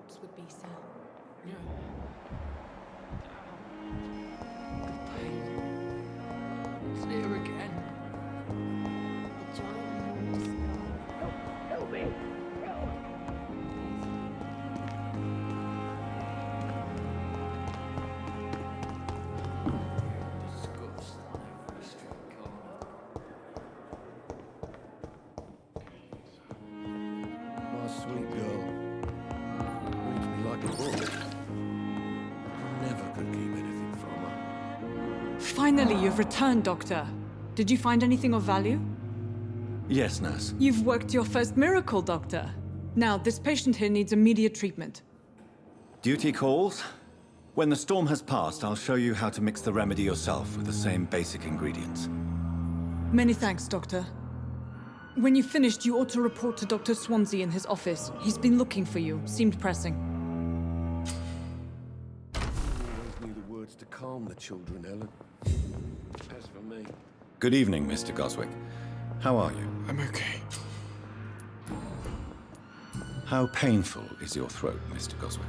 corpse would be, sir. It's here again. The giant Skull. Help me! Help! Disgust on every street corner. My sweet girl. Reads me like a book. I never could keep anything from her. Finally, you've returned, Doctor. Did you find anything of value? Yes, nurse. You've worked your first miracle, Doctor. Now, this patient here needs immediate treatment. Duty calls. When the storm has passed, I'll show you how to mix the remedy yourself with the same basic ingredients. Many thanks, Doctor. When you've finished, you ought to report to Dr. Swansea in his office. He's been looking for you. Seemed pressing. Always knew the words to calm the children, Ellen. As for me... Good evening, Mr. Goswick. How are you? I'm okay. How painful is your throat, Mr. Goswick?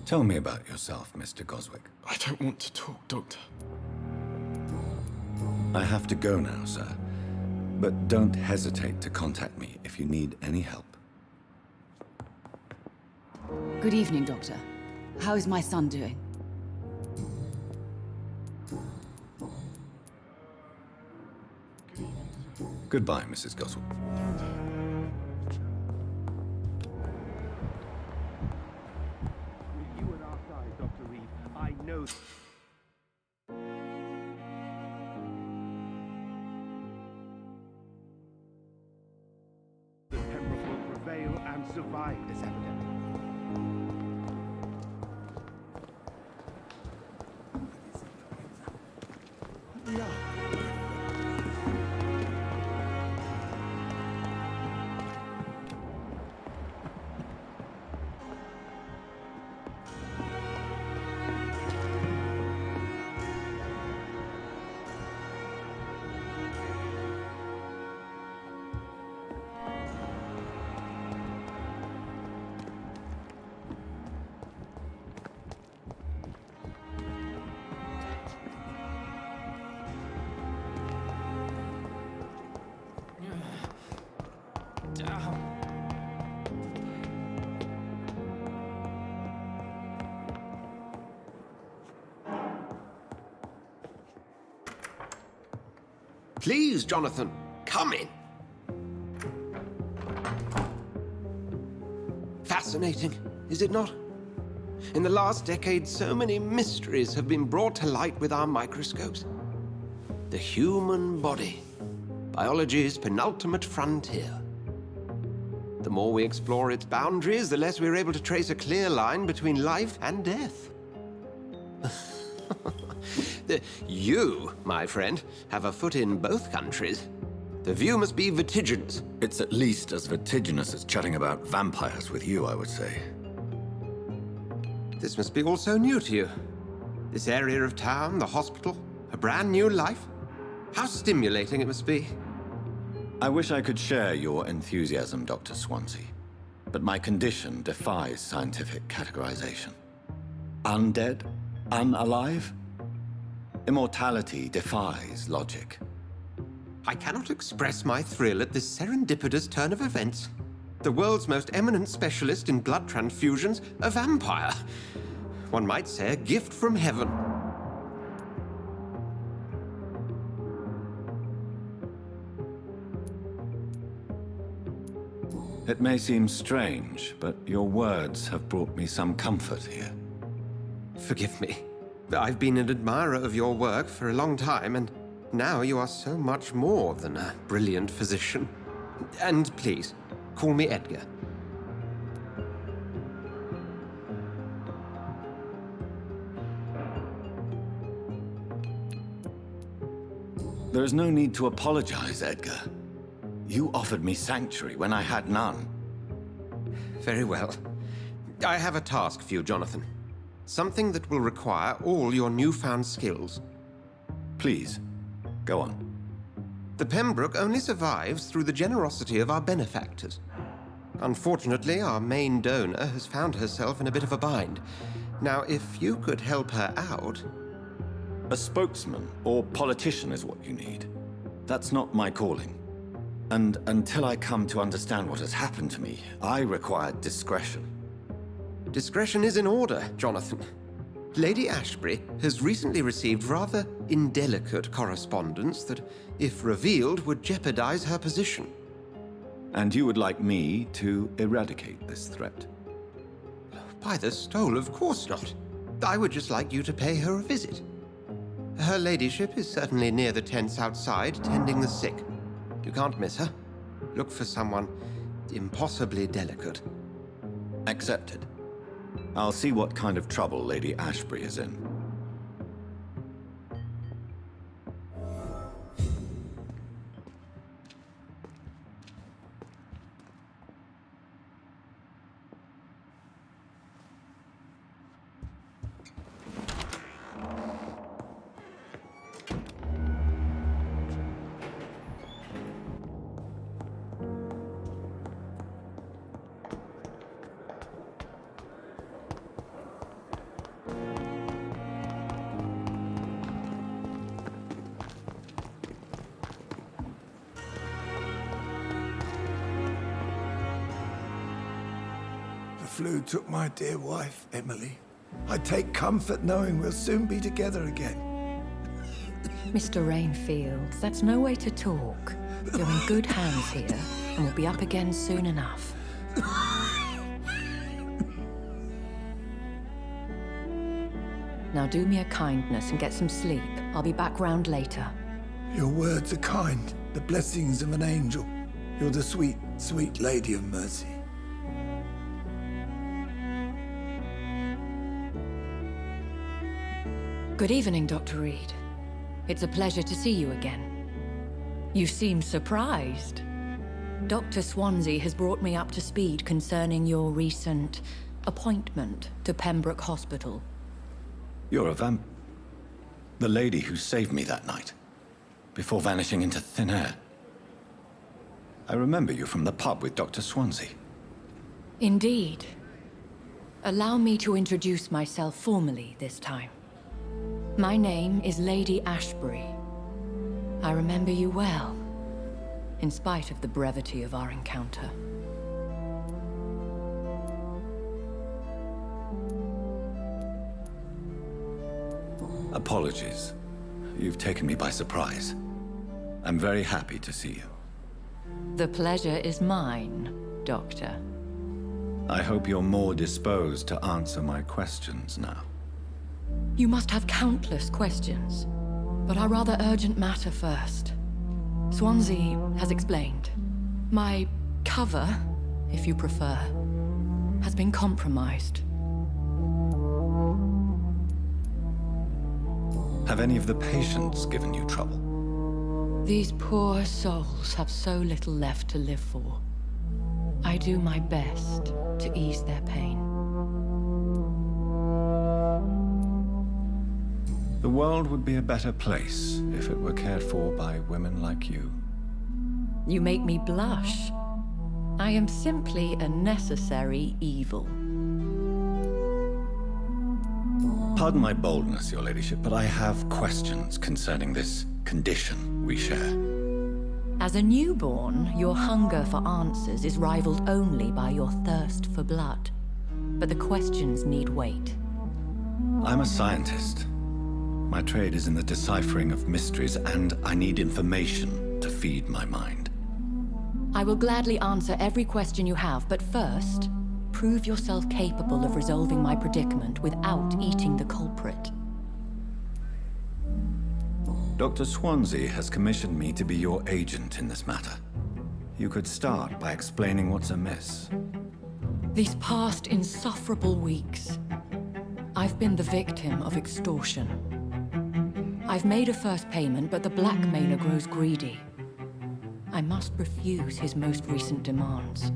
Tell me about yourself, Mr. Goswick. I don't want to talk, Doctor. I have to go now, sir. But don't hesitate to contact me if you need any help. Good evening, Doctor. How is my son doing? Goodbye, Mrs. Goswick. With you at our side, Dr. Reid, I know... that Pembroke will prevail and survive this epidemic. Please, Jonathan, come in. Fascinating, is it not? In the last decade, so many mysteries have been brought to light with our microscopes. The human body, biology's penultimate frontier. The more we explore its boundaries, the less we're able to trace a clear line between life and death. You, my friend, have a foot in both countries. The view must be vertiginous. It's at least as vertiginous as chatting about vampires with you, I would say. This must be all so new to you. This area of town, the hospital, a brand new life. How stimulating it must be. I wish I could share your enthusiasm, Dr. Swansea, but my condition defies scientific categorization. Undead? Unalive? Immortality defies logic. I cannot express my thrill at this serendipitous turn of events. The world's most eminent specialist in blood transfusions, a vampire. One might say a gift from heaven. It may seem strange, but your words have brought me some comfort here. Forgive me. I've been an admirer of your work for a long time, and now you are so much more than a brilliant physician. And please, call me Edgar. There is no need to apologize, Edgar. You offered me sanctuary when I had none. Very well. I have a task for you, Jonathan. Something that will require all your newfound skills. Please, go on. The Pembroke only survives through the generosity of our benefactors. Unfortunately, our main donor has found herself in a bit of a bind. Now, if you could help her out... A spokesman or politician is what you need. That's not my calling. And until I come to understand what has happened to me, I require discretion. Discretion is in order, Jonathan. Lady Ashbury has recently received rather indelicate correspondence that, if revealed, would jeopardize her position. And you would like me to eradicate this threat? By the stole, of course not. I would just like you to pay her a visit. Her ladyship is certainly near the tents outside, tending the sick. You can't miss her. Look for someone impossibly delicate. Accepted. I'll see what kind of trouble Lady Ashbury is in. The flu took my dear wife, Emily. I take comfort knowing we'll soon be together again. Mr. Rainfield, that's no way to talk. You're in good hands here, and we'll be up again soon enough. Now do me a kindness and get some sleep. I'll be back round later. Your words are kind, the blessings of an angel. You're the sweet, sweet Lady of Mercy. Good evening, Dr. Reid. It's a pleasure to see you again. You seem surprised. Dr. Swansea has brought me up to speed concerning your recent appointment to Pembroke Hospital. You're a the lady who saved me that night, before vanishing into thin air. I remember you from the pub with Dr. Swansea. Indeed. Allow me to introduce myself formally this time. My name is Lady Ashbury. I remember you well, in spite of the brevity of our encounter. Apologies. You've taken me by surprise. I'm very happy to see you. The pleasure is mine, Doctor. I hope you're more disposed to answer my questions now. You must have countless questions, but our rather urgent matter first. Swansea has explained. My cover, if you prefer, has been compromised. Have any of the patients given you trouble? These poor souls have so little left to live for. I do my best to ease their pain. The world would be a better place if it were cared for by women like you. You make me blush. I am simply a necessary evil. Pardon my boldness, Your Ladyship, but I have questions concerning this condition we share. As a newborn, your hunger for answers is rivaled only by your thirst for blood. But the questions need wait. I'm a scientist. My trade is in the deciphering of mysteries, and I need information to feed my mind. I will gladly answer every question you have, but first, prove yourself capable of resolving my predicament without eating the culprit. Dr. Swansea has commissioned me to be your agent in this matter. You could start by explaining what's amiss. These past insufferable weeks, I've been the victim of extortion. I've made a first payment, but the blackmailer grows greedy. I must refuse his most recent demands.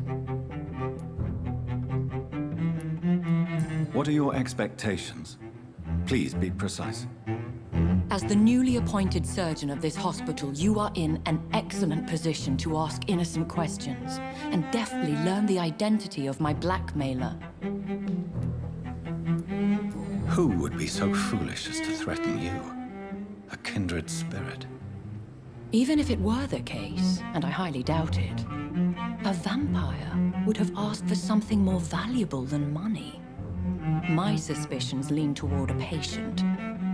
What are your expectations? Please be precise. As As the newly appointed surgeon of this hospital, you are in an excellent position to ask innocent questions and deftly learn the identity of my blackmailer. Who would be so foolish as to threaten you? A kindred spirit. Even if it were the case, and I highly doubt it, a vampire would have asked for something more valuable than money. My suspicions lean toward a patient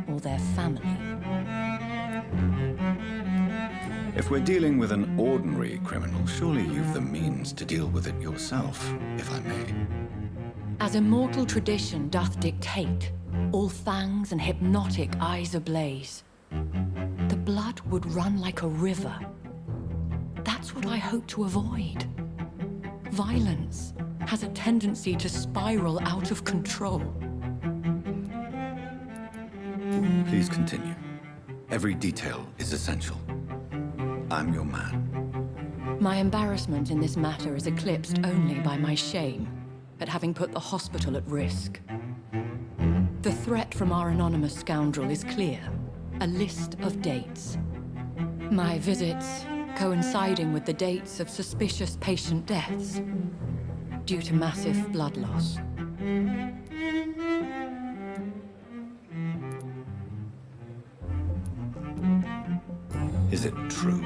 or their family. If we're dealing with an ordinary criminal, surely you've the means to deal with it yourself, if I may. As immortal tradition doth dictate, all fangs and hypnotic eyes ablaze, the blood would run like a river. That's what I hope to avoid. Violence has a tendency to spiral out of control. Please continue. Every detail is essential. I'm your man. My embarrassment in this matter is eclipsed only by my shame at having put the hospital at risk. The threat from our anonymous scoundrel is clear. A list of dates. My visits coinciding with the dates of suspicious patient deaths due to massive blood loss. Is it true?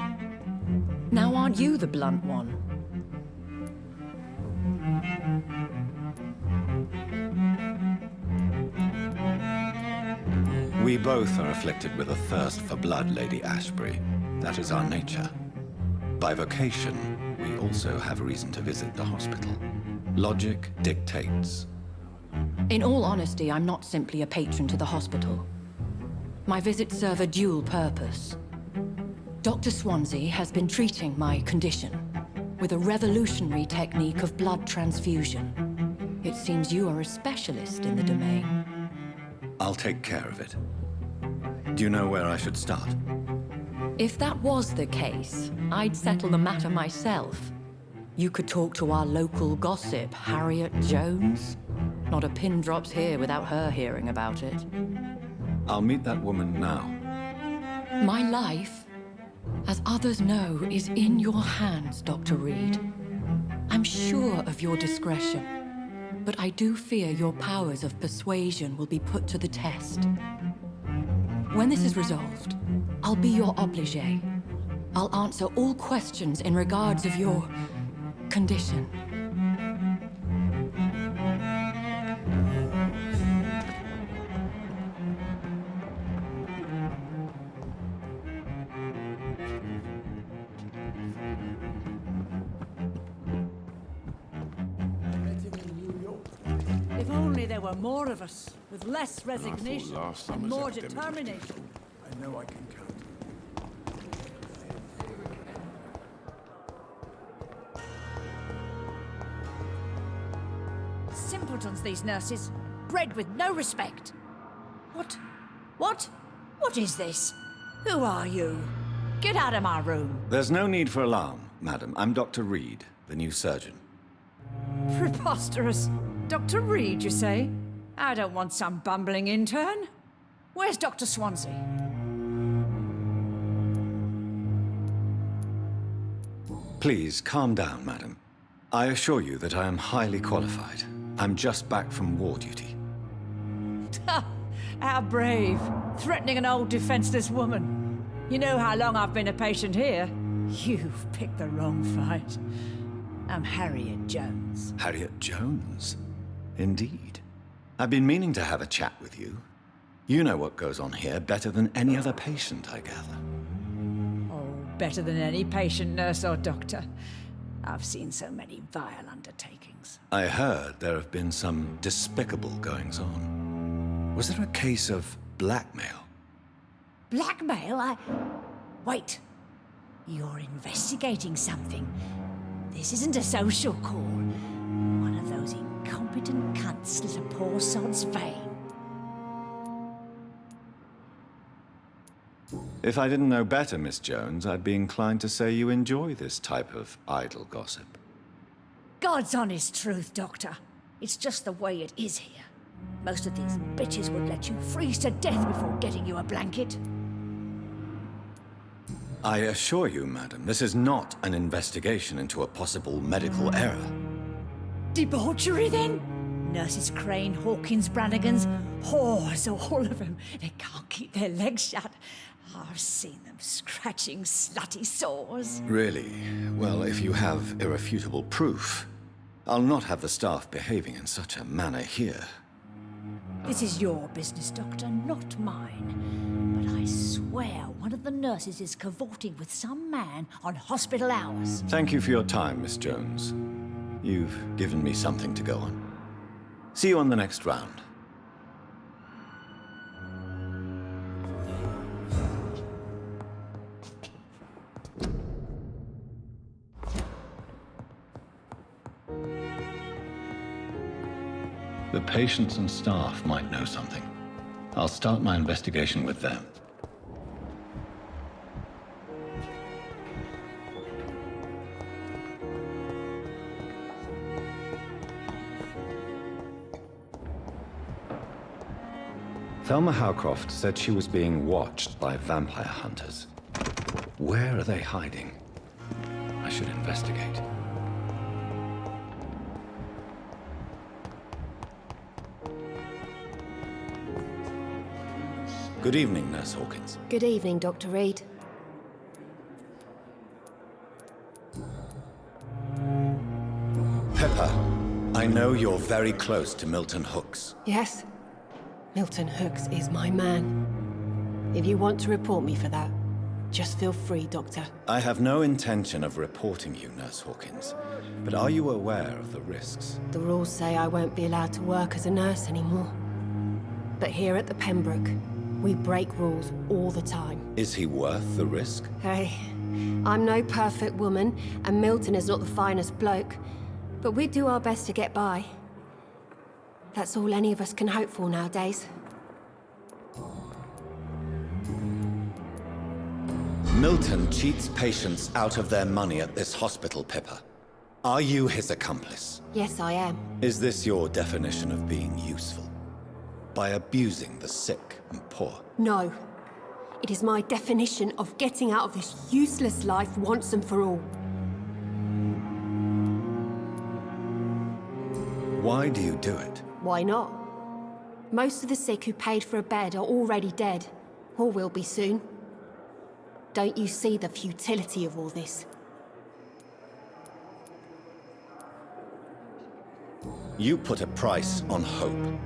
Now aren't you the blunt one? We both are afflicted with a thirst for blood, Lady Ashbury. That is our nature. By vocation, we also have reason to visit the hospital. Logic dictates. In all honesty, I'm not simply a patron to the hospital. My visits serve a dual purpose. Dr. Swansea has been treating my condition with a revolutionary technique of blood transfusion. It seems you are a specialist in the domain. I'll take care of it. Do you know where I should start? If that was the case, I'd settle the matter myself. You could talk to our local gossip, Harriet Jones. Not a pin drops here without her hearing about it. I'll meet that woman now. My life, as others know, is in your hands, Dr. Reid. I'm sure of your discretion, but I do fear your powers of persuasion will be put to the test. When this is resolved, I'll be your obligé. I'll answer all questions in regards of your condition. If only there were more of us, with less resignation last summer's and more epidemic was determination. I know I can count. Simpletons, these nurses. Bred with no respect. What? What is this? Who are you? Get out of my room. There's no need for alarm, madam. I'm Dr. Reid, the new surgeon. Preposterous. Dr. Reid, you say? I don't want some bumbling intern. Where's Dr. Swansea? Please, calm down, madam. I assure you that I am highly qualified. I'm just back from war duty. How brave. Threatening an old defenseless woman. You know how long I've been a patient here? You've picked the wrong fight. I'm Harriet Jones. Harriet Jones? Indeed. I've been meaning to have a chat with you. You know what goes on here better than any other patient, I gather. Oh, better than any patient, nurse, or doctor. I've seen so many vile undertakings. I heard there have been some despicable goings-on. Was there a case of blackmail? Blackmail? Wait. You're investigating something. This isn't a social call. One of those incompetent cunts slit a poor sod's vein. If I didn't know better, Miss Jones, I'd be inclined to say you enjoy this type of idle gossip. God's honest truth, Doctor. It's just the way it is here. Most of these bitches would let you freeze to death before getting you a blanket. I assure you, madam, this is not an investigation into a possible medical error. Debauchery, then? Nurses Crane, Hawkins, Brannigans, whores, all of them. They can't keep their legs shut. I've seen them scratching slutty sores. Really? Well, if you have irrefutable proof, I'll not have the staff behaving in such a manner here. This is your business, Doctor, not mine. But I swear one of the nurses is cavorting with some man on hospital hours. Thank you for your time, Miss Jones. You've given me something to go on. See you on the next round. The patients and staff might know something. I'll start my investigation with them. Thelma Howcroft said she was being watched by vampire hunters. Where are they hiding? I should investigate. Good evening, Nurse Hawkins. Good evening, Dr. Reid. Pepper, I know you're very close to Milton Hooks. Yes. Milton Hooks is my man. If you want to report me for that, just feel free, Doctor. I have no intention of reporting you, Nurse Hawkins. But are you aware of the risks? The rules say I won't be allowed to work as a nurse anymore. But here at the Pembroke, we break rules all the time. Is he worth the risk? Hey, I'm no perfect woman, and Milton is not the finest bloke. But we do our best to get by. That's all any of us can hope for nowadays. Milton cheats patients out of their money at this hospital, Pepper. Are you his accomplice? Yes, I am. Is this your definition of being useful? By abusing the sick and poor? No. It is my definition of getting out of this useless life once and for all. Why do you do it? Why not? Most of the sick who paid for a bed are already dead, or will be soon. Don't you see the futility of all this? You put a price on hope.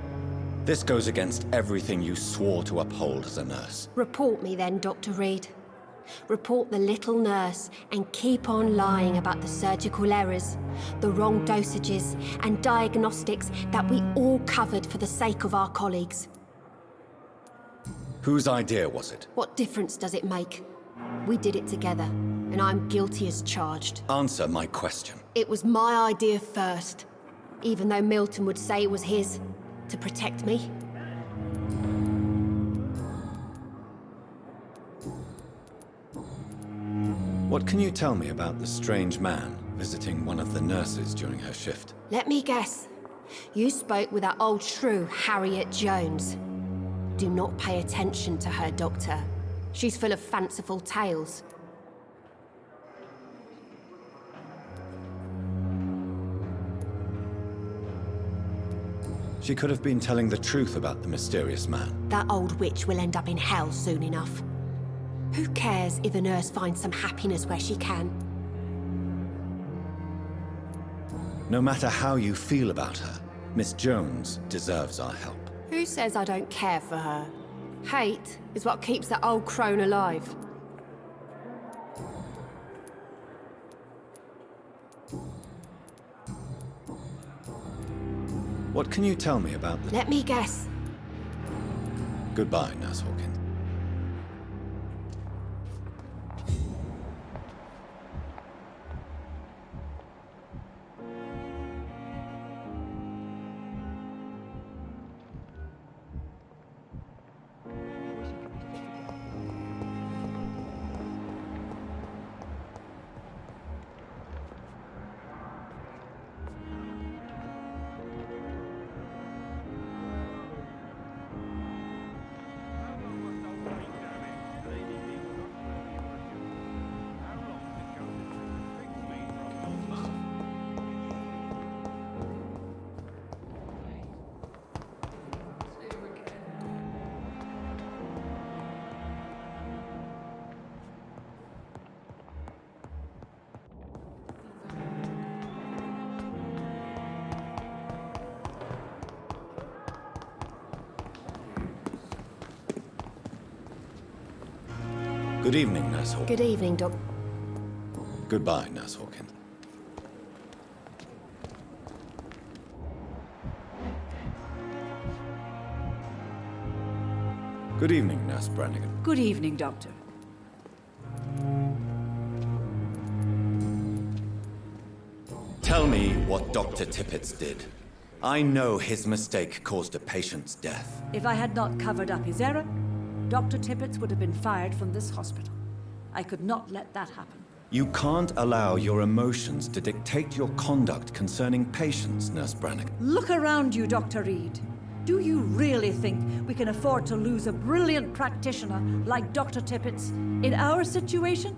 This goes against everything you swore to uphold as a nurse. Report me then, Dr. Reid. Report the little nurse and keep on lying about the surgical errors, the wrong dosages and diagnostics that we all covered for the sake of our colleagues. Whose idea was it? What difference does it make? We did it together, and I'm guilty as charged. Answer my question. It was my idea first, even though Milton would say it was his, to protect me. What can you tell me about the strange man visiting one of the nurses during her shift? Let me guess. You spoke with that old shrew, Harriet Jones. Do not pay attention to her, Doctor. She's full of fanciful tales. She could have been telling the truth about the mysterious man. That old witch will end up in hell soon enough. Who cares if a nurse finds some happiness where she can? No matter how you feel about her, Miss Jones deserves our help. Who says I don't care for her? Hate is what keeps that old crone alive. What can you tell me about the... Let me guess. Goodbye, Nurse Hawkins. Good evening, Nurse Hawkins. Good evening, Doc. Goodbye, Nurse Hawkins. Good evening, Nurse Brannigan. Good evening, Doctor. Tell me what Dr. Tippett did. I know his mistake caused a patient's death. If I had not covered up his error, Dr. Tippett would have been fired from this hospital. I could not let that happen. You can't allow your emotions to dictate your conduct concerning patients, Nurse Brannigan. Look around you, Dr. Reid. Do you really think we can afford to lose a brilliant practitioner like Dr. Tippett's in our situation?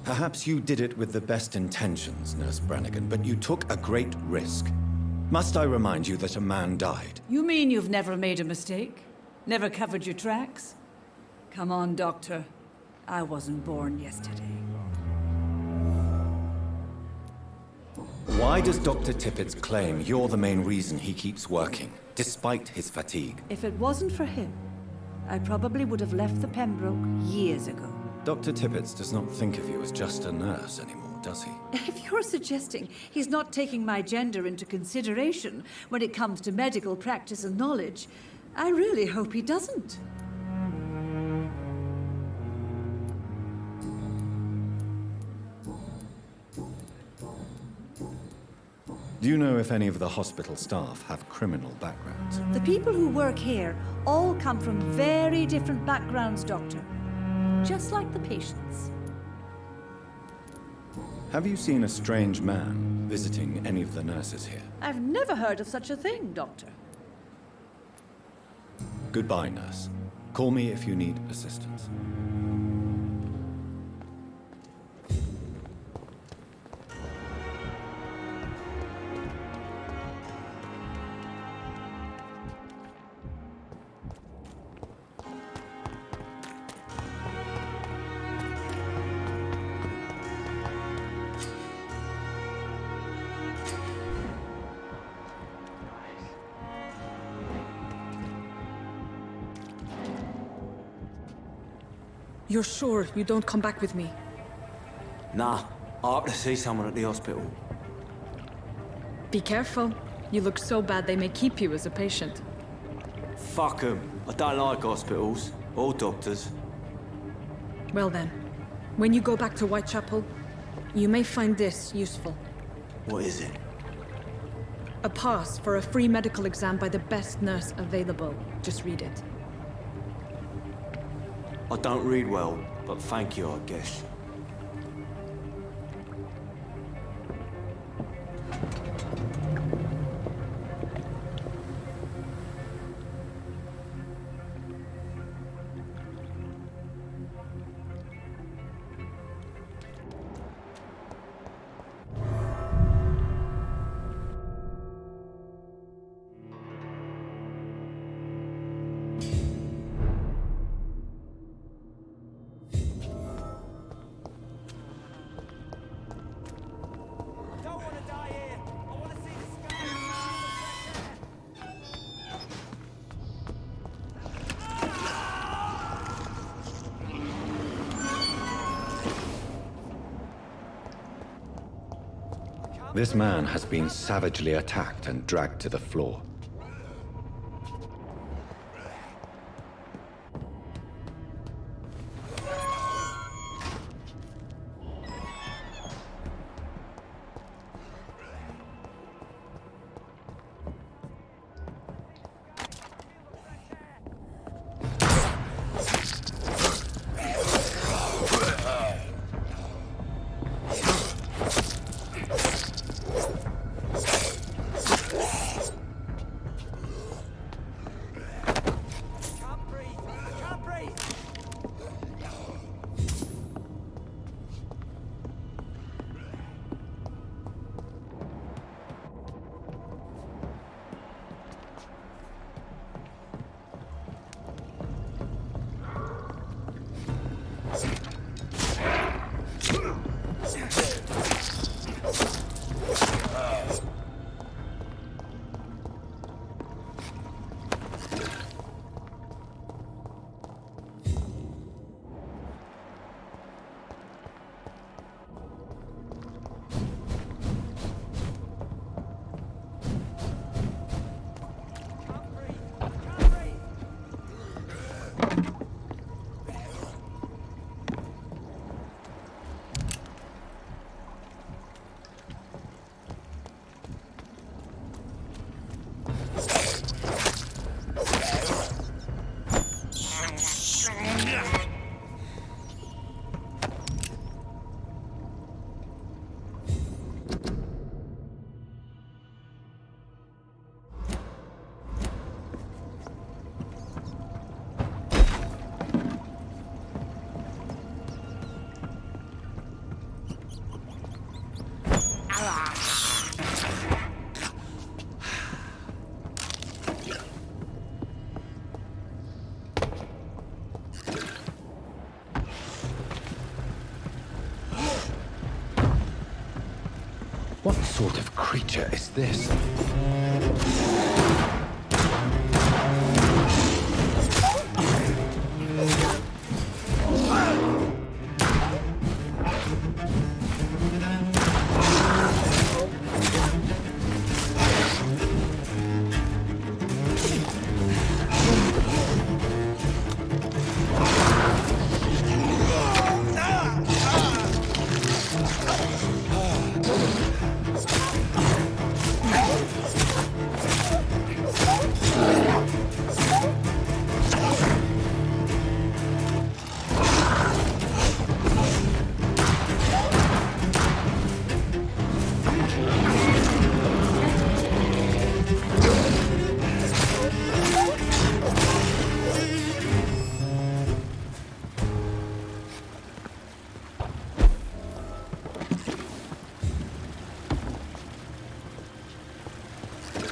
Perhaps you did it with the best intentions, Nurse Brannigan, but you took a great risk. Must I remind you that a man died? You mean you've never made a mistake? Never covered your tracks? Come on, Doctor. I wasn't born yesterday. Why does Dr. Tippett claim you're the main reason he keeps working, despite his fatigue? If it wasn't for him, I probably would have left the Pembroke years ago. Dr. Tippett does not think of you as just a nurse anymore, does he? If you're suggesting he's not taking my gender into consideration when it comes to medical practice and knowledge, I really hope he doesn't. Do you know if any of the hospital staff have criminal backgrounds? The people who work here all come from very different backgrounds, Doctor. Just like the patients. Have you seen a strange man visiting any of the nurses here? I've never heard of such a thing, Doctor. Goodbye, nurse. Call me if you need assistance. You're sure you don't come back with me? Nah, I have to see someone at the hospital. Be careful. You look so bad they may keep you as a patient. Fuck 'em. I don't like hospitals. Or doctors. Well then, when you go back to Whitechapel, you may find this useful. What is it? A pass for a free medical exam by the best nurse available. Just read it. I don't read well, but thank you, I guess. This man has been savagely attacked and dragged to the floor. creature is this?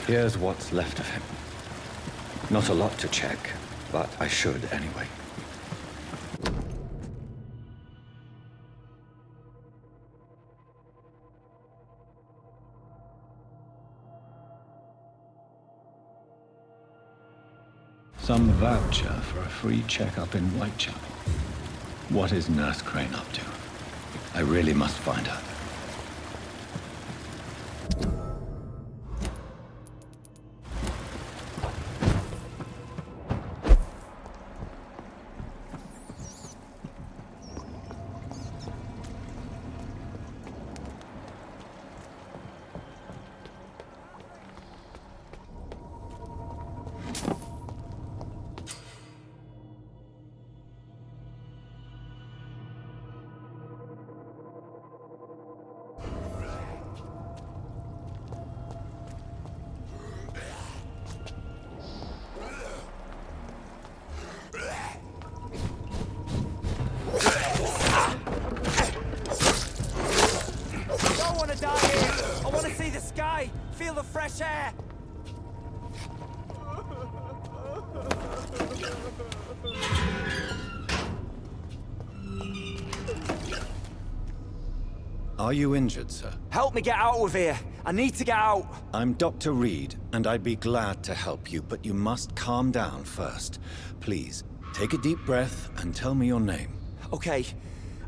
Here's what's left of him. Not a lot to check, but I should anyway. Some voucher for a free checkup in Whitechapel. What is Nurse Crane up to? I really must find her. Feel the fresh air! Are you injured, sir? Help me get out of here! I need to get out! I'm Dr. Reid, and I'd be glad to help you, but you must calm down first. Please, take a deep breath and tell me your name. Okay.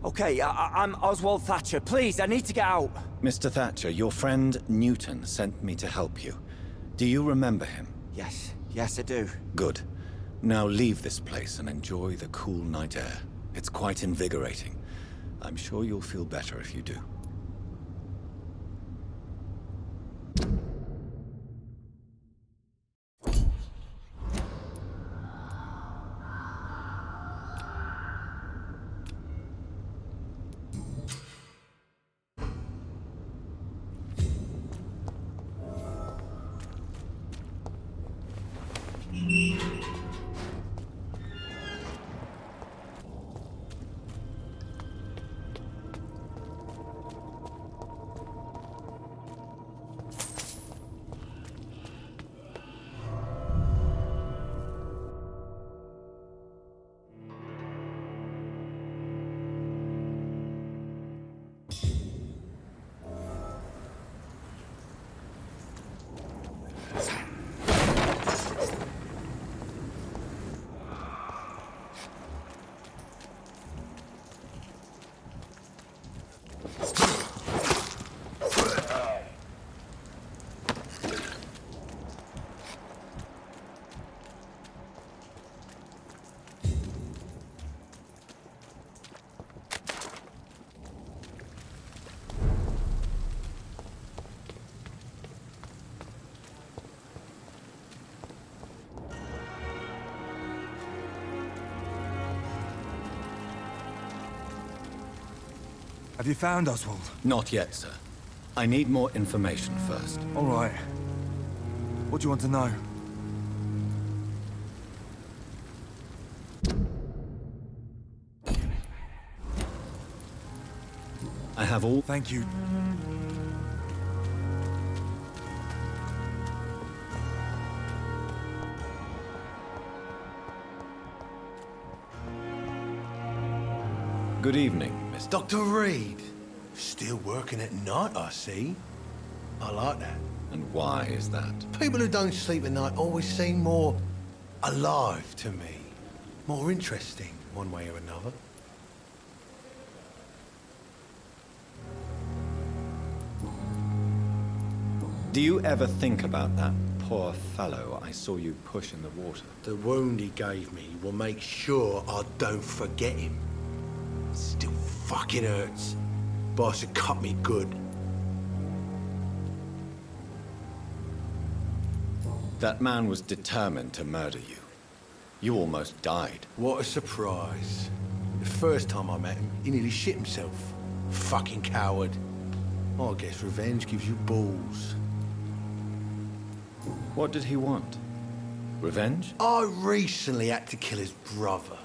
I'm Oswald Thatcher. Please, I need to get out. Mr. Thatcher, your friend Newton sent me to help you. Do you remember him? Yes, I do. Good. Now leave this place and enjoy the cool night air. It's quite invigorating. I'm sure you'll feel better if you do. Have you found Oswald? Not yet, sir. I need more information first. All right. What do you want to know? I have all... Thank you. Good evening, Mr. Dr. Reid. Still working at night, I see. I like that. And why is that? People who don't sleep at night always seem more alive to me. More interesting, one way or another. Do you ever think about that poor fellow I saw you push in the water? The wound he gave me will make sure I don't forget him. Still fucking hurts. Boss had cut me good. That man was determined to murder you. You almost died. What a surprise. The first time I met him, he nearly shit himself. Fucking coward. I guess revenge gives you balls. What did he want? Revenge? I recently had to kill his brother.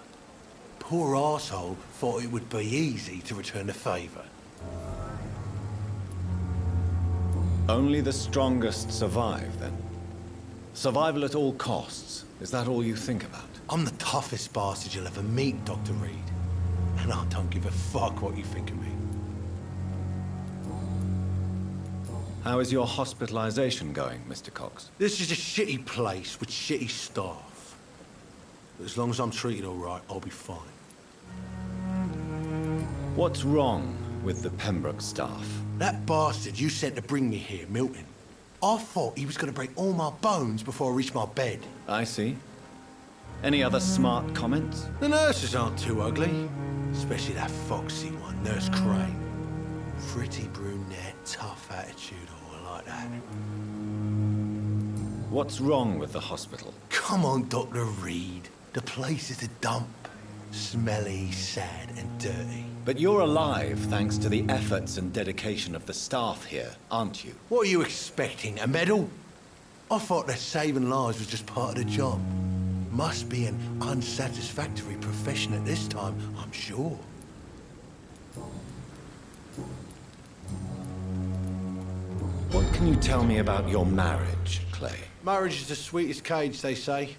Poor arsehole thought it would be easy to return the favour. Only the strongest survive, then? Survival at all costs. Is that all you think about? I'm the toughest bastard you'll ever meet, Dr. Reid. And I don't give a fuck what you think of me. How is your hospitalization going, Mr. Cox? This is a shitty place with shitty staff. But as long as I'm treated all right, I'll be fine. What's wrong with the Pembroke staff? That bastard you sent to bring me here, Milton. I thought he was going to break all my bones before I reached my bed. I see. Any other smart comments? The nurses aren't too ugly. Especially that foxy one, Nurse Crane. Pretty brunette, tough attitude, all like that. What's wrong with the hospital? Come on, Dr. Reid. The place is a dump. Smelly, sad, and dirty. But you're alive thanks to the efforts and dedication of the staff here, aren't you? What are you expecting, a medal? I thought that saving lives was just part of the job. Must be an unsatisfactory profession at this time, I'm sure. What can you tell me about your marriage, Clay? Marriage is the sweetest cage, they say.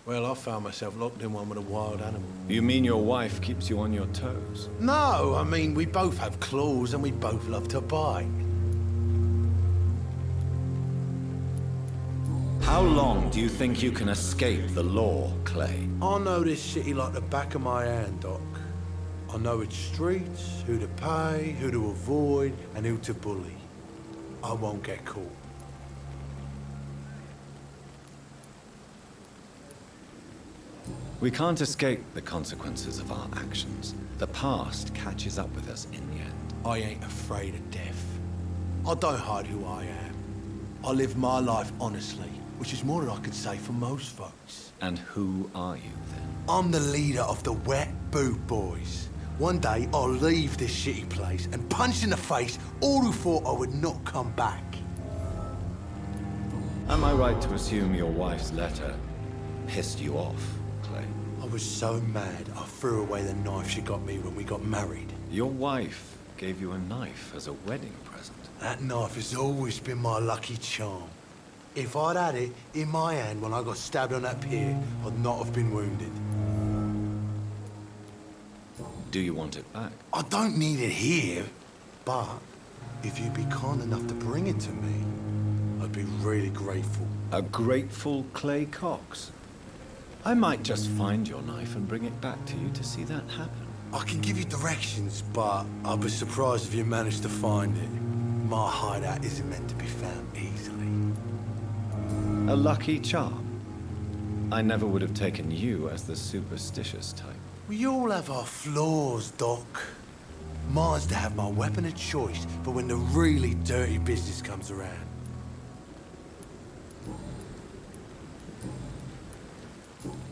Well, I found myself locked in one with a wild animal. You mean your wife keeps you on your toes? No, I mean, we both have claws and we both love to bite. How long do you think you can escape the law, Clay? I know this city like the back of my hand, Doc. I know its streets, who to pay, who to avoid, and who to bully. I won't get caught. We can't escape the consequences of our actions. The past catches up with us in the end. I ain't afraid of death. I don't hide who I am. I live my life honestly, which is more than I could say for most folks. And who are you, then? I'm the leader of the Wet Boot Boys. One day, I'll leave this shitty place and punch in the face all who thought I would not come back. Am I right to assume your wife's letter pissed you off, Clay? I was so mad, I threw away the knife she got me when we got married. Your wife gave you a knife as a wedding present. That knife has always been my lucky charm. If I'd had it in my hand when I got stabbed on that pier, I'd not have been wounded. Do you want it back? I don't need it here, but if you'd be kind enough to bring it to me, I'd be really grateful. A grateful Clay Cox? I might just find your knife and bring it back to you to see that happen. I can give you directions, but I'd be surprised if you managed to find it. My hideout isn't meant to be found easily. A lucky charm. I never would have taken you as the superstitious type. We all have our flaws, Doc. Mine's to have my weapon of choice for when the really dirty business comes around.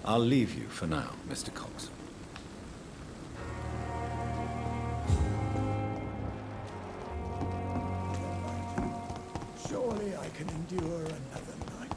I'll leave you for now, Mr. Cox. Surely I can endure another night.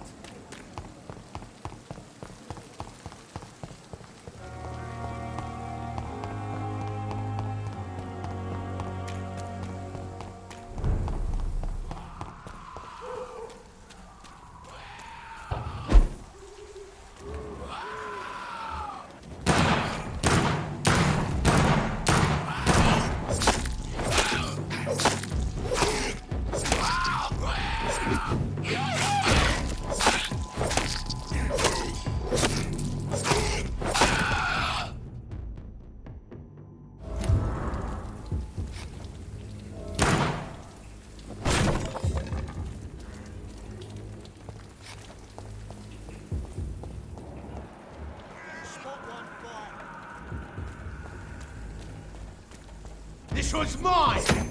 This was mine!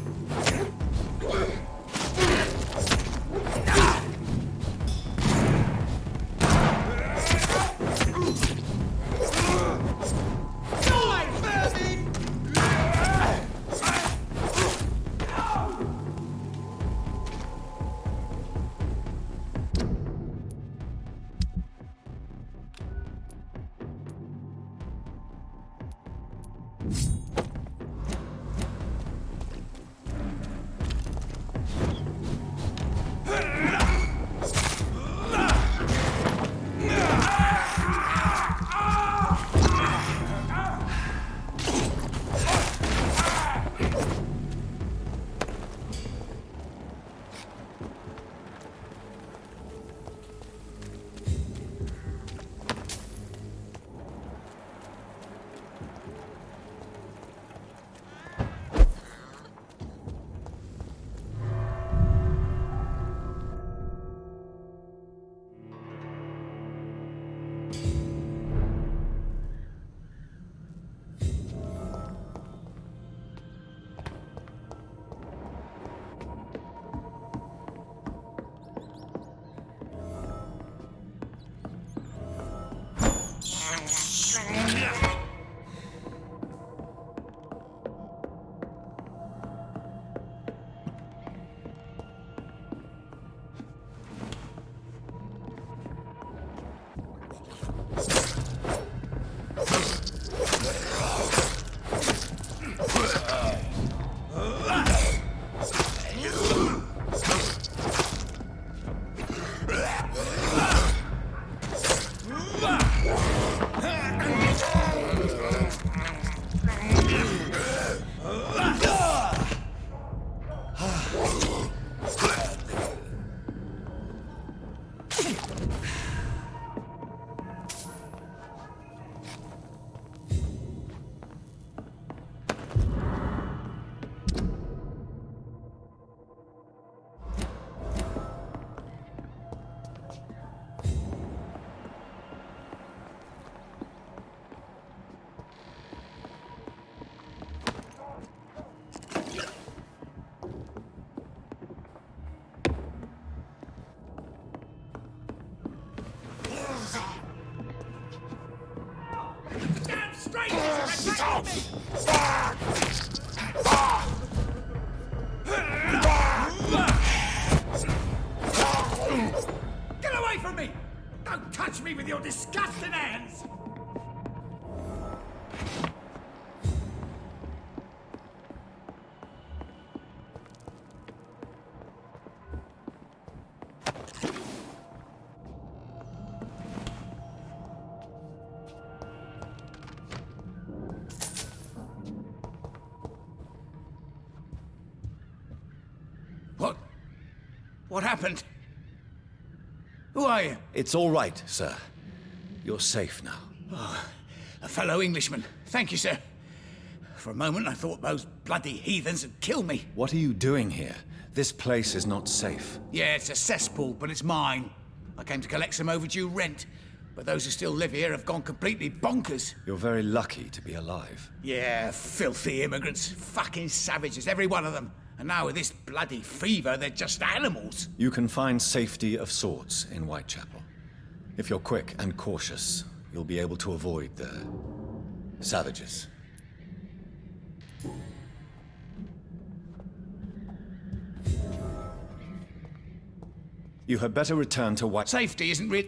Get away from me! Don't touch me with your disgusting hands! What happened? Who are you? It's all right, sir. You're safe now. Oh, a fellow Englishman. Thank you, sir. For a moment, I thought those bloody heathens had killed me. What are you doing here? This place is not safe. Yeah, it's a cesspool, but it's mine. I came to collect some overdue rent, but those who still live here have gone completely bonkers. You're very lucky to be alive. Yeah, filthy immigrants. Fucking savages, every one of them. And now with this bloody fever, they're just animals. You can find safety of sorts in Whitechapel. If you're quick and cautious, you'll be able to avoid the savages. You had better return to White... Safety isn't real...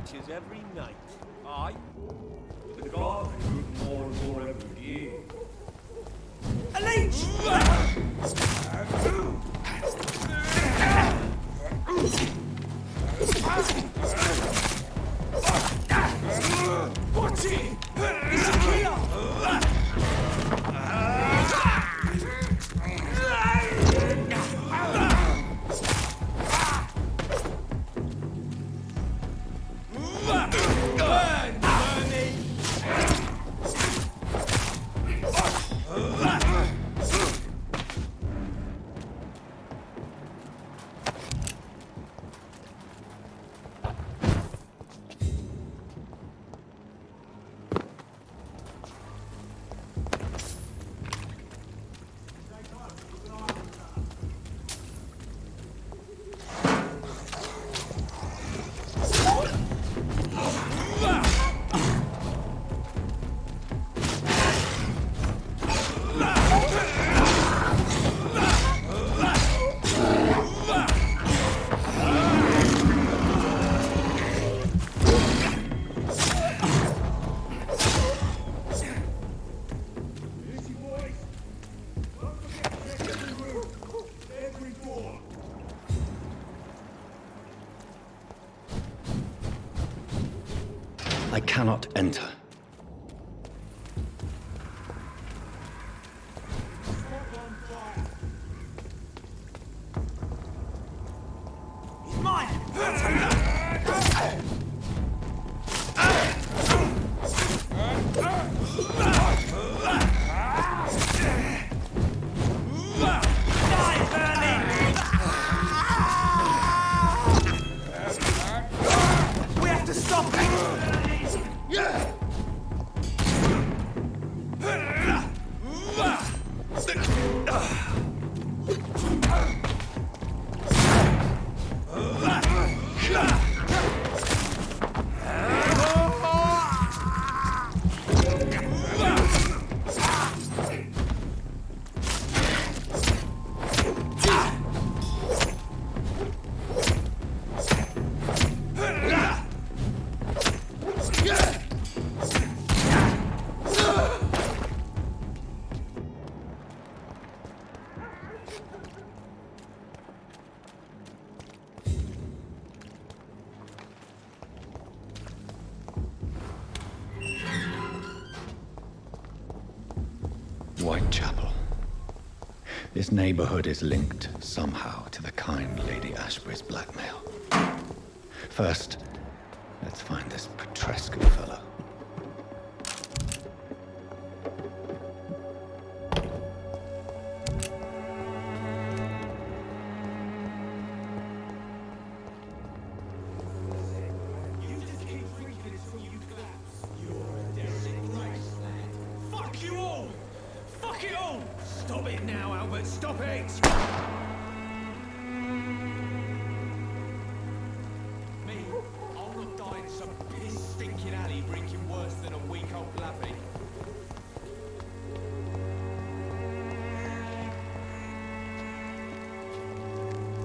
pictures every night. Aye. The God grew more and more every year. A leech! Watch it! It's a killer! I cannot enter. He's mine! We have to stop it! Yeah! Whitechapel. This neighborhood is linked somehow to the kind Lady Ashbury's blackmail. First, let's find this Petrescu fellow. Fuck you all! Fuck it all! Stop it now, Albert, stop it! Me, I'll not die in some piss-stinking alley drinking worse than a week-old lavvy.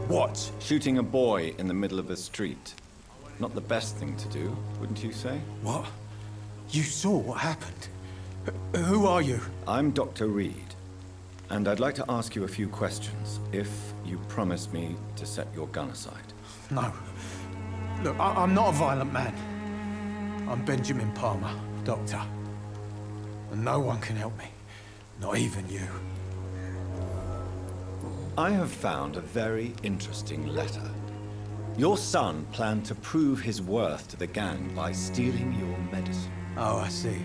What? Shooting a boy in the middle of the street. Not the best thing to do, wouldn't you say? What? You saw what happened? Who are you? I'm Dr. Reid, and I'd like to ask you a few questions, if you promise me to set your gun aside. No. Look, I'm not a violent man. I'm Benjamin Palmer, doctor. And no one can help me. Not even you. I have found a very interesting letter. Your son planned to prove his worth to the gang by stealing your medicine. Oh, I see.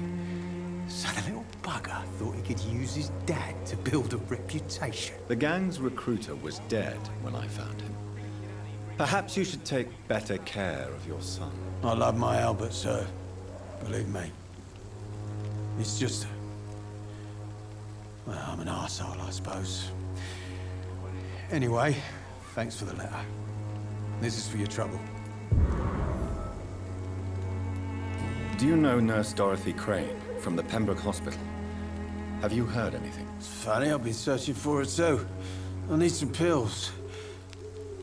So the little bugger thought he could use his dad to build a reputation. The gang's recruiter was dead when I found him. Perhaps you should take better care of your son. I love my Albert, sir. Believe me. It's just... well, I'm an arsehole, I suppose. Anyway, thanks for the letter. This is for your trouble. Do you know Nurse Dorothy Crane from the Pembroke Hospital? Have you heard anything? It's funny, I've been searching for her too. I need some pills.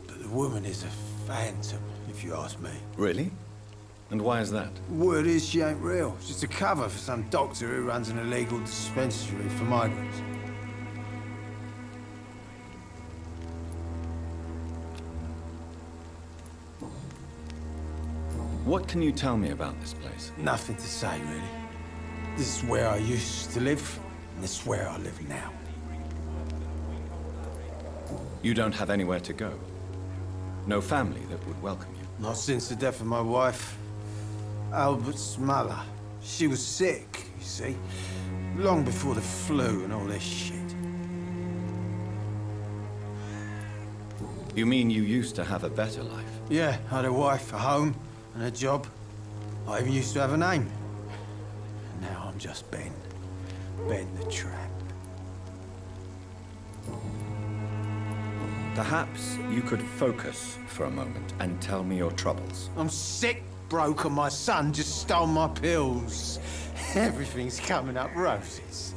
But the woman is a phantom, if you ask me. Really? And why is that? Word is she ain't real. It's just a cover for some doctor who runs an illegal dispensary for migrants. What can you tell me about this place? Nothing to say, really. This is where I used to live, and this is where I live now. You don't have anywhere to go? No family that would welcome you? Not since the death of my wife, Albert's mother. She was sick, you see. Long before the flu and all this shit. You mean you used to have a better life? Yeah, I had a wife, a home, and a job. I even used to have a name. And now I'm just Ben. Ben the Tramp. Perhaps you could focus for a moment and tell me your troubles. I'm sick, broke, and my son just stole my pills. Everything's coming up roses.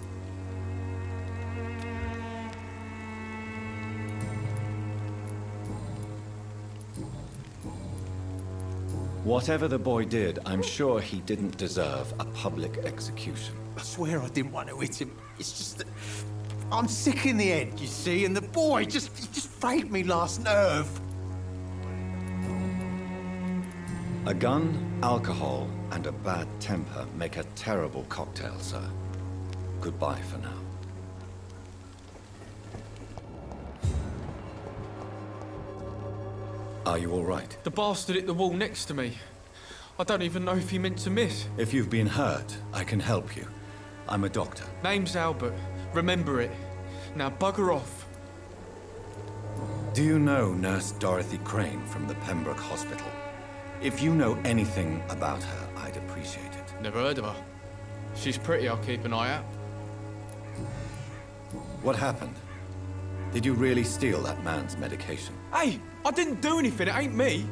Whatever the boy did, I'm sure he didn't deserve a public execution. I swear I didn't want to hit him. It's just that I'm sick in the head, you see, and the boy just frayed me last nerve. A gun, alcohol, and a bad temper make a terrible cocktail, sir. Goodbye for now. Are you all right? The bastard hit the wall next to me. I don't even know if he meant to miss. If you've been hurt, I can help you. I'm a doctor. Name's Albert. Remember it. Now bugger off. Do you know Nurse Dorothy Crane from the Pembroke Hospital? If you know anything about her, I'd appreciate it. Never heard of her. She's pretty, I'll keep an eye out. What happened? Did you really steal that man's medication? Hey, I didn't do anything, it ain't me.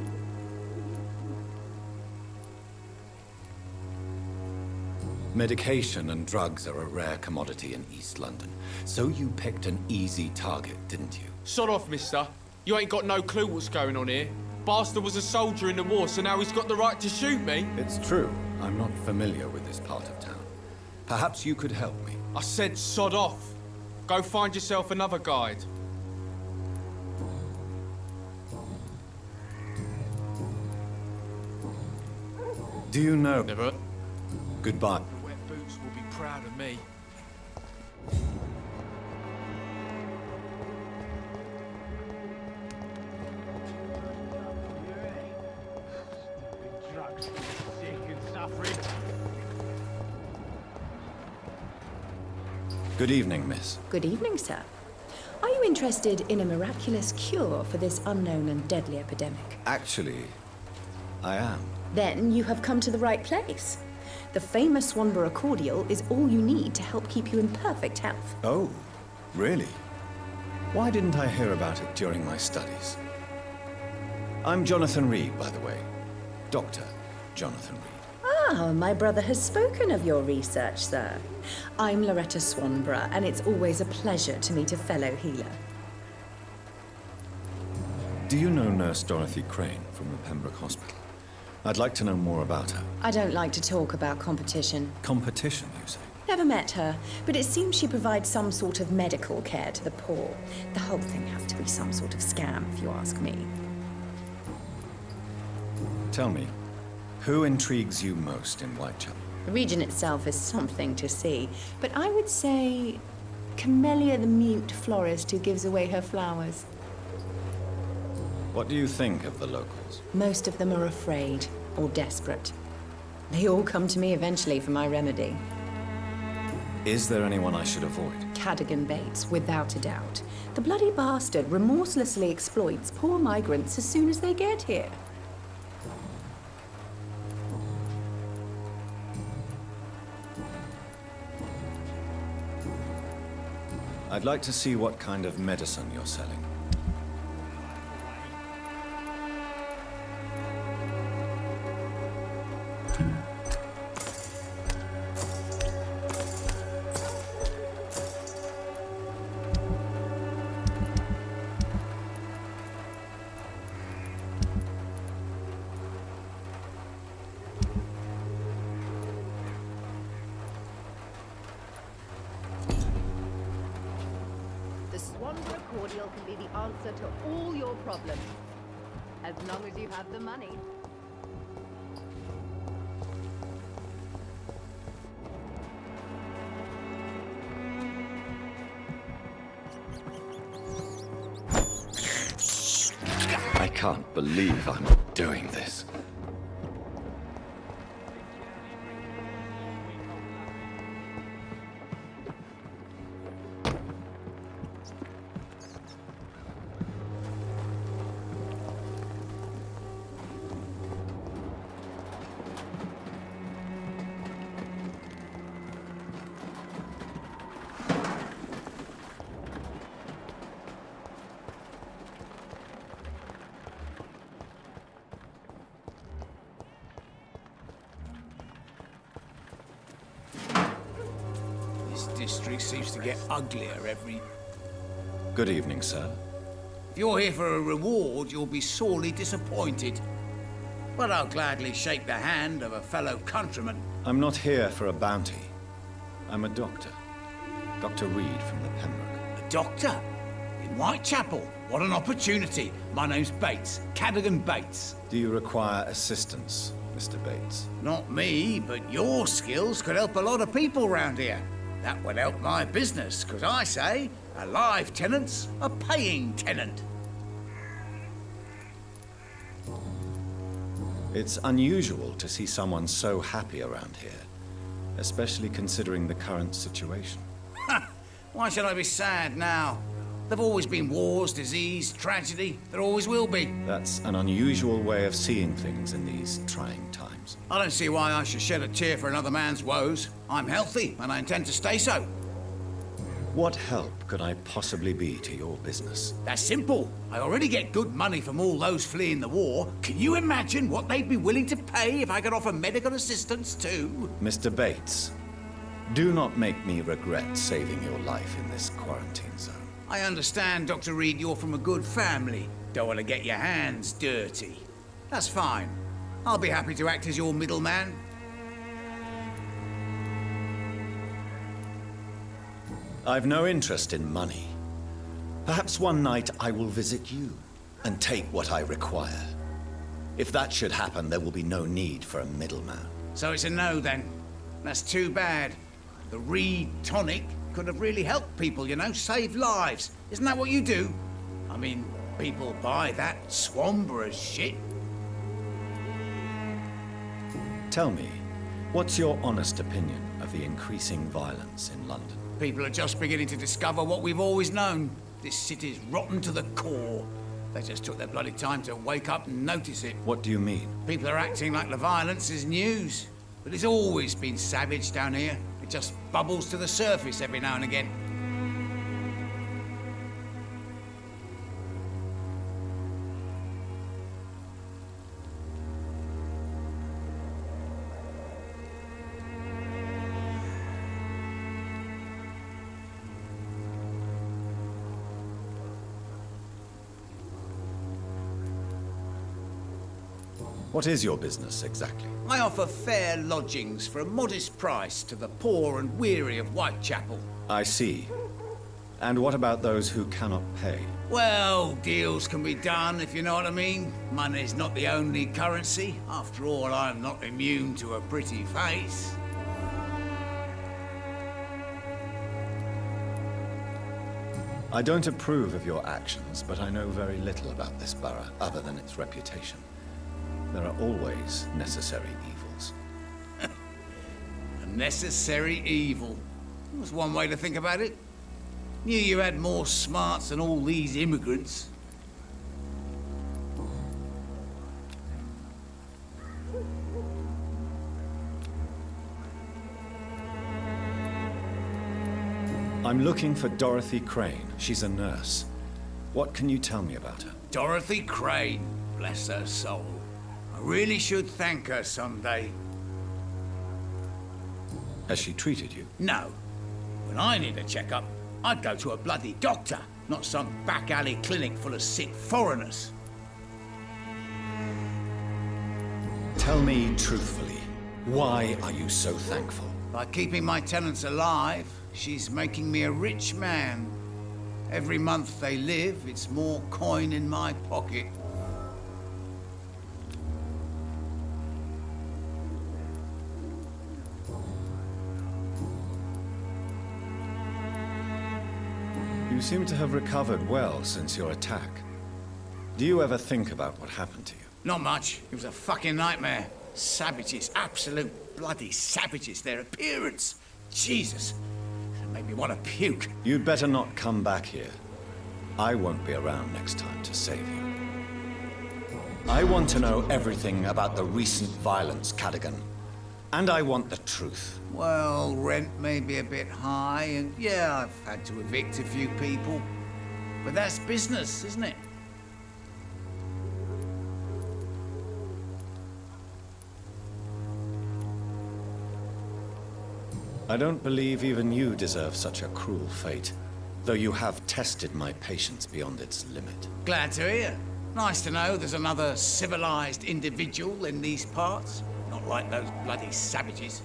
Medication and drugs are a rare commodity in East London. So you picked an easy target, didn't you? Sod off, mister. You ain't got no clue what's going on here. Bastard was a soldier in the war, so now he's got the right to shoot me. It's true. I'm not familiar with this part of town. Perhaps you could help me. I said sod off. Go find yourself another guide. Do you know... Never. Goodbye. The wet boots will be proud of me. Drugs, sick and suffering. Good evening, miss. Good evening, sir. Are you interested in a miraculous cure for this unknown and deadly epidemic? Actually, I am. Then you have come to the right place. The famous Swanborough cordial is all you need to help keep you in perfect health. Oh, really? Why didn't I hear about it during my studies? I'm Jonathan Reid, by the way. Dr. Jonathan Reid. Ah, my brother has spoken of your research, sir. I'm Loretta Swanborough, and it's always a pleasure to meet a fellow healer. Do you know Nurse Dorothy Crane from the Pembroke Hospital? I'd like to know more about her. I don't like to talk about competition. Competition, you say? Never met her, but it seems she provides some sort of medical care to the poor. The whole thing has to be some sort of scam, if you ask me. Tell me, who intrigues you most in Whitechapel? The region itself is something to see, but I would say Camellia the mute florist who gives away her flowers. What do you think of the locals? Most of them are afraid or desperate. They all come to me eventually for my remedy. Is there anyone I should avoid? Cadogan Bates, without a doubt. The bloody bastard remorselessly exploits poor migrants as soon as they get here. I'd like to see what kind of medicine you're selling. The Swanborough cordial can be the answer to all your problems. As long as you have the money. I can't believe I'm doing this. This district seems to get uglier every... Good evening, sir. If you're here for a reward, you'll be sorely disappointed. But I'll gladly shake the hand of a fellow countryman. I'm not here for a bounty. I'm a doctor. Dr. Reid from the Pembroke. A doctor? In Whitechapel? What an opportunity. My name's Bates. Cadogan Bates. Do you require assistance, Mr. Bates? Not me, but your skills could help a lot of people round here. That would help my business, because I say a live tenant's a paying tenant. It's unusual to see someone so happy around here, especially considering the current situation. Why should I be sad now? There've always been wars, disease, tragedy. There always will be. That's an unusual way of seeing things in these trying times. I don't see why I should shed a tear for another man's woes. I'm healthy, and I intend to stay so. What help could I possibly be to your business? That's simple. I already get good money from all those fleeing the war. Can you imagine what they'd be willing to pay if I could offer medical assistance too? Mr. Bates, do not make me regret saving your life in this quarantine zone. I understand, Dr. Reid, you're from a good family. Don't want to get your hands dirty. That's fine. I'll be happy to act as your middleman. I've no interest in money. Perhaps one night I will visit you and take what I require. If that should happen, there will be no need for a middleman. So it's a no, then. That's too bad. The Reid tonic could have really helped people, you know, save lives. Isn't that what you do? I mean, people buy that Swanborough shit. Tell me, what's your honest opinion of the increasing violence in London? People are just beginning to discover what we've always known. This city's rotten to the core. They just took their bloody time to wake up and notice it. What do you mean? People are acting like the violence is news. But it's always been savage down here. It just bubbles to the surface every now and again. What is your business, exactly? I offer fair lodgings for a modest price to the poor and weary of Whitechapel. I see. And what about those who cannot pay? Well, deals can be done, if you know what I mean. Money's not the only currency. After all, I'm not immune to a pretty face. I don't approve of your actions, but I know very little about this borough, other than its reputation. There are always necessary evils. A necessary evil. That's one way to think about it. Knew you had more smarts than all these immigrants. I'm looking for Dorothy Crane. She's a nurse. What can you tell me about her? Dorothy Crane, bless her soul. I really should thank her someday. Has she treated you? No. When I need a checkup, I'd go to a bloody doctor, not some back alley clinic full of sick foreigners. Tell me truthfully, why are you so thankful? By keeping my tenants alive, she's making me a rich man. Every month they live, it's more coin in my pocket. You seem to have recovered well since your attack. Do you ever think about what happened to you? Not much. It was a fucking nightmare. Savages, absolute bloody savages. Their appearance, Jesus, it made me want to puke. You'd better not come back here. I won't be around next time to save you. I want to know everything about the recent violence, Cadogan. And I want the truth. Well, rent may be a bit high, and yeah, I've had to evict a few people. But that's business, isn't it? I don't believe even you deserve such a cruel fate, though you have tested my patience beyond its limit. Glad to hear. Nice to know there's another civilized individual in these parts. Not like those bloody savages.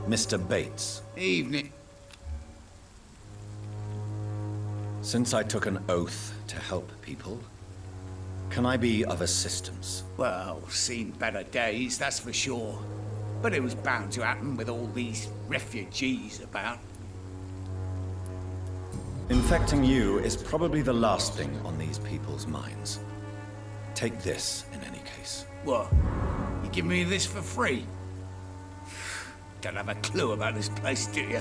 Mr. Bates. Evening. Since I took an oath to help people, can I be of assistance? Well, seen better days, that's for sure. But it was bound to happen with all these refugees about. Infecting you is probably the last thing on these people's minds. Take this, in any case. What? You give me this for free? Don't have a clue about this place, do you?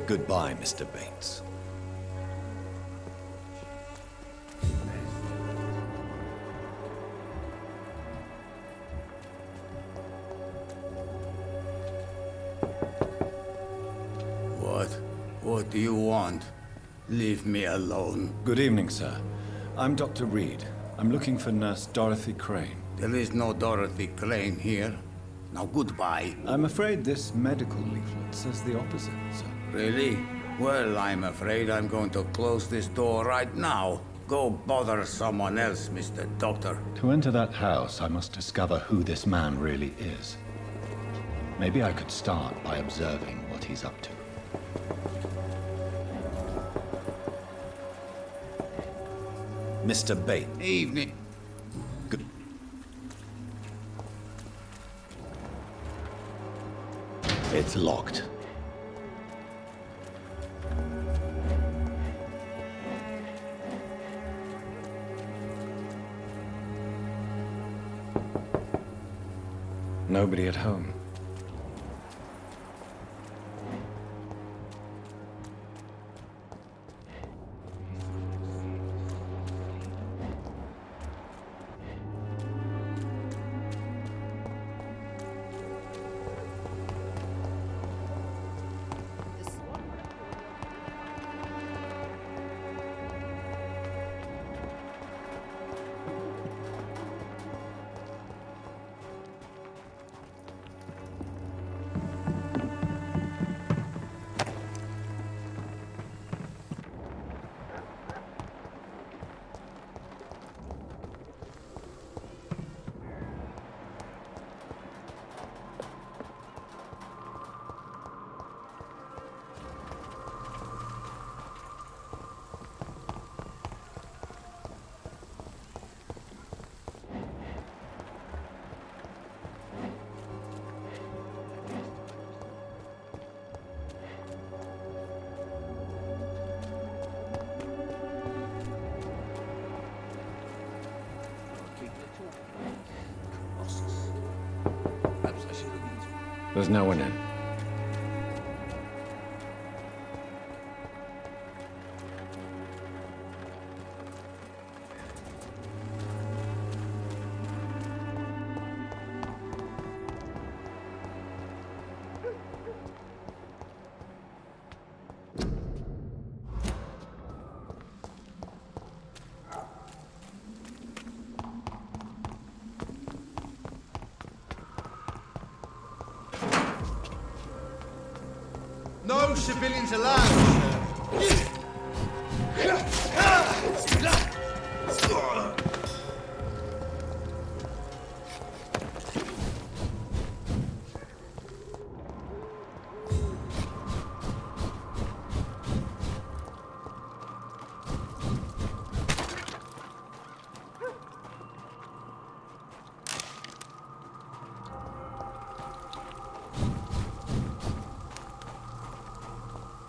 Goodbye, Mr. Bates. What do you want? Leave me alone. Good evening, sir. I'm Dr. Reid. I'm looking for Nurse Dorothy Crane. There is no Dorothy Crane here. Now, goodbye. I'm afraid this medical leaflet says the opposite, sir. Really? Well, I'm afraid I'm going to close this door right now. Go bother someone else, Mr. Doctor. To enter that house, I must discover who this man really is. Maybe I could start by observing what he's up to. Mr. Bates. Evening. Good. It's locked. Nobody at home. There's no one in. No civilians allowed, sir.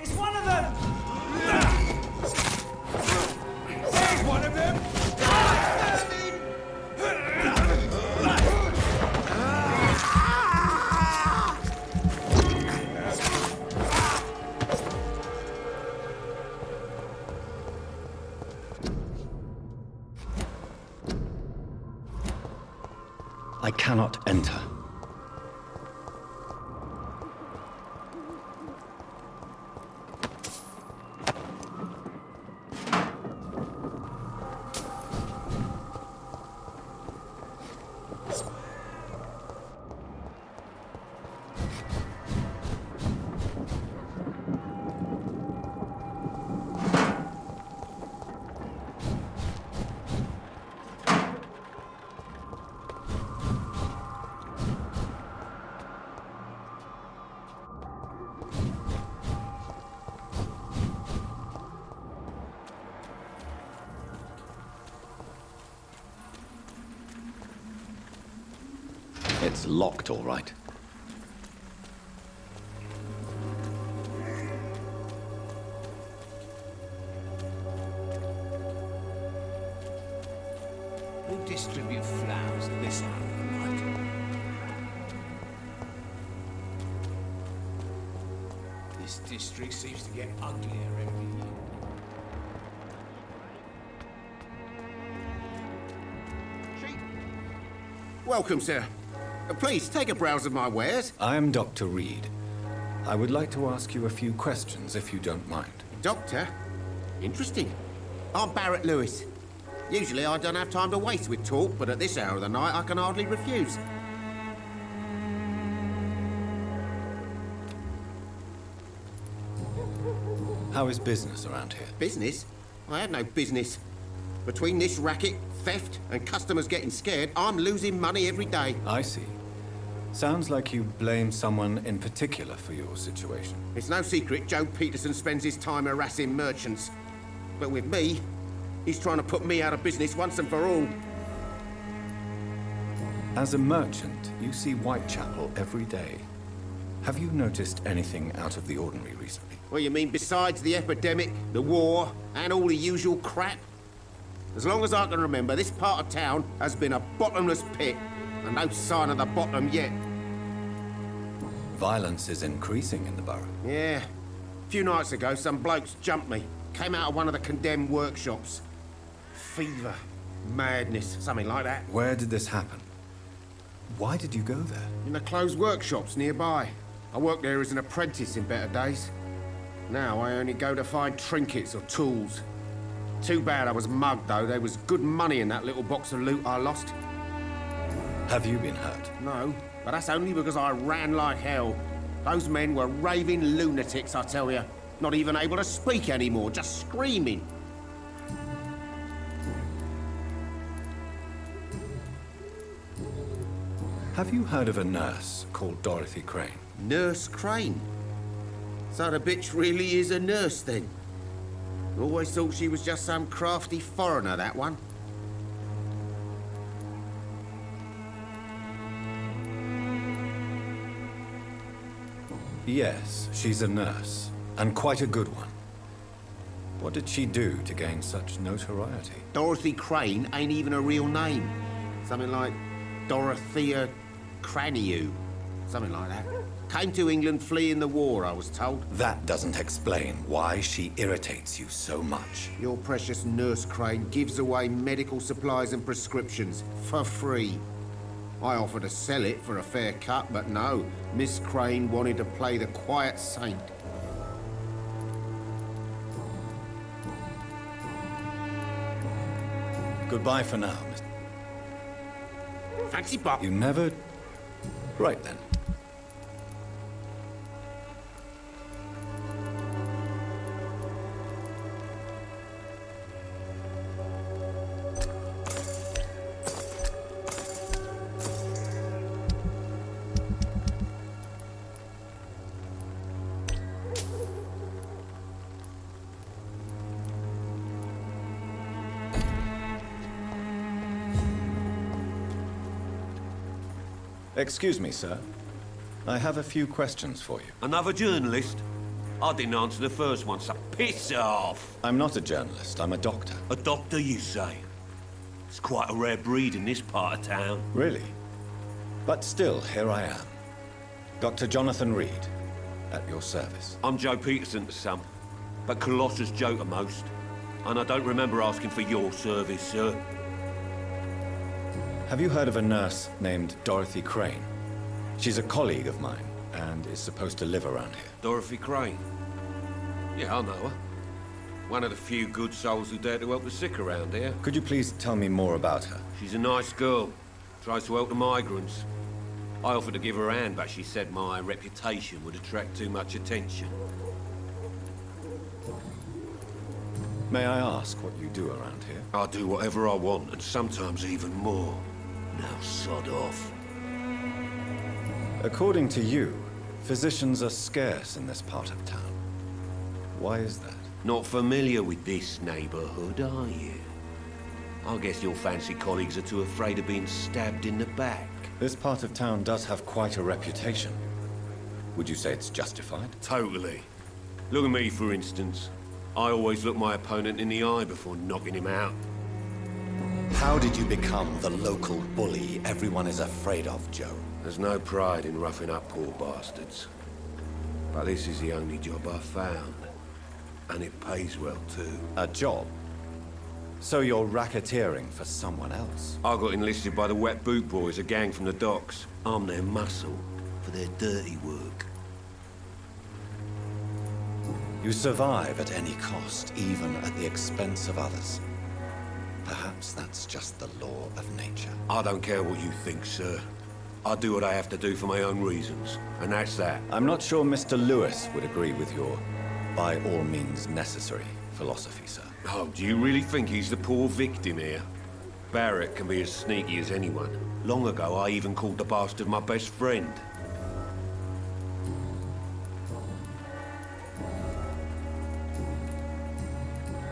It's one of them! There's one of them! I cannot enter. It's locked, all right. Who distribute flowers at this hour of the night? This district seems to get uglier every year. Welcome, sir. Please, take a browse of my wares. I am Dr. Reid. I would like to ask you a few questions, if you don't mind. Doctor? Interesting. I'm Barrett Lewis. Usually I don't have time to waste with talk, but at this hour of the night I can hardly refuse. How is business around here? Business? I have no business. Between this racket, theft, and customers getting scared, I'm losing money every day. I see. Sounds like you blame someone in particular for your situation. It's no secret Joe Peterson spends his time harassing merchants. But with me, he's trying to put me out of business once and for all. As a merchant, you see Whitechapel every day. Have you noticed anything out of the ordinary recently? What you mean besides the epidemic, the war, and all the usual crap? As long as I can remember, this part of town has been a bottomless pit, and no sign of the bottom yet. Violence is increasing in the borough. Yeah. A few nights ago, some blokes jumped me. Came out of one of the condemned workshops. Fever, madness, something like that. Where did this happen? Why did you go there? In the closed workshops nearby. I worked there as an apprentice in better days. Now I only go to find trinkets or tools. Too bad I was mugged, though. There was good money in that little box of loot I lost. Have you been hurt? No, but that's only because I ran like hell. Those men were raving lunatics, I tell you. Not even able to speak anymore, just screaming. Have you heard of a nurse called Dorothy Crane? Nurse Crane? So the bitch really is a nurse, then? Always thought she was just some crafty foreigner, that one. Yes, she's a nurse, and quite a good one. What did she do to gain such notoriety? Dorothy Crane ain't even a real name. Something like Dorothea Craniu. Something like that. Came to England fleeing the war, I was told. That doesn't explain why she irritates you so much. Your precious Nurse Crane gives away medical supplies and prescriptions for free. I offered to sell it for a fair cut, but no. Miss Crane wanted to play the quiet saint. Goodbye for now, Mr. Fancy pop. You never... Right then. Excuse me, sir. I have a few questions for you. Another journalist? I didn't answer the first one, so piss off! I'm not a journalist, I'm a doctor. A doctor, you say? It's quite a rare breed in this part of town. Really? But still, here I am. Dr. Jonathan Reid, at your service. I'm Joe Peterson to some, but Colossus Joe to most. And I don't remember asking for your service, sir. Have you heard of a nurse named Dorothy Crane? She's a colleague of mine, and is supposed to live around here. Dorothy Crane? Yeah, I know her. One of the few good souls who dare to help the sick around here. Could you please tell me more about her? She's a nice girl. Tries to help the migrants. I offered to give her a hand, but she said my reputation would attract too much attention. May I ask what you do around here? I do whatever I want, and sometimes even more. Now sod off. According to you, physicians are scarce in this part of town. Why is that? Not familiar with this neighborhood, are you? I guess your fancy colleagues are too afraid of being stabbed in the back. This part of town does have quite a reputation. Would you say it's justified? Totally. Look at me, for instance. I always look my opponent in the eye before knocking him out. How did you become the local bully everyone is afraid of, Joe? There's no pride in roughing up poor bastards. But this is the only job I've found. And it pays well, too. A job? So you're racketeering for someone else? I got enlisted by the Wet Boot Boys, a gang from the docks. I'm their muscle for their dirty work. You survive at any cost, even at the expense of others. Perhaps that's just the law of nature. I don't care what you think, sir. I do what I have to do for my own reasons, and that's that. I'm not sure Mr. Lewis would agree with your by all means necessary philosophy, sir. Oh, do you really think he's the poor victim here? Barrett can be as sneaky as anyone. Long ago, I even called the bastard my best friend.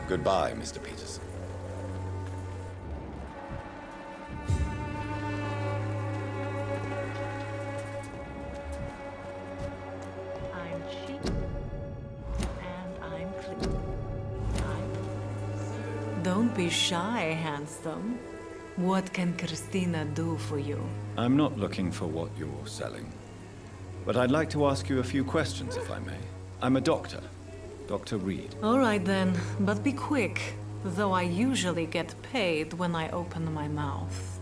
Goodbye, Mr. Peterson. I'm cheap. And I'm clean. Don't be shy, handsome. What can Christina do for you? I'm not looking for what you're selling. But I'd like to ask you a few questions, if I may. I'm a doctor. Dr. Reid. All right then, but be quick. Though I usually get paid when I open my mouth.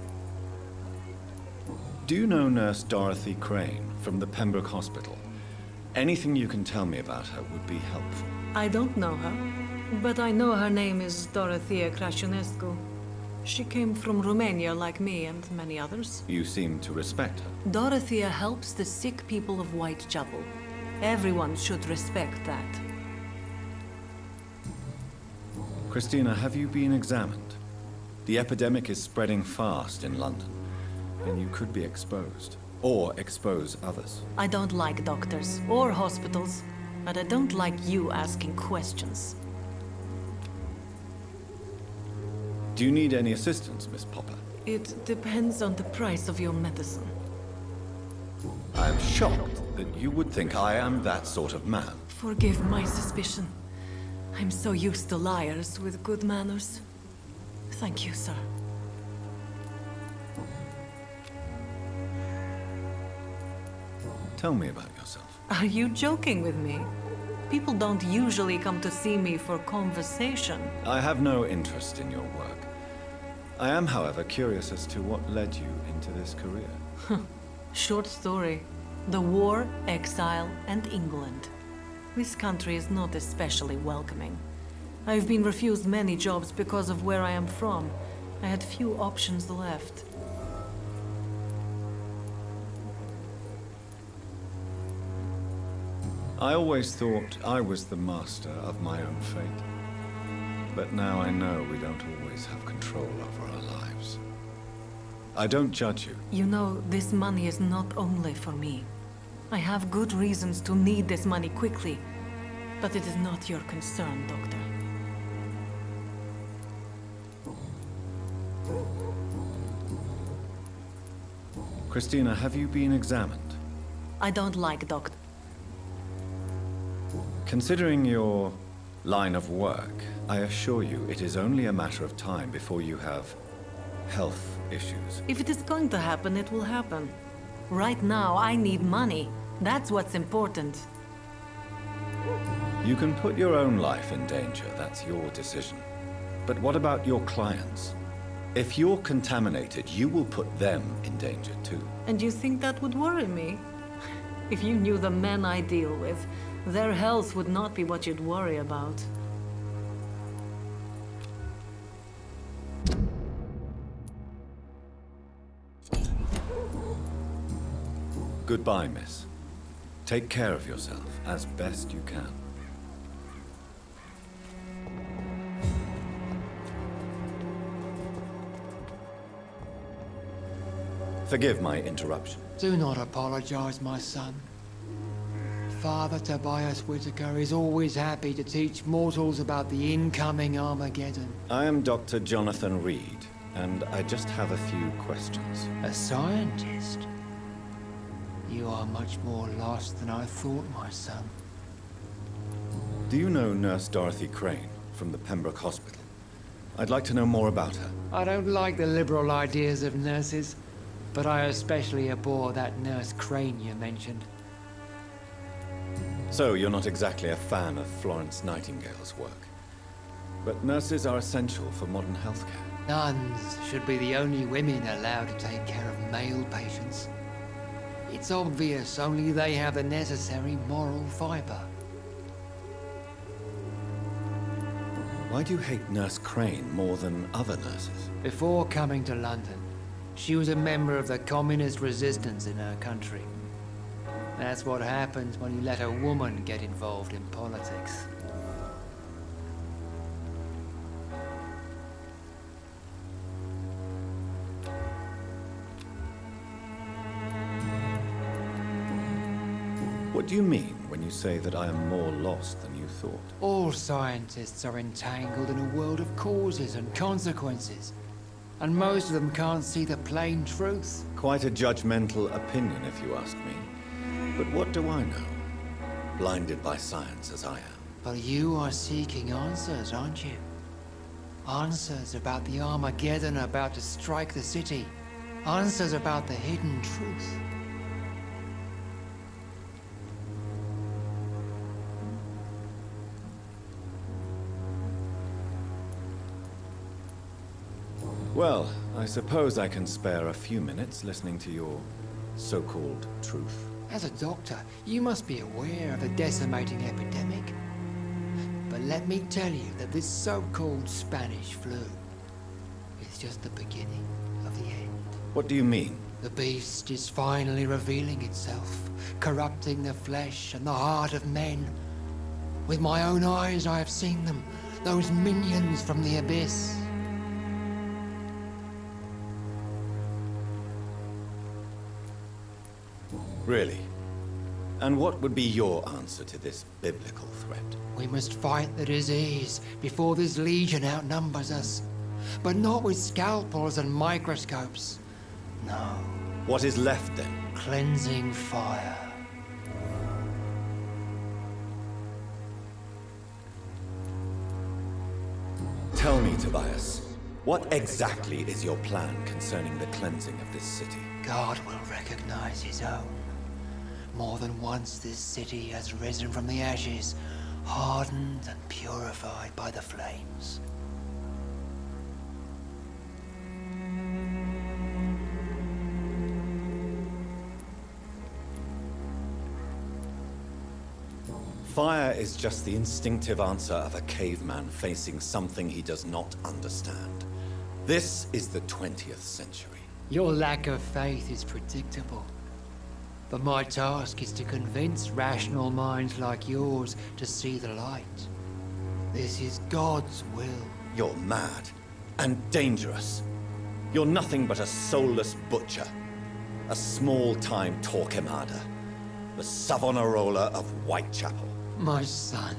Do you know Nurse Dorothy Crane from the Pembroke Hospital? Anything you can tell me about her would be helpful. I don't know her, but I know her name is Dorothea Crăciunescu. She came from Romania like me and many others. You seem to respect her. Dorothea helps the sick people of Whitechapel. Everyone should respect that. Christina, have you been examined? The epidemic is spreading fast in London, and you could be exposed, or expose others. I don't like doctors or hospitals, but I don't like you asking questions. Do you need any assistance, Miss Popper? It depends on the price of your medicine. I am shocked that you would think I am that sort of man. Forgive my suspicion. I'm so used to liars with good manners. Thank you, sir. Tell me about yourself. Are you joking with me? People don't usually come to see me for conversation. I have no interest in your work. I am, however, curious as to what led you into this career. Short story. The war, exile, and England. This country is not especially welcoming. I've been refused many jobs because of where I am from. I had few options left. I always thought I was the master of my own fate. But now I know we don't always have control over our lives. I don't judge you. You know, this money is not only for me. I have good reasons to need this money quickly, but it is not your concern, Doctor. Christina, have you been examined? I don't like doctors. Considering your line of work, I assure you it is only a matter of time before you have health issues. If it is going to happen, it will happen. Right now, I need money. That's what's important. You can put your own life in danger, that's your decision. But what about your clients? If you're contaminated, you will put them in danger too. And you think that would worry me? If you knew the men I deal with, their health would not be what you'd worry about. Goodbye, miss. Take care of yourself as best you can. Forgive my interruption. Do not apologize, my son. Father Tobias Whitaker is always happy to teach mortals about the incoming Armageddon. I am Dr. Jonathan Reid, and I just have a few questions. A scientist? You are much more lost than I thought, my son. Do you know Nurse Dorothy Crane from the Pembroke Hospital? I'd like to know more about her. I don't like the liberal ideas of nurses, but I especially abhor that Nurse Crane you mentioned. So, you're not exactly a fan of Florence Nightingale's work. But nurses are essential for modern healthcare. Nuns should be the only women allowed to take care of male patients. It's obvious only they have the necessary moral fiber. Why do you hate Nurse Crane more than other nurses? Before coming to London, she was a member of the communist resistance in her country. That's what happens when you let a woman get involved in politics. What do you mean when you say that I am more lost than you thought? All scientists are entangled in a world of causes and consequences. And most of them can't see the plain truth. Quite a judgmental opinion, if you ask me. But what do I know? Blinded by science as I am. But you are seeking answers, aren't you? Answers about the Armageddon about to strike the city. Answers about the hidden truth. Well, I suppose I can spare a few minutes listening to your so-called truth. As a doctor, you must be aware of the decimating epidemic. But let me tell you that this so-called Spanish flu is just the beginning of the end. What do you mean? The beast is finally revealing itself, corrupting the flesh and the heart of men. With my own eyes I have seen them, those minions from the abyss. Really? And what would be your answer to this biblical threat? We must fight the disease before this legion outnumbers us. But not with scalpels and microscopes. No. What is left then? Cleansing fire. Tell me, Tobias, what exactly is your plan concerning the cleansing of this city? God will recognize his own. More than once this city has risen from the ashes, hardened and purified by the flames. Fire is just the instinctive answer of a caveman facing something he does not understand. This is the 20th century. Your lack of faith is predictable. But my task is to convince rational minds like yours to see the light. This is God's will. You're mad and dangerous. You're nothing but a soulless butcher. A small-time Torquemada. The Savonarola of Whitechapel. My son,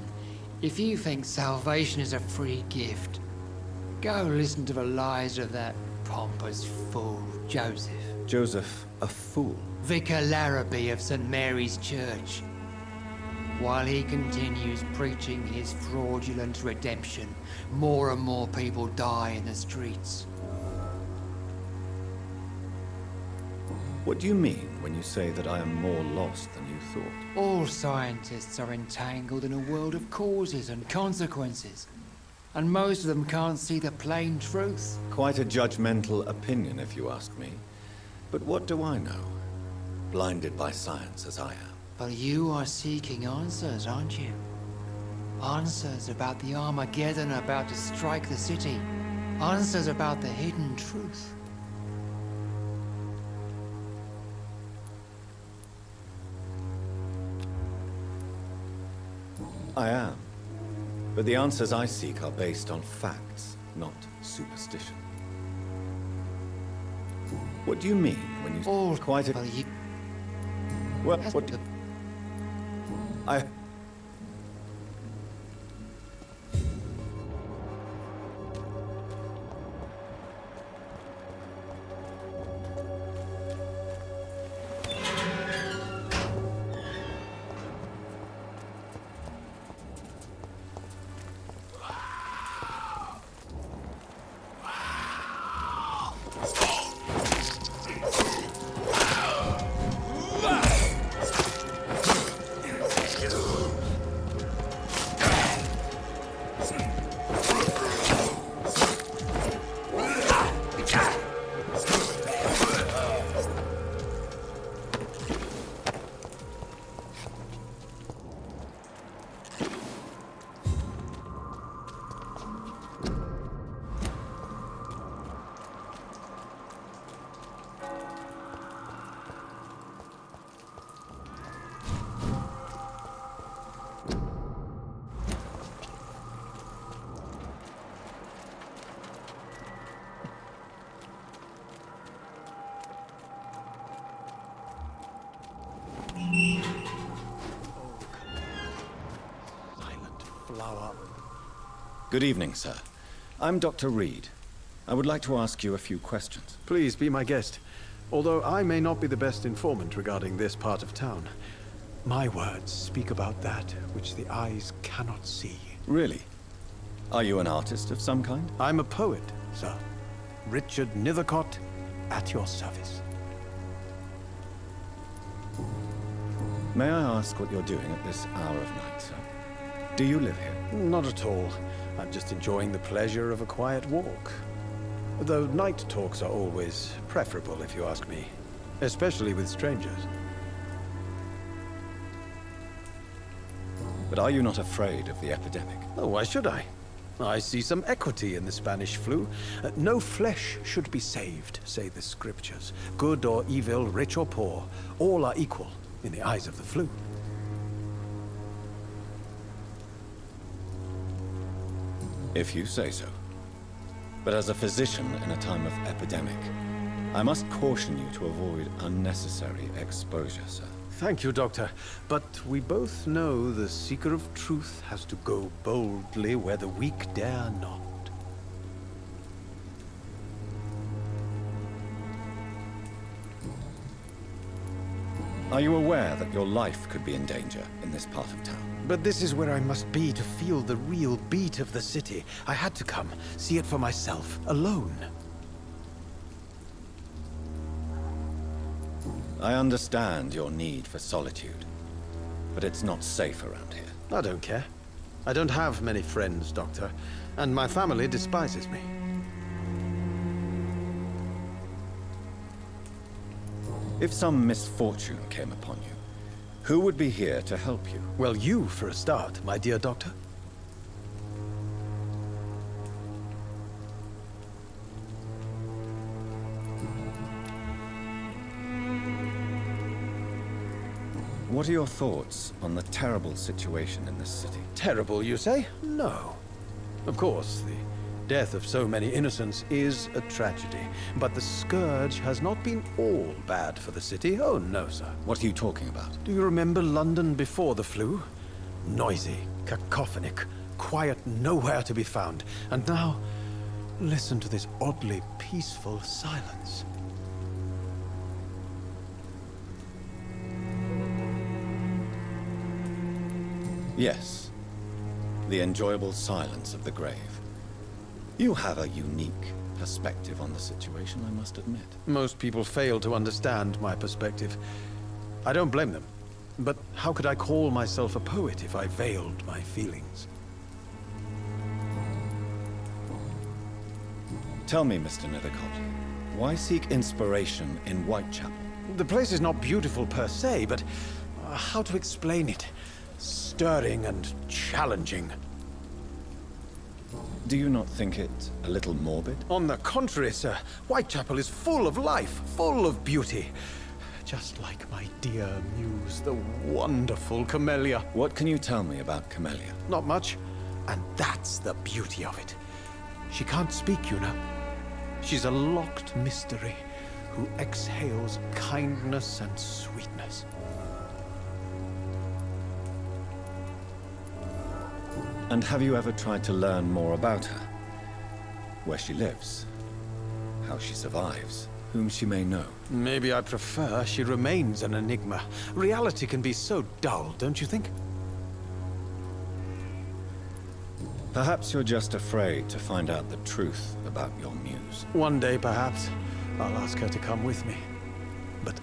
if you think salvation is a free gift, go listen to the lies of that pompous fool, Joseph. Joseph a fool? Vicar Larrabee of St. Mary's Church. While he continues preaching his fraudulent redemption, more and more people die in the streets. What do you mean when you say that I am more lost than you thought? All scientists are entangled in a world of causes and consequences, and most of them can't see the plain truth. Quite a judgmental opinion, if you ask me. But what do I know? Blinded by science as I am. But you are seeking answers, aren't you? Answers about the Armageddon about to strike the city. Answers about the hidden truth. I am. But the answers I seek are based on facts, not superstition. What do you mean when you... All quite a... Well, what... I... Good evening, sir. I'm Dr. Reid. I would like to ask you a few questions. Please be my guest. Although I may not be the best informant regarding this part of town, my words speak about that which the eyes cannot see. Really? Are you an artist of some kind? I'm a poet, sir. Richard Nethercott, at your service. May I ask what you're doing at this hour of night, sir? Do you live here? Not at all. I'm just enjoying the pleasure of a quiet walk. Though night talks are always preferable, if you ask me. Especially with strangers. But are you not afraid of the epidemic? Oh, why should I? I see some equity in the Spanish flu. No flesh should be saved, say the scriptures. Good or evil, rich or poor, all are equal in the eyes of the flu. If you say so. But as a physician in a time of epidemic, I must caution you to avoid unnecessary exposure, sir. Thank you, Doctor. But we both know the seeker of truth has to go boldly where the weak dare not. Are you aware that your life could be in danger in this part of town? But this is where I must be to feel the real beat of the city. I had to come, see it for myself, alone. I understand your need for solitude, but it's not safe around here. I don't care. I don't have many friends, Doctor, and my family despises me. If some misfortune came upon you, who would be here to help you? Well, you, for a start, my dear Doctor. What are your thoughts on the terrible situation in this city? Terrible, you say? No. Of course, the death of so many innocents is a tragedy. But the scourge has not been all bad for the city. Oh, no, sir. What are you talking about? Do you remember London before the flu? Noisy, cacophonic, quiet nowhere to be found. And now, listen to this oddly peaceful silence. Yes. The enjoyable silence of the grave. You have a unique perspective on the situation, I must admit. Most people fail to understand my perspective. I don't blame them. But how could I call myself a poet if I veiled my feelings? Tell me, Mr. Nethercott, why seek inspiration in Whitechapel? The place is not beautiful per se, but how to explain it? Stirring and challenging. Do you not think it a little morbid? On the contrary, sir. Whitechapel is full of life, full of beauty. Just like my dear muse, the wonderful Camellia. What can you tell me about Camellia? Not much, and that's the beauty of it. She can't speak, you know. She's a locked mystery who exhales kindness and sweetness. And have you ever tried to learn more about her? Where she lives, how she survives, whom she may know? Maybe I prefer she remains an enigma. Reality can be so dull, don't you think? Perhaps you're just afraid to find out the truth about your muse. One day, perhaps, I'll ask her to come with me. But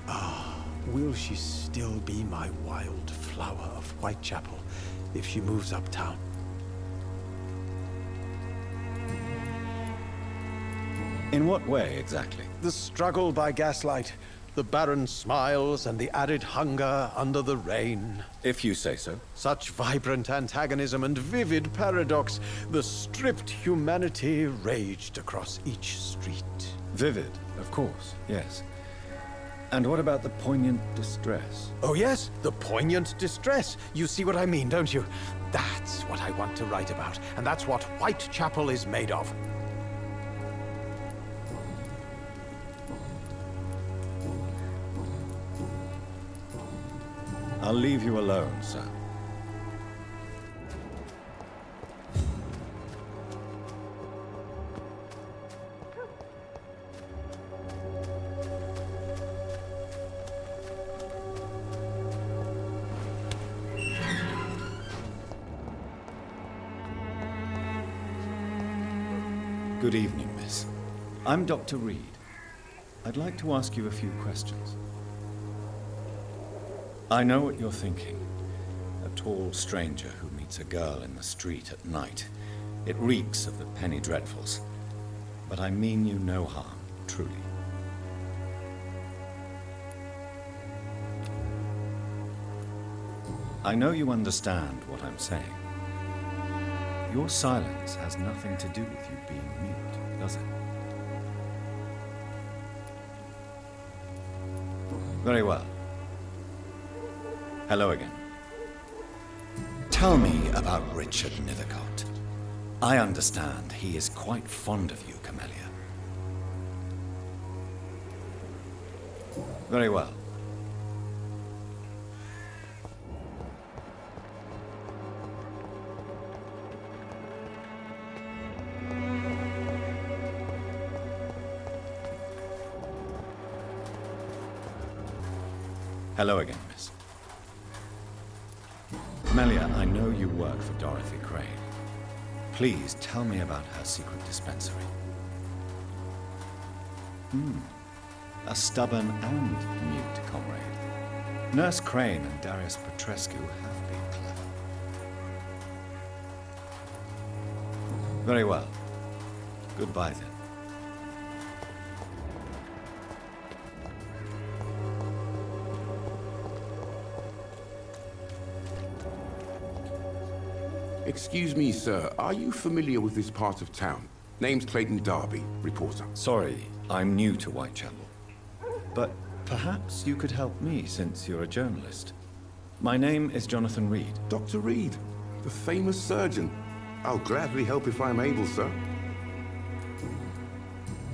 will she still be my wild flower of Whitechapel if she moves uptown? In what way, exactly? The struggle by gaslight, the barren smiles, and the added hunger under the rain. If you say so. Such vibrant antagonism and vivid paradox. The stripped humanity raged across each street. Vivid, of course, yes. And what about the poignant distress? Oh yes, the poignant distress. You see what I mean, don't you? That's what I want to write about, and that's what Whitechapel is made of. I'll leave you alone, sir. Good evening, miss. I'm Dr. Reid. I'd like to ask you a few questions. I know what you're thinking. A tall stranger who meets a girl in the street at night. It reeks of the penny dreadfuls. But I mean you no harm, truly. I know you understand what I'm saying. Your silence has nothing to do with you being mute, does it? Very well. Hello again. Tell me about Richard Nethercott. I understand he is quite fond of you, Camellia. Very well. Hello again, miss. Camellia, I know you work for Dorothy Crane. Please tell me about her secret dispensary. A stubborn and mute comrade. Nurse Crane and Darius Petrescu have been clever. Very well. Goodbye then. Excuse me, sir. Are you familiar with this part of town? Name's Clayton Darby, reporter. Sorry, I'm new to Whitechapel. But perhaps you could help me since you're a journalist. My name is Jonathan Reid. Dr. Reid, the famous surgeon. I'll gladly help if I'm able, sir.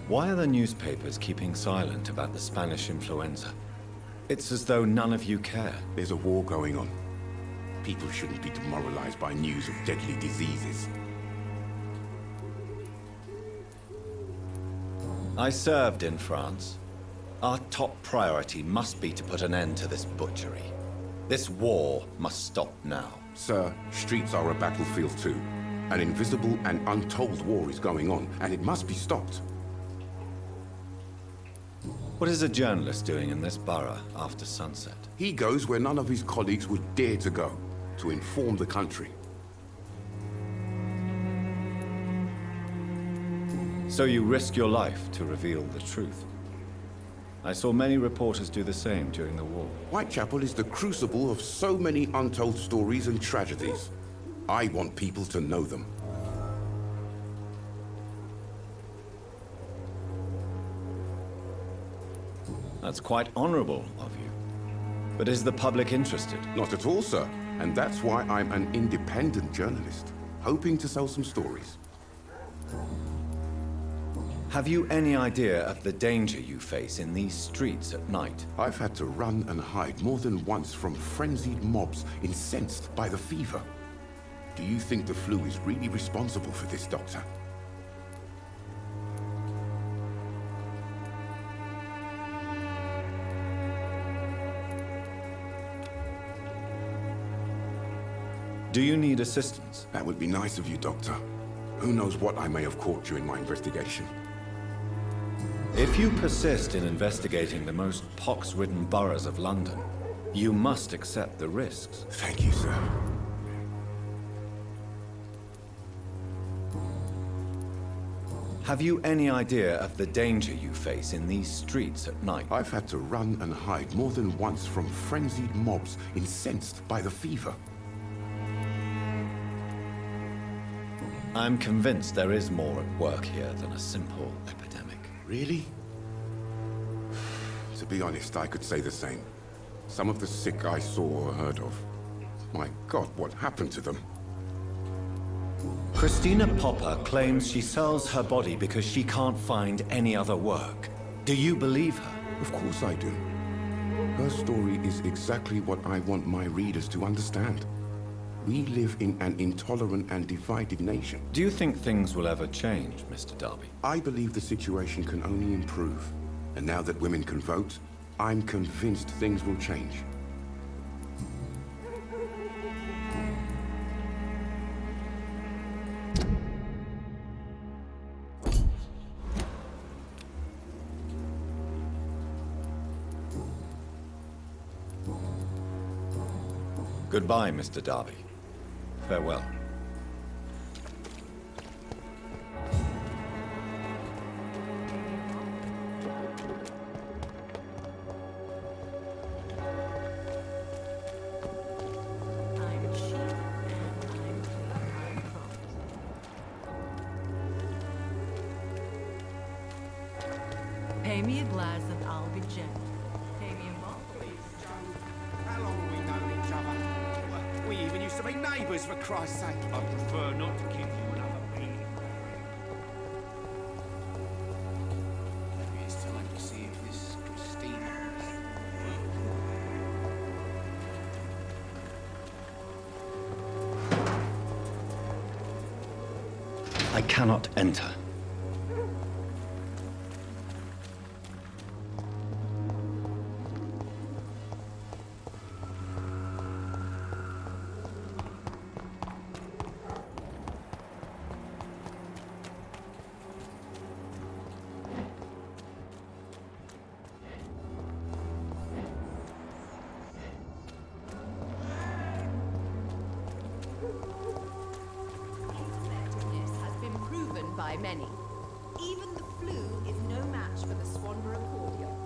Why are the newspapers keeping silent about the Spanish influenza? It's as though none of you care. There's a war going on. People shouldn't be demoralized by news of deadly diseases. I served in France. Our top priority must be to put an end to this butchery. This war must stop now. Sir, streets are a battlefield too. An invisible and untold war is going on, and it must be stopped. What is a journalist doing in this borough after sunset? He goes where none of his colleagues would dare to go, to inform the country. So you risk your life to reveal the truth. I saw many reporters do the same during the war. Whitechapel is the crucible of so many untold stories and tragedies. I want people to know them. That's quite honorable of you. But is the public interested? Not at all, sir. And that's why I'm an independent journalist, hoping to sell some stories. Have you any idea of the danger you face in these streets at night? I've had to run and hide more than once from frenzied mobs incensed by the fever. Do you think the flu is really responsible for this, Doctor? Do you need assistance? That would be nice of you, Doctor. Who knows what I may have caught during my investigation. If you persist in investigating the most pox-ridden boroughs of London, you must accept the risks. Thank you, sir. Have you any idea of the danger you face in these streets at night? I've had to run and hide more than once from frenzied mobs incensed by the fever. I'm convinced there is more at work here than a simple epidemic. Really? To be honest, I could say the same. Some of the sick I saw or heard of. My God, what happened to them? Christina Popper claims she sells her body because she can't find any other work. Do you believe her? Of course I do. Her story is exactly what I want my readers to understand. We live in an intolerant and divided nation. Do you think things will ever change, Mr. Darby? I believe the situation can only improve. And now that women can vote, I'm convinced things will change. Goodbye, Mr. Darby. Farewell. Pay me a glass and I'll be gentle. Pay me a bottle. How long have we known each other? We even used to be neighbours, for Christ's sake. I prefer not to give you another beat. Maybe it's time to see if this Christina... I cannot enter. By many. Even the flu is no match for the Swanborough cordial.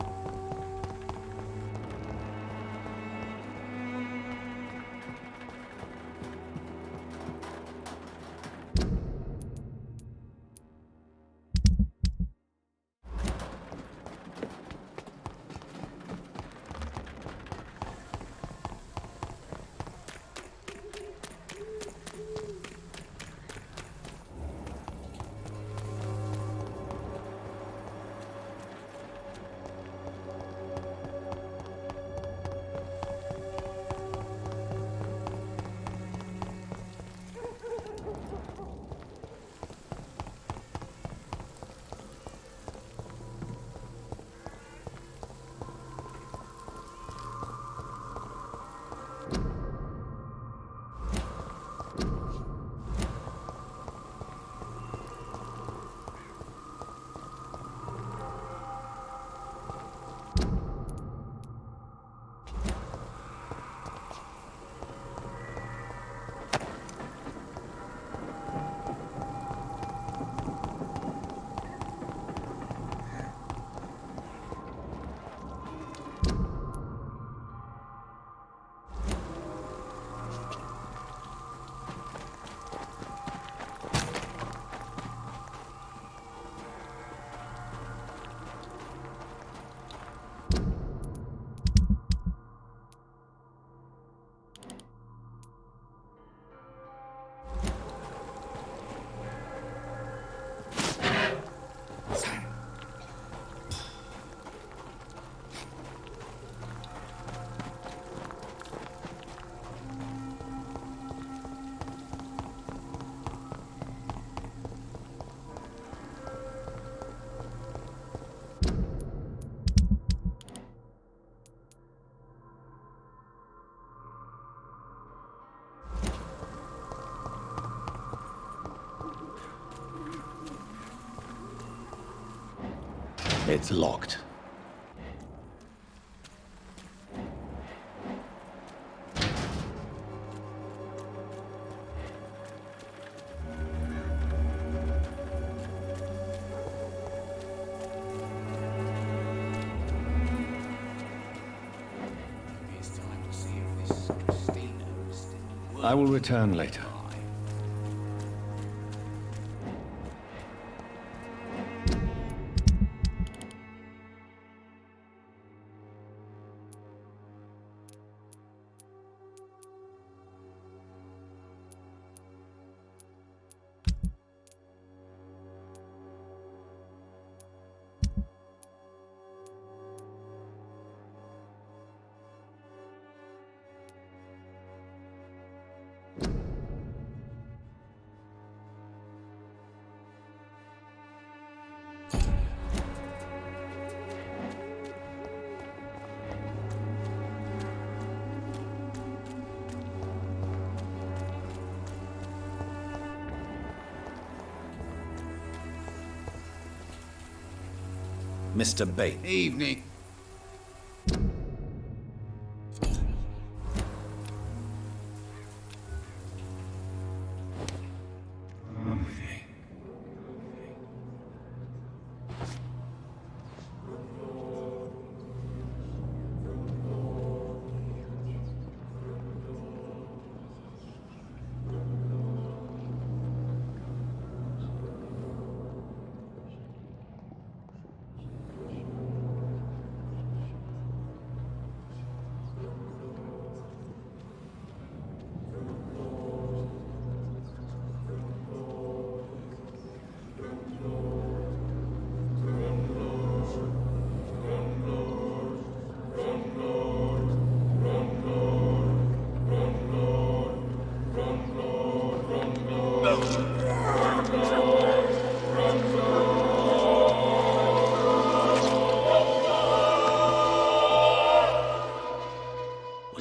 It's locked. I will return later. Mr. Bates. Evening.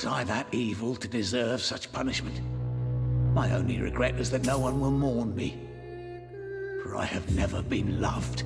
Was I that evil to deserve such punishment? My only regret is that no one will mourn me, for I have never been loved.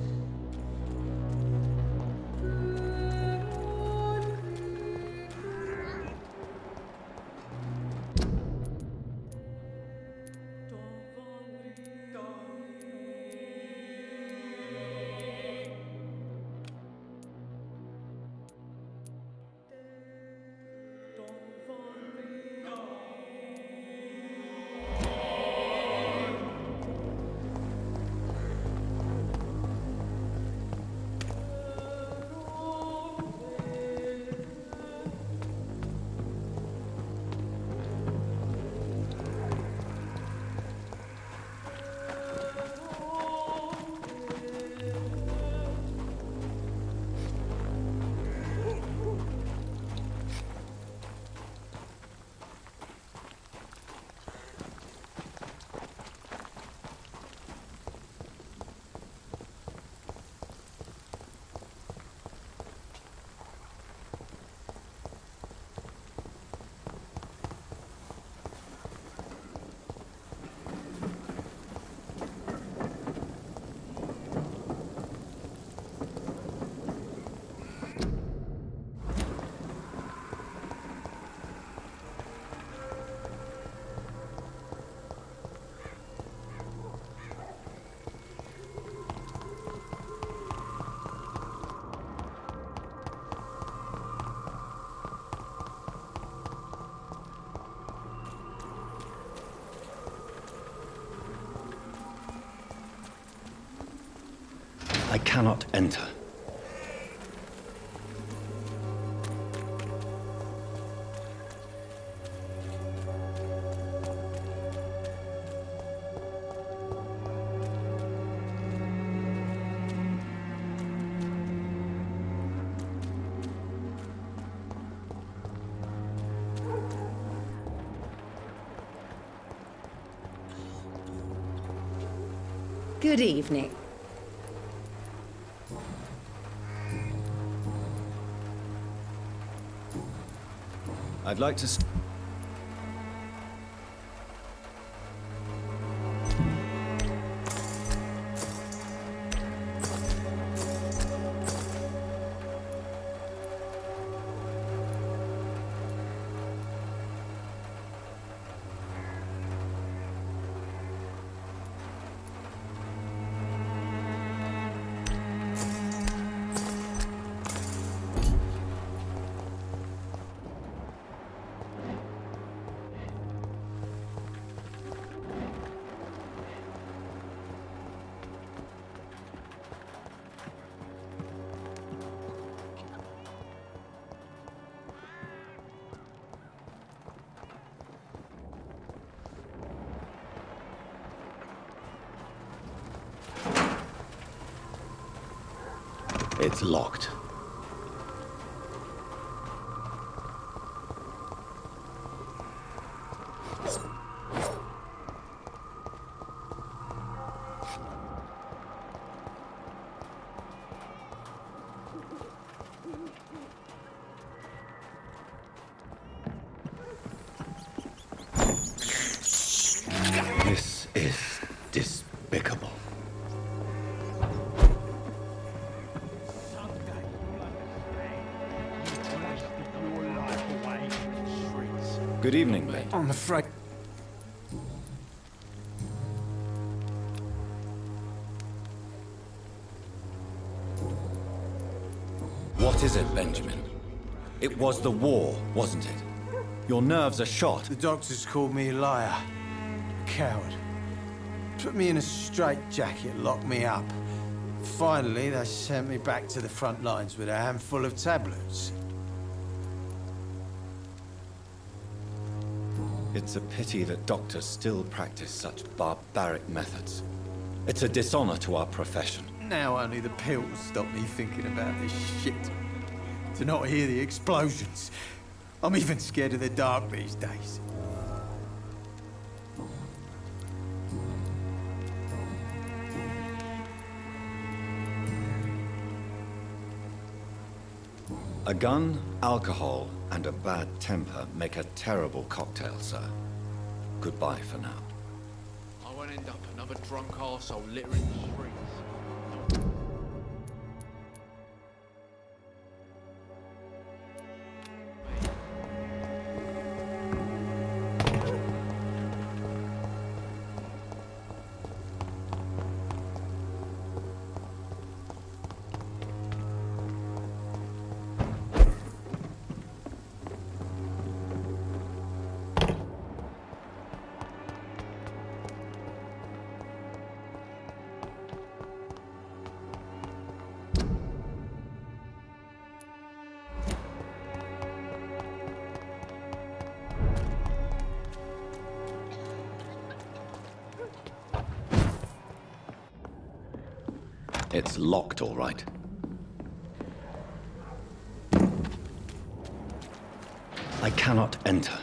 I cannot enter. Good evening. I'd like to... It's locked. This is despicable. Good evening, lady. I'm afraid... What is it, Benjamin? It was the war, wasn't it? Your nerves are shot. The doctors called me a liar. A coward. Put me in a straitjacket, locked me up. Finally, they sent me back to the front lines with a handful of tablets. It's a pity that doctors still practice such barbaric methods. It's a dishonor to our profession. Now only the pills stop me thinking about this shit. To not hear the explosions. I'm even scared of the dark these days. A gun, alcohol, and a bad temper make a terrible cocktail, sir. Goodbye for now. I won't end up another drunk arsehole littering the streets. It's locked, all right. I cannot enter.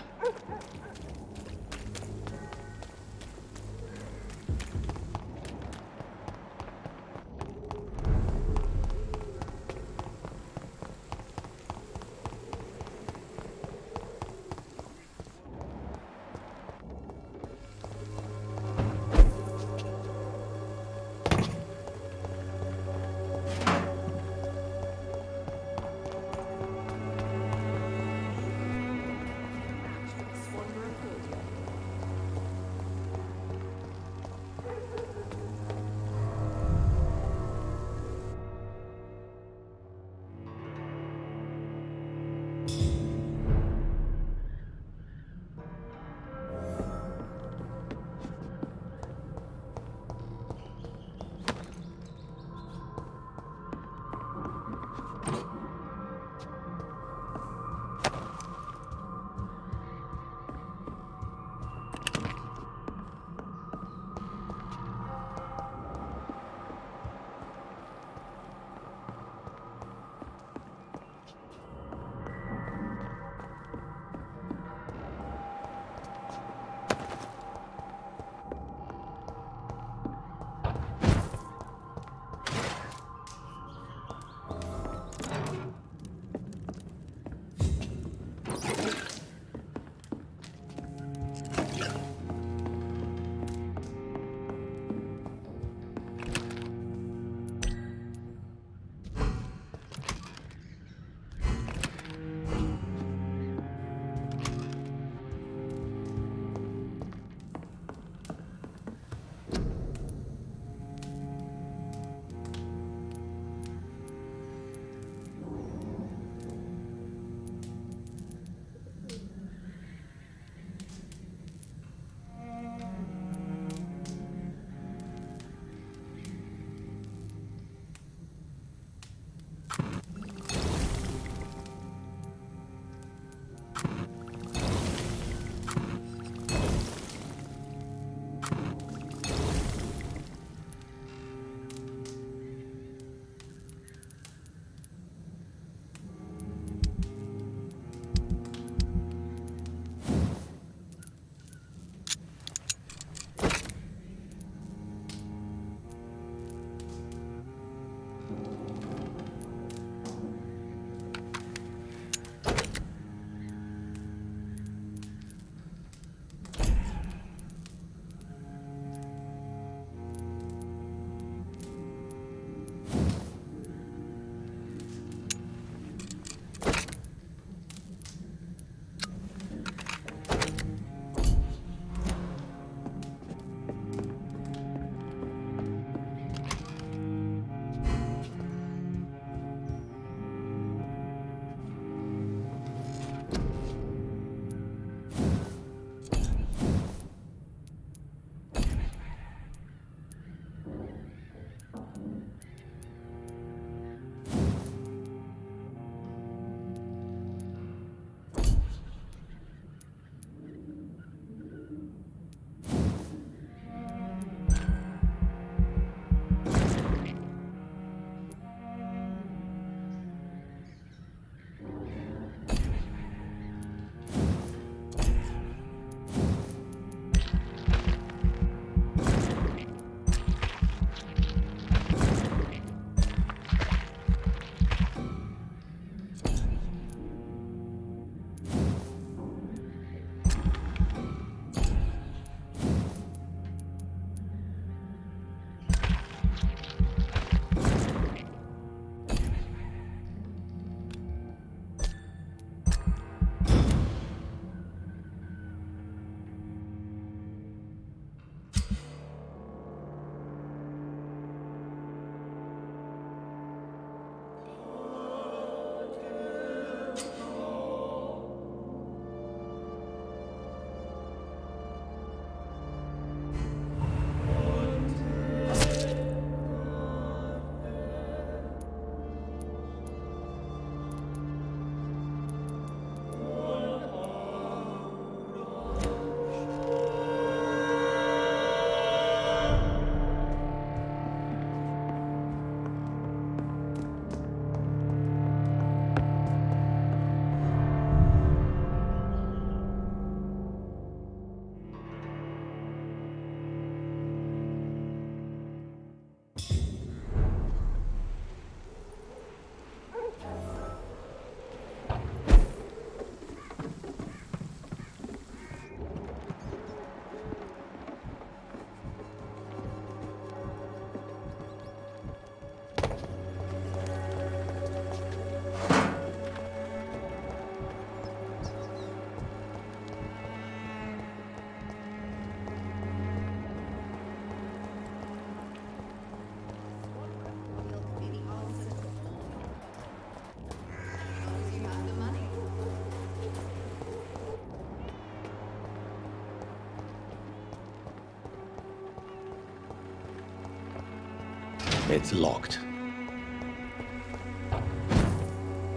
It's locked.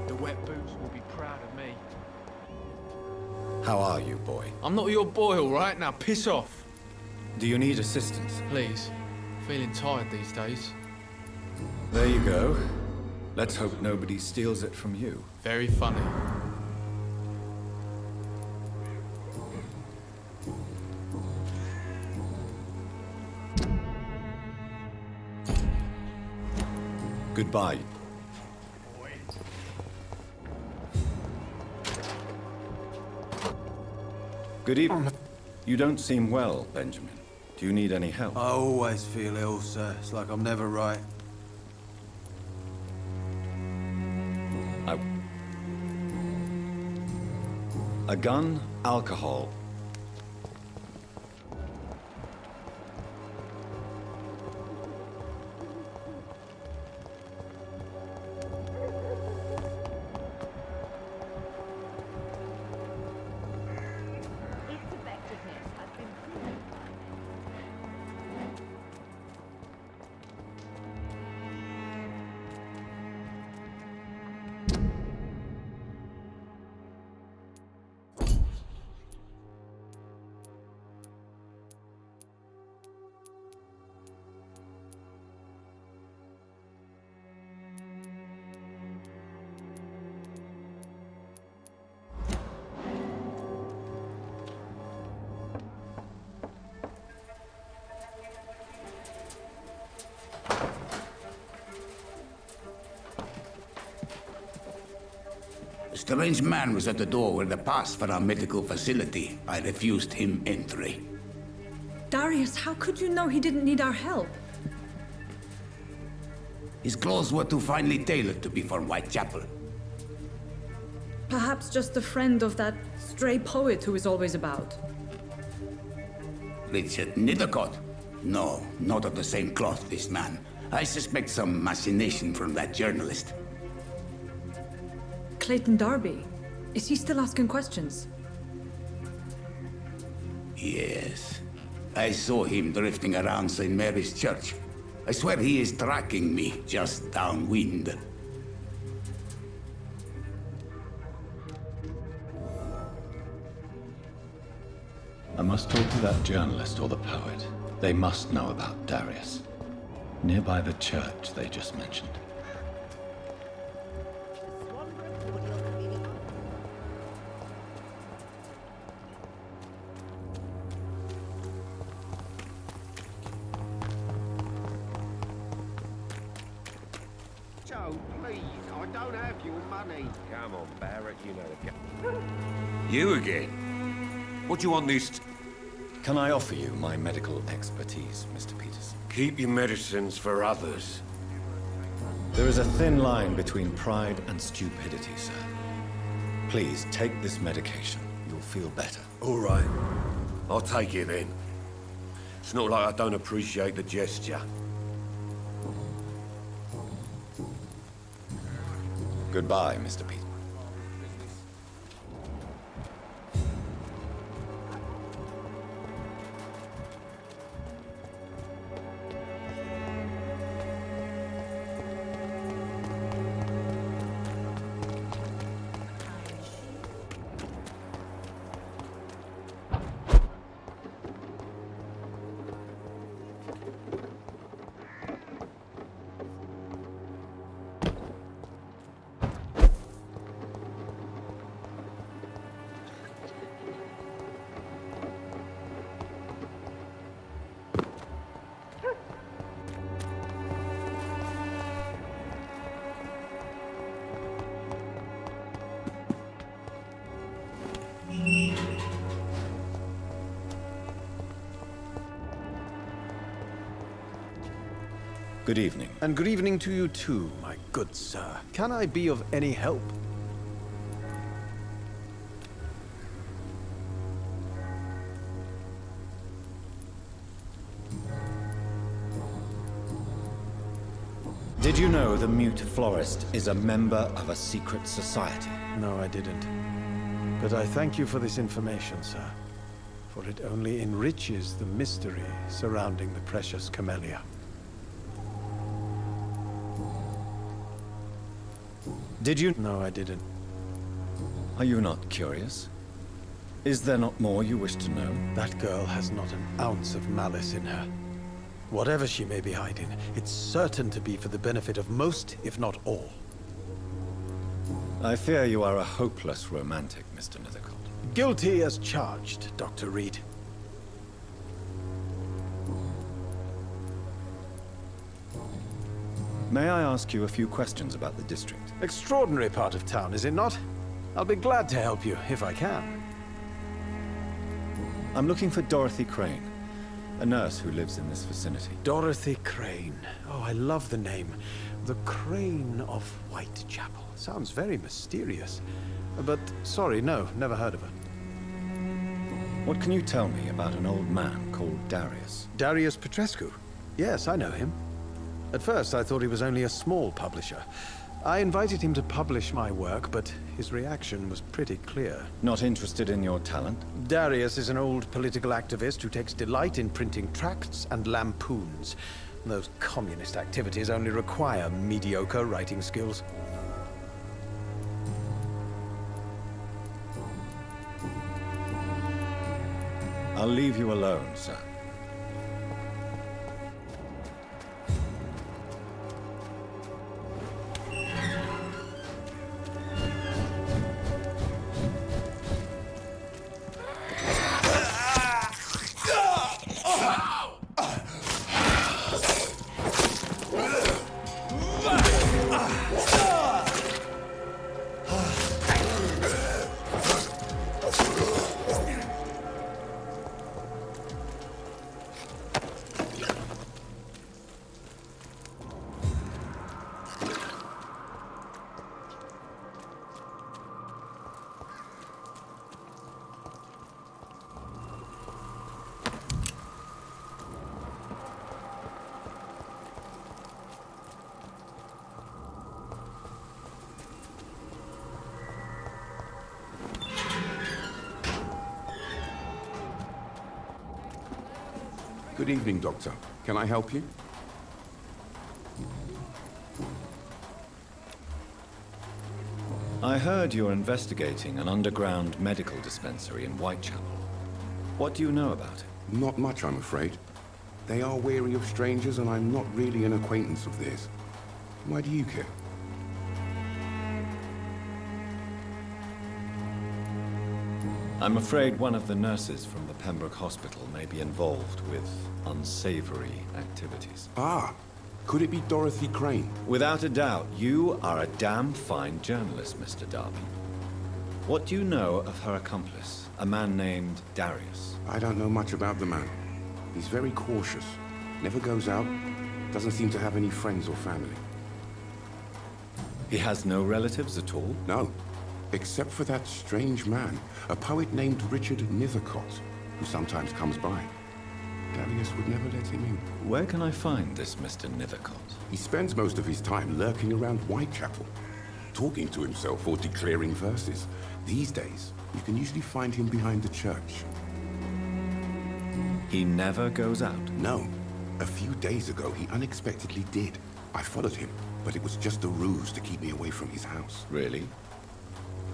The wet boots will be proud of me. How are you, boy? I'm not your boy, all right? Now piss off. Do you need assistance? Please. Feeling tired these days. There you go. Let's hope nobody steals it from you. Very funny. Goodbye. Good evening. You don't seem well, Benjamin. Do you need any help? I always feel ill, sir. It's like I'm never right. A gun, alcohol. A strange man was at the door with a pass for our medical facility. I refused him entry. Darius, how could you know he didn't need our help? His clothes were too finely tailored to be for Whitechapel. Perhaps just a friend of that stray poet who is always about. Richard Nethercott? No, not of the same cloth, this man. I suspect some machination from that journalist. Clayton Darby. Is he still asking questions? Yes. I saw him drifting around St. Mary's Church. I swear he is tracking me just downwind. I must talk to that journalist or the poet. They must know about Darius. Nearby the church they just mentioned. Joe, please, I don't have your money. Come on, Barrett, you know the You again? What do you want this? Can I offer you my medical expertise, Mr. Peters? Keep your medicines for others. There is a thin line between pride and stupidity, sir. Please take this medication. You'll feel better. All right. I'll take it then. It's not like I don't appreciate the gesture. Goodbye, Mr. Peters. Good evening. And good evening to you too, my good sir. Can I be of any help? Did you know the mute florist is a member of a secret society? No, I didn't. But I thank you for this information, sir. For it only enriches the mystery surrounding the precious camellia. Did you? No, I didn't. Are you not curious? Is there not more you wish to know? That girl has not an ounce of malice in her. Whatever she may be hiding, it's certain to be for the benefit of most, if not all. I fear you are a hopeless romantic, Mr. Nethercott. Guilty as charged, Dr. Reid. May I ask you a few questions about the district? Extraordinary part of town, is it not? I'll be glad to help you, if I can. I'm looking for Dorothy Crane, a nurse who lives in this vicinity. Dorothy Crane. Oh, I love the name. The Crane of Whitechapel. Sounds very mysterious. But, sorry, no, never heard of her. What can you tell me about an old man called Darius? Darius Petrescu? Yes, I know him. At first, I thought he was only a small publisher. I invited him to publish my work, but his reaction was pretty clear. Not interested in your talent? Darius is an old political activist who takes delight in printing tracts and lampoons. Those communist activities only require mediocre writing skills. I'll leave you alone, sir. Good evening, Doctor. Can I help you? I heard you're investigating an underground medical dispensary in Whitechapel. What do you know about it? Not much, I'm afraid. They are wary of strangers, and I'm not really an acquaintance of theirs. Why do you care? I'm afraid one of the nurses from the Pembroke Hospital may be involved with unsavory activities. Ah, could it be Dorothy Crane? Without a doubt, you are a damn fine journalist, Mr. Darby. What do you know of her accomplice, a man named Darius? I don't know much about the man. He's very cautious, never goes out, doesn't seem to have any friends or family. He has no relatives at all? No. Except for that strange man, a poet named Richard Nethercott, who sometimes comes by. Darius would never let him in. Where can I find this Mr. Nethercott? He spends most of his time lurking around Whitechapel, talking to himself or declaring verses. These days, you can usually find him behind the church. He never goes out? No. A few days ago, he unexpectedly did. I followed him, but it was just a ruse to keep me away from his house. Really?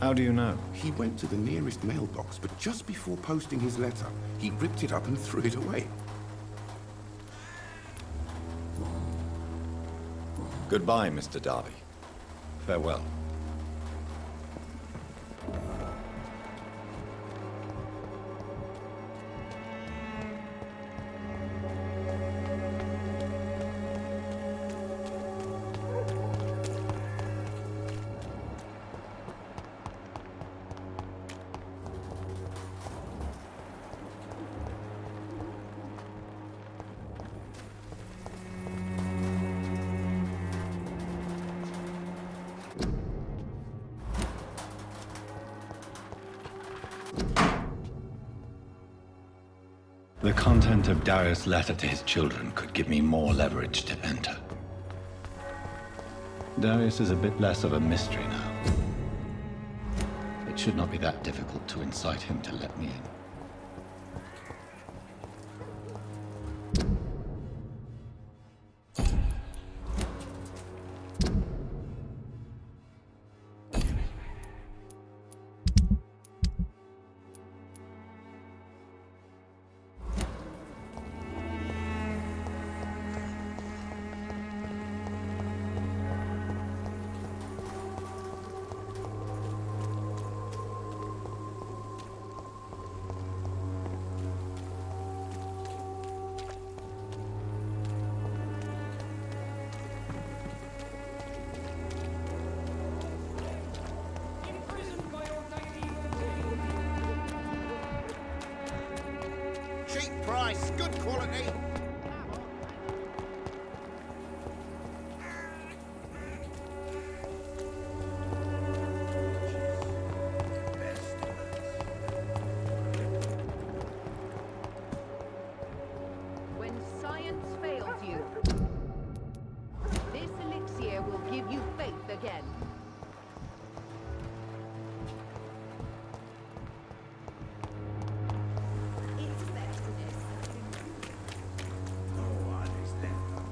How do you know? He went to the nearest mailbox, but just before posting his letter, he ripped it up and threw it away. Goodbye, Mr. Darby. Farewell. The content of Darius' letter to his children could give me more leverage to enter. Darius is a bit less of a mystery now. It should not be that difficult to incite him to let me in. nice, good quality. When science fails you, this elixir will give you faith again. Its effectiveness has been proven. No one is left on.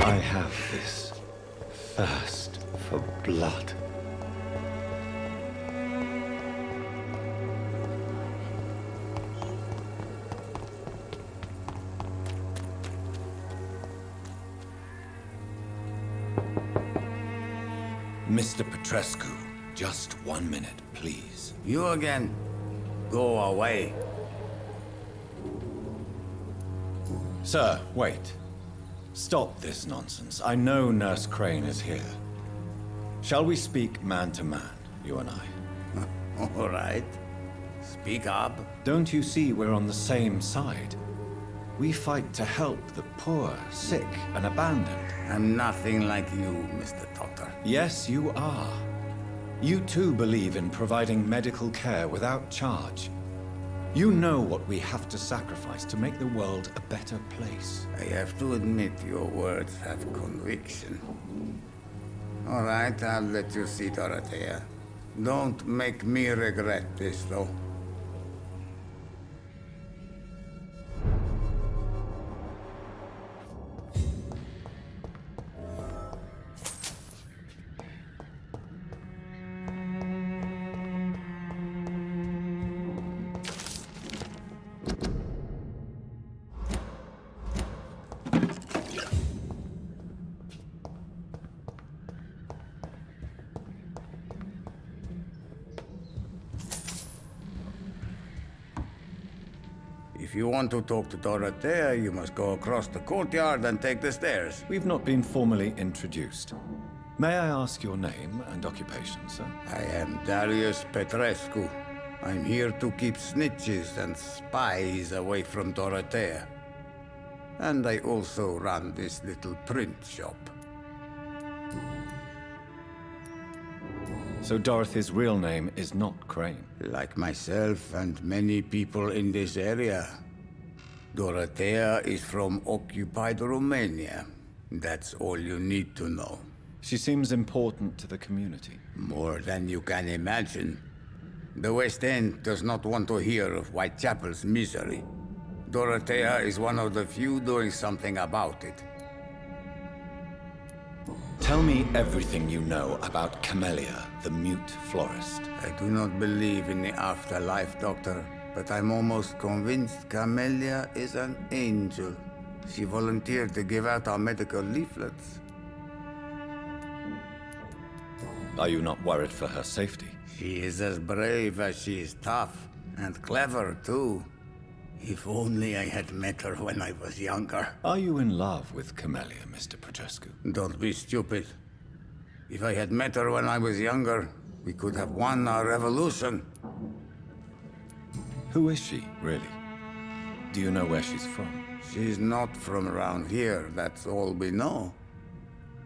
I have this thirst for blood. Mr. Petrescu, just 1 minute, please. You again. Go away. Sir, wait. Stop this nonsense. I know Nurse Crane is here. Shall we speak man to man, you and I? All right. Speak up. Don't you see we're on the same side? We fight to help the poor, sick, and abandoned. I'm nothing like you, Mr. Doctor. Yes, you are. You too believe in providing medical care without charge. You know what we have to sacrifice to make the world a better place. I have to admit your words have conviction. All right, I'll let you see, Dorothea. Don't make me regret this, though. If you want to talk to Dorothea, you must go across the courtyard and take the stairs. We've not been formally introduced. May I ask your name and occupation, sir? I am Darius Petrescu. I'm here to keep snitches and spies away from Dorothea. And I also run this little print shop. So Dorothy's real name is not Crane? Like myself and many people in this area. Dorothea is from occupied Romania. That's all you need to know. She seems important to the community. More than you can imagine. The West End does not want to hear of Whitechapel's misery. Dorothea is one of the few doing something about it. Tell me everything you know about Camellia, the mute florist. I do not believe in the afterlife, Doctor, but I'm almost convinced Camellia is an angel. She volunteered to give out our medical leaflets. Are you not worried for her safety? She is as brave as she is tough, and clever, too. If only I had met her when I was younger. Are you in love with Camellia, Mr. Petrescu? Don't be stupid. If I had met her when I was younger, we could have won our revolution. Who is she, really? Do you know where she's from? She's not from around here, that's all we know.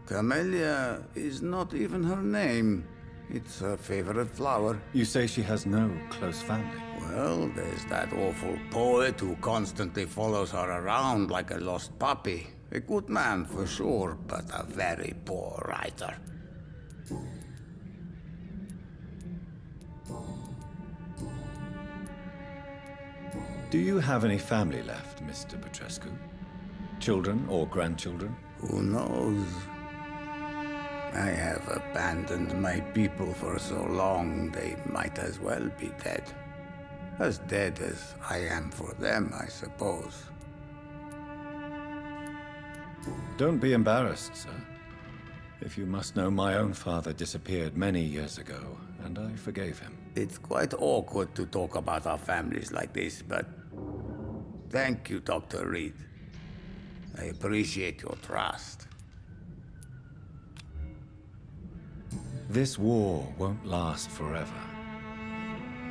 Camellia is not even her name. It's her favorite flower. You say she has no close family? Well, there's that awful poet who constantly follows her around like a lost puppy. A good man for sure, but a very poor writer. Do you have any family left, Mr. Petrescu? Children or grandchildren? Who knows? I have abandoned my people for so long, they might as well be dead. As dead as I am for them, I suppose. Don't be embarrassed, sir. If you must know, my own father disappeared many years ago, and I forgave him. It's quite awkward to talk about our families like this, but thank you, Dr. Reid. I appreciate your trust. This war won't last forever.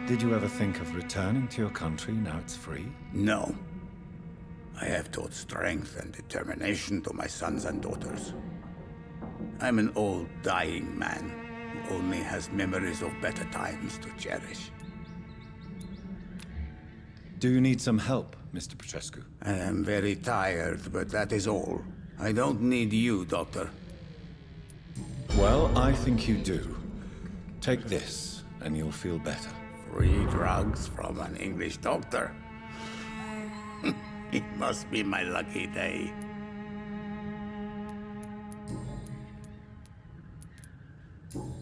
Did you ever think of returning to your country now it's free? No. I have taught strength and determination to my sons and daughters. I'm an old, dying man who only has memories of better times to cherish. Do you need some help, Mr. Petrescu? I am very tired, but that is all. I don't need you, Doctor. Well, I think you do. Take this, and you'll feel better. Free drugs from an English doctor? It must be my lucky day.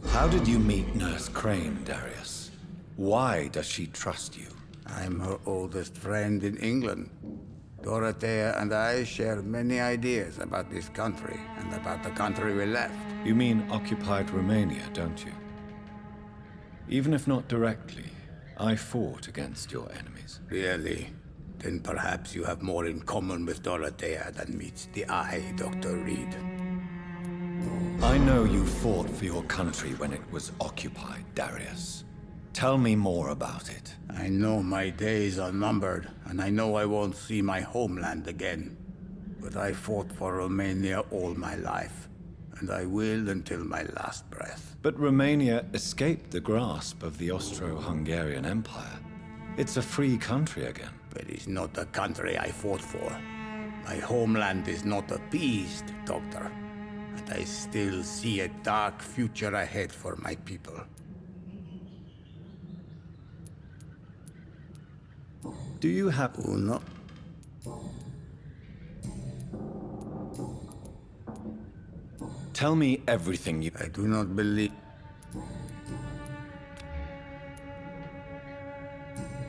How did you meet Nurse Crane, Darius? Why does she trust you? I'm her oldest friend in England. Dorothea and I share many ideas about this country and about the country we left. You mean occupied Romania, don't you? Even if not directly, I fought against your enemies. Really? Then perhaps you have more in common with Dorothea than meets the eye, Dr. Reid. I know you fought for your country when it was occupied, Darius. Tell me more about it. I know my days are numbered, and I know I won't see my homeland again. But I fought for Romania all my life, and I will until my last breath. But Romania escaped the grasp of the Austro-Hungarian Empire. It's a free country again. But it's not the country I fought for. My homeland is not appeased, Doctor. And I still see a dark future ahead for my people. Do you have... Oh, no. Tell me everything you... I do not believe...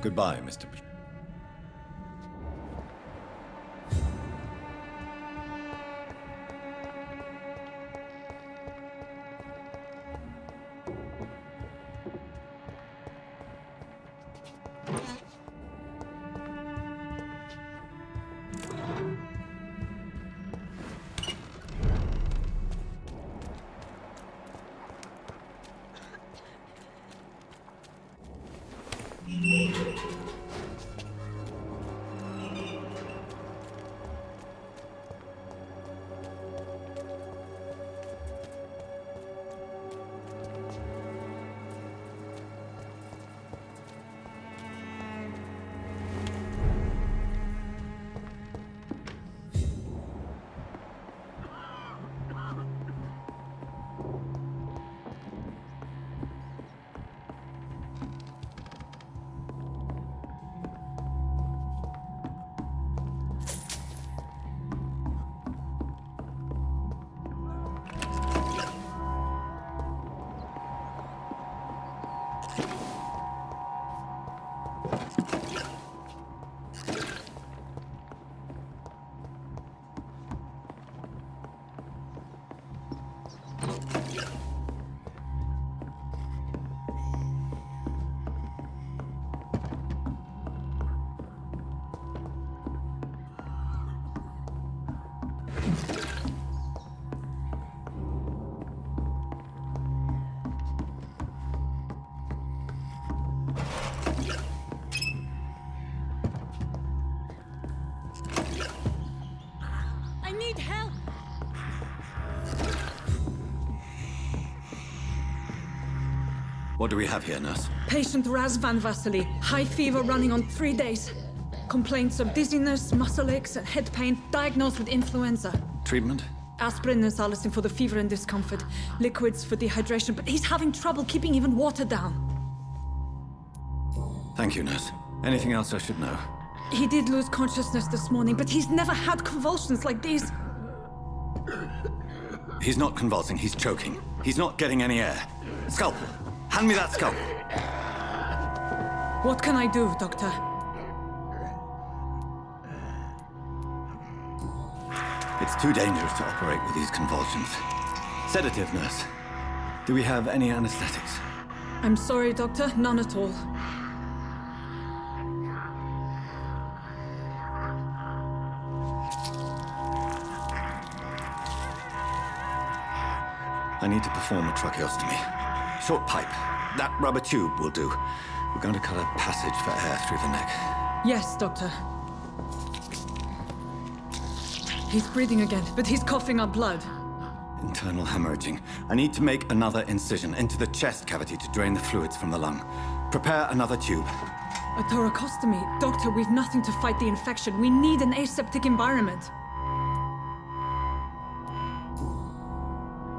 Goodbye, Mr. I need help! What do we have here, nurse? Patient Raz Van Vasily. High fever running on 3 days. Complaints of dizziness, muscle aches, and head pain. Diagnosed with influenza. Treatment? Aspirin and salicin for the fever and discomfort. Liquids for dehydration, but he's having trouble keeping even water down. Thank you, nurse. Anything else I should know? He did lose consciousness this morning, but he's never had convulsions like these. He's not convulsing, he's choking. He's not getting any air. Scalpel! Hand me that scalpel! What can I do, Doctor? It's too dangerous to operate with these convulsions. Sedative, nurse. Do we have any anesthetics? I'm sorry, Doctor. None at all. I need to perform a tracheostomy. Short pipe. That rubber tube will do. We're going to cut a passage for air through the neck. Yes, Doctor. He's breathing again, but he's coughing up blood. Internal hemorrhaging. I need to make another incision into the chest cavity to drain the fluids from the lung. Prepare another tube. A thoracostomy? Doctor, we've nothing to fight the infection. We need an aseptic environment.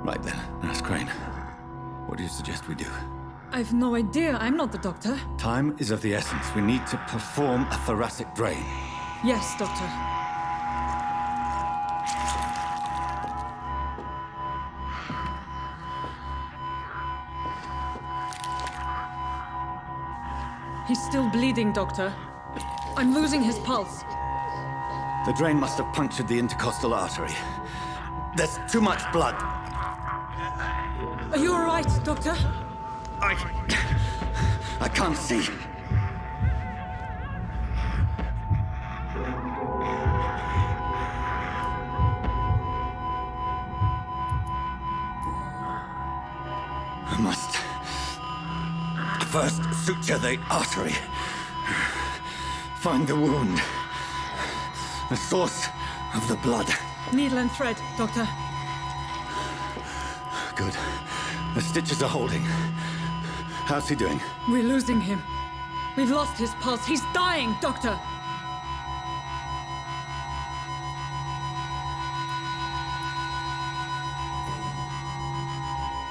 Right then, Nurse Crane. What do you suggest we do? I've no idea. I'm not the doctor. Time is of the essence. We need to perform a thoracic drain. Yes, Doctor. He's still bleeding, Doctor. I'm losing his pulse. The drain must have punctured the intercostal artery. There's too much blood. Are you all right, Doctor? I can't see. I must first suture the artery. Find the wound. The source of the blood. Needle and thread, Doctor. Good. The stitches are holding. How's he doing? We're losing him. We've lost his pulse. He's dying, Doctor.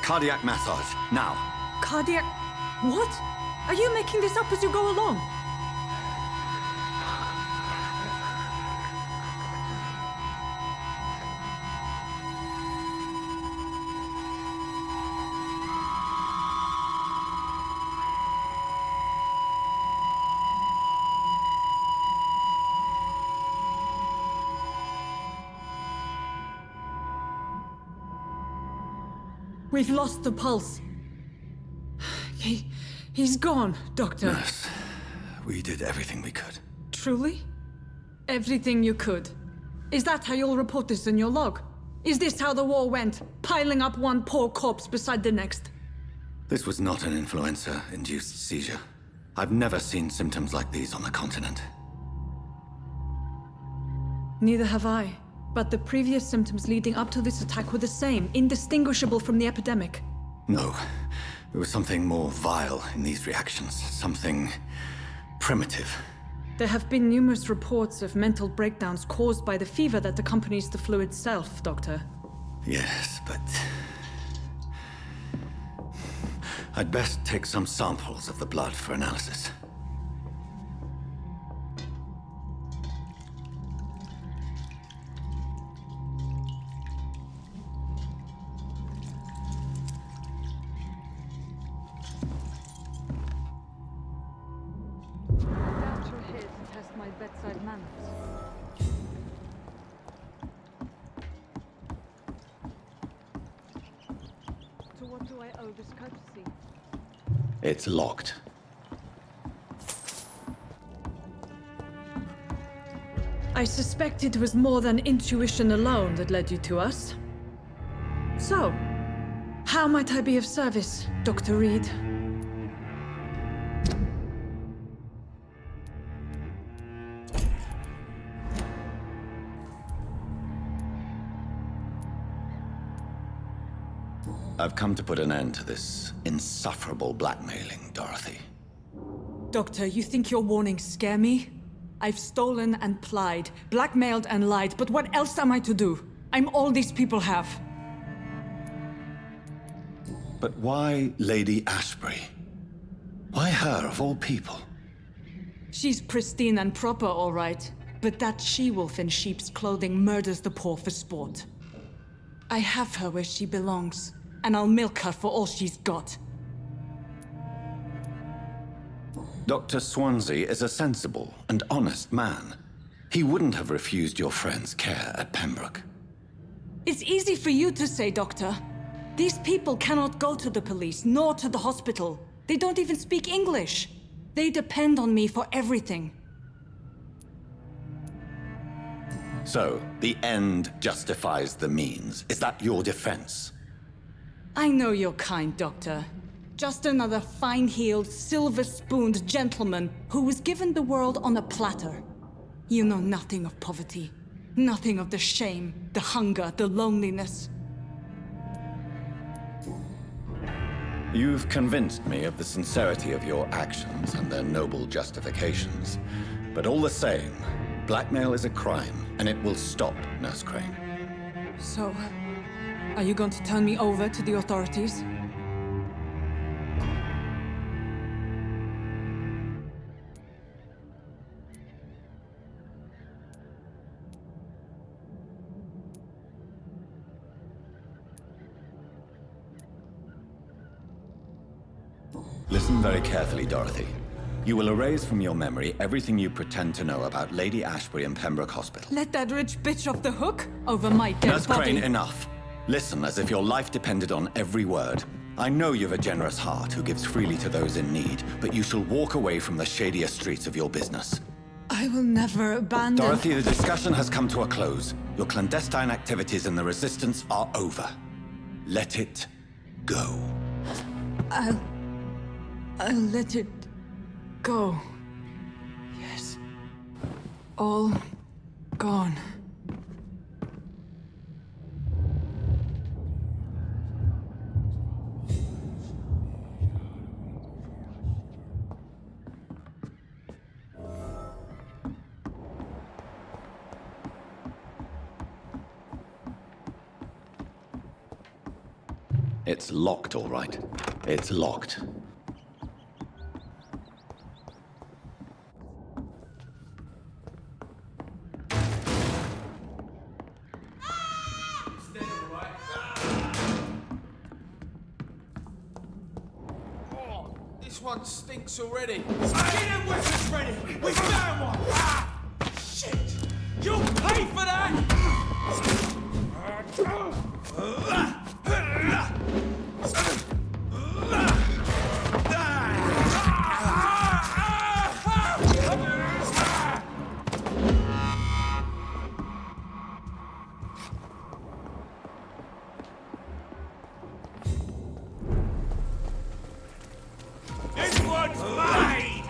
Cardiac massage, now. Cardiac... What? Are you making this up as you go along? We've lost the pulse. He's gone, Doctor. Nurse, we did everything we could. Truly? Everything you could? Is that how you'll report this in your log? Is this how the war went? Piling up one poor corpse beside the next? This was not an influenza-induced seizure. I've never seen symptoms like these on the continent. Neither have I. But the previous symptoms leading up to this attack were the same, indistinguishable from the epidemic. No. There was something more vile in these reactions. Something primitive. There have been numerous reports of mental breakdowns caused by the fever that accompanies the flu itself, Doctor. Yes, but... I'd best take some samples of the blood for analysis. It's locked. I suspect it was more than intuition alone that led you to us. So, how might I be of service, Dr. Reid? I've come to put an end to this insufferable blackmailing, Dorothy. Doctor, you think your warnings scare me? I've stolen and plied, blackmailed and lied, but what else am I to do? I'm all these people have. But why Lady Ashbury? Why her, of all people? She's pristine and proper, all right. But that she-wolf in sheep's clothing murders the poor for sport. I have her where she belongs, and I'll milk her for all she's got. Dr. Swansea is a sensible and honest man. He wouldn't have refused your friend's care at Pembroke. It's easy for you to say, Doctor. These people cannot go to the police, nor to the hospital. They don't even speak English. They depend on me for everything. So, the end justifies the means. Is that your defense? I know you're kind, Doctor. Just another fine-heeled, silver-spooned gentleman who was given the world on a platter. You know nothing of poverty. Nothing of the shame, the hunger, the loneliness. You've convinced me of the sincerity of your actions and their noble justifications. But all the same, blackmail is a crime, and it will stop, Nurse Crane. So, are you going to turn me over to the authorities? Listen very carefully, Dorothy. You will erase from your memory everything you pretend to know about Lady Ashbury and Pembroke Hospital. Let that rich bitch off the hook over my dead Nurse body. Crane, enough. Listen as if your life depended on every word. I know you've a generous heart who gives freely to those in need, but you shall walk away from the shadier streets of your business. I will never abandon... Dorothy, the discussion has come to a close. Your clandestine activities in the Resistance are over. Let it go. I'll let it go. Yes. All gone. It's locked, all right. It's locked. This one stinks already. Get them weapons ready! We found one! Ah! Shit! You'll pay for that! This one's mine!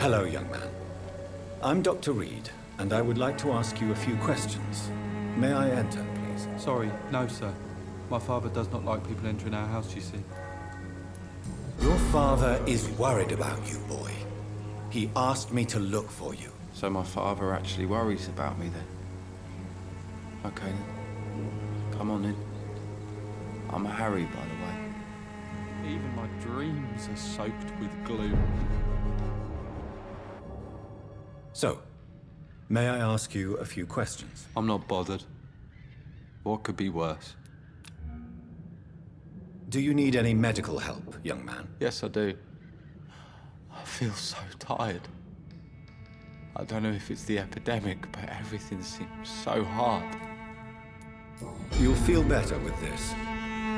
Hello, young man. I'm Dr. Reid, and I would like to ask you a few questions. May I enter, please? Sorry, no, sir. My father does not like people entering our house, you see. Your father is worried about you, boy. He asked me to look for you. So my father actually worries about me then? Okay then. Come on in. I'm Harry, by the way. Even my dreams are soaked with gloom. So, may I ask you a few questions? I'm not bothered. What could be worse? Do you need any medical help, young man? Yes, I do. I feel so tired. I don't know if it's the epidemic, but everything seems so hard. You'll feel better with this,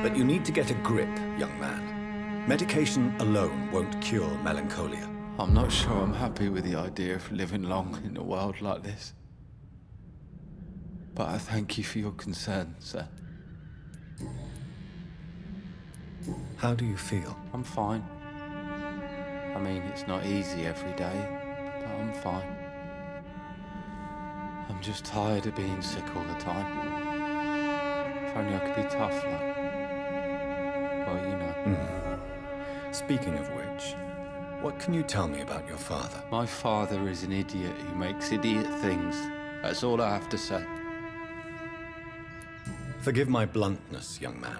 but you need to get a grip, young man. Medication alone won't cure melancholia. I'm not sure I'm happy with the idea of living long in a world like this. But I thank you for your concern, sir. How do you feel? I'm fine. I mean, it's not easy every day, but I'm fine. I'm just tired of being sick all the time. If only I could be tough, like... well, you know. Speaking of which, what can you tell me about your father? My father is an idiot who makes idiot things. That's all I have to say. Forgive my bluntness, young man,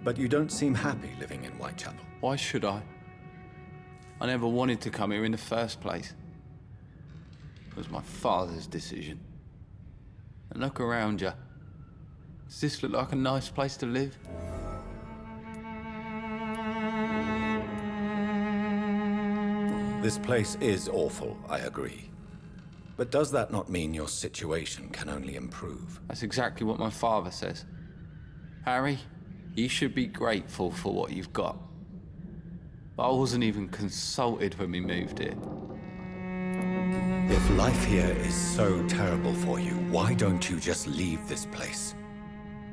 but you don't seem happy living in Whitechapel. Why should I? I never wanted to come here in the first place. It was my father's decision. And look around you. Does this look like a nice place to live? This place is awful, I agree. But does that not mean your situation can only improve? That's exactly what my father says. Harry, you should be grateful for what you've got. I wasn't even consulted when we moved here. If life here is so terrible for you, why don't you just leave this place?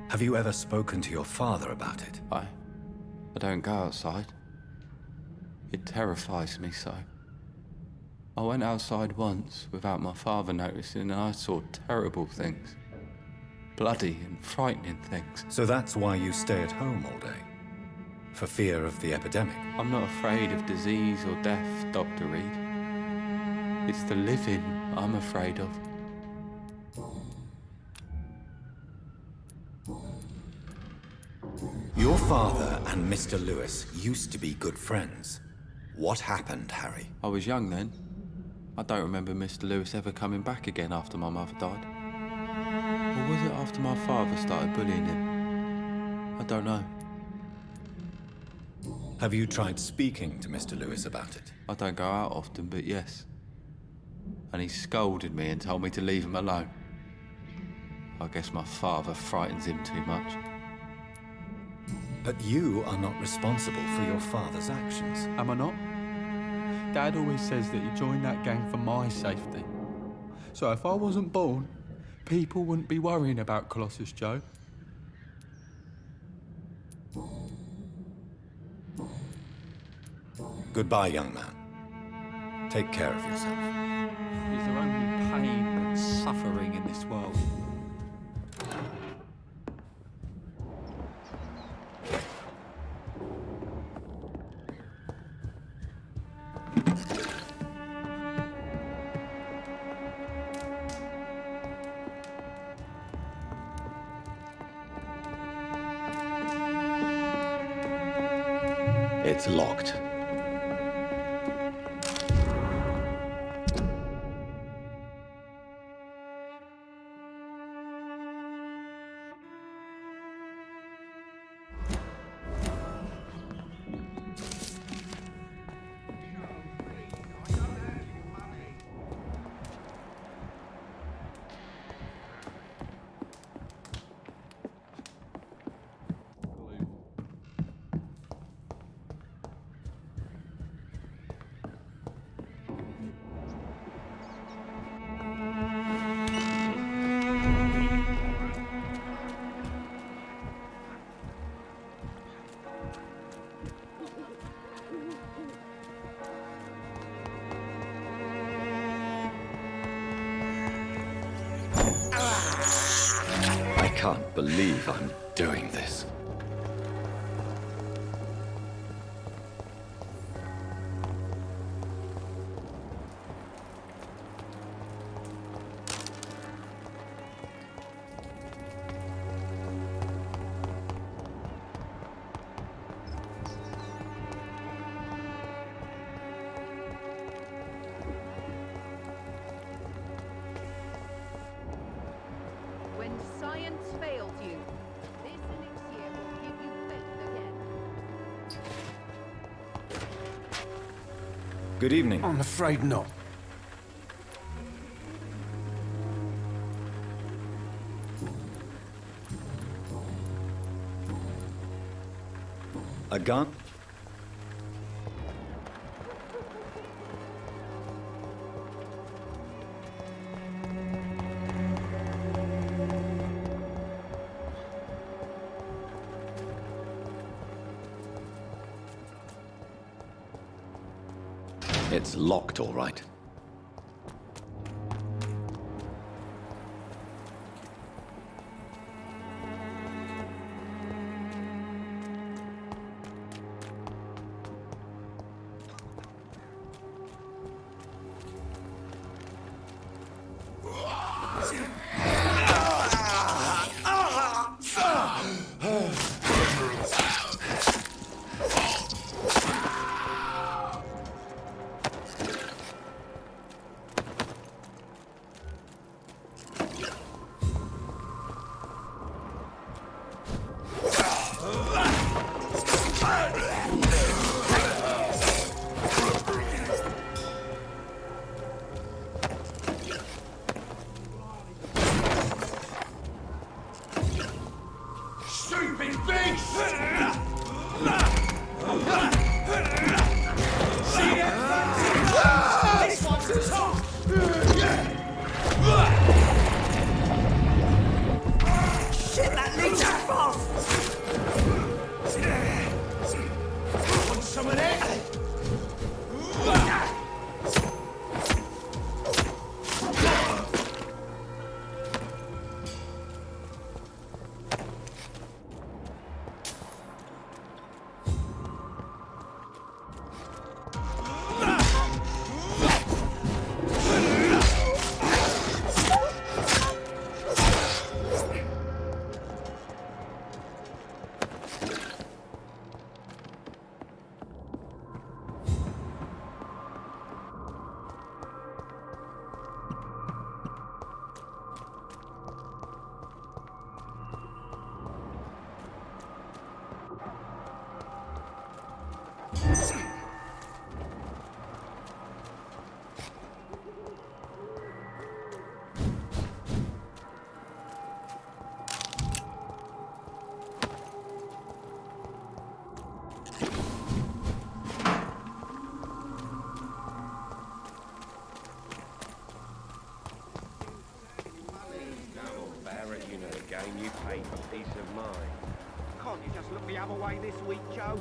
Have you ever spoken to your father about it? I don't go outside. It terrifies me so. I went outside once without my father noticing and I saw terrible things. Bloody and frightening things. So that's why you stay at home all day? For fear of the epidemic? I'm not afraid of disease or death, Dr. Reid. It's the living I'm afraid of. Your father and Mr. Lewis used to be good friends. What happened, Harry? I was young then. I don't remember Mr. Lewis ever coming back again after my mother died. Or was it after my father started bullying him? I don't know. Have you tried speaking to Mr. Lewis about it? I don't go out often, but yes. And he scolded me and told me to leave him alone. I guess my father frightens him too much. But you are not responsible for your father's actions. Am I not? Dad always says that he joined that gang for my safety. So if I wasn't born, people wouldn't be worrying about Colossus Joe. Goodbye, young man. Take care of yourself. Is there only pain and suffering in this world? It's locked. can't believe I'm doing this. When science fails you, this elixir will give you faith again. Good evening. I'm afraid not. A gun? It's locked, all right. You pay for peace of mind. Can't you just look the other way this week, Joe?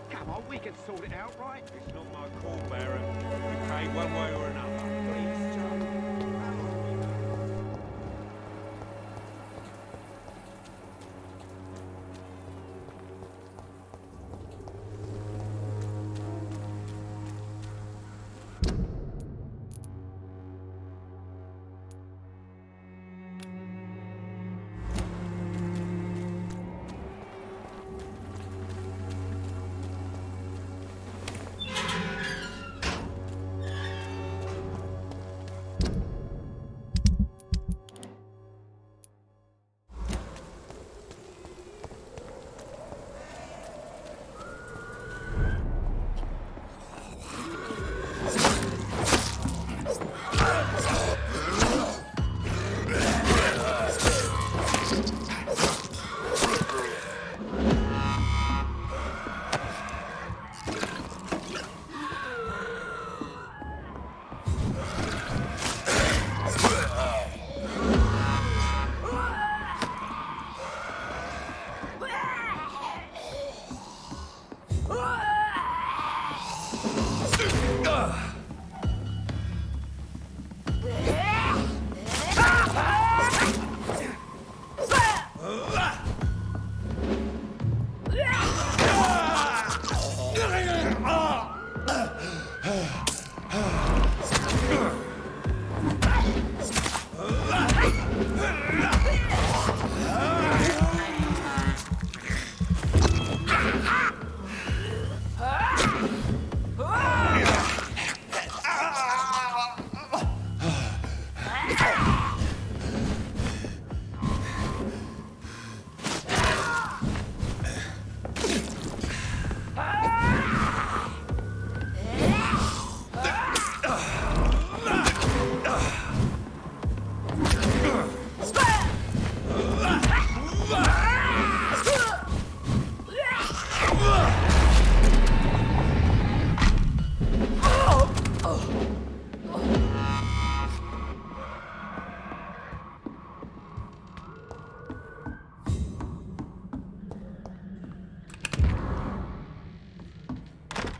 Come on, we can sort it out, right? It's not my call, Baron. You pay one way or another. Please, Joe.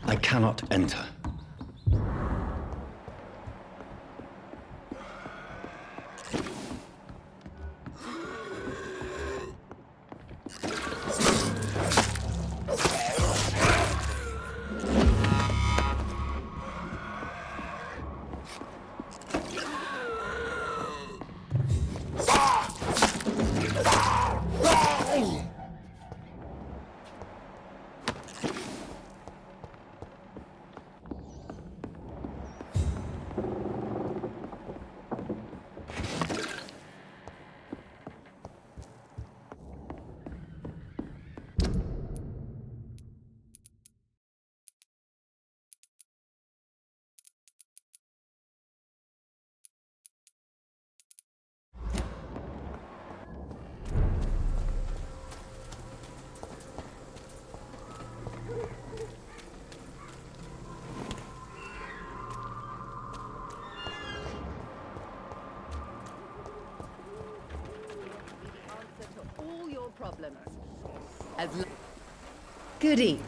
I cannot enter. Problems. Goody.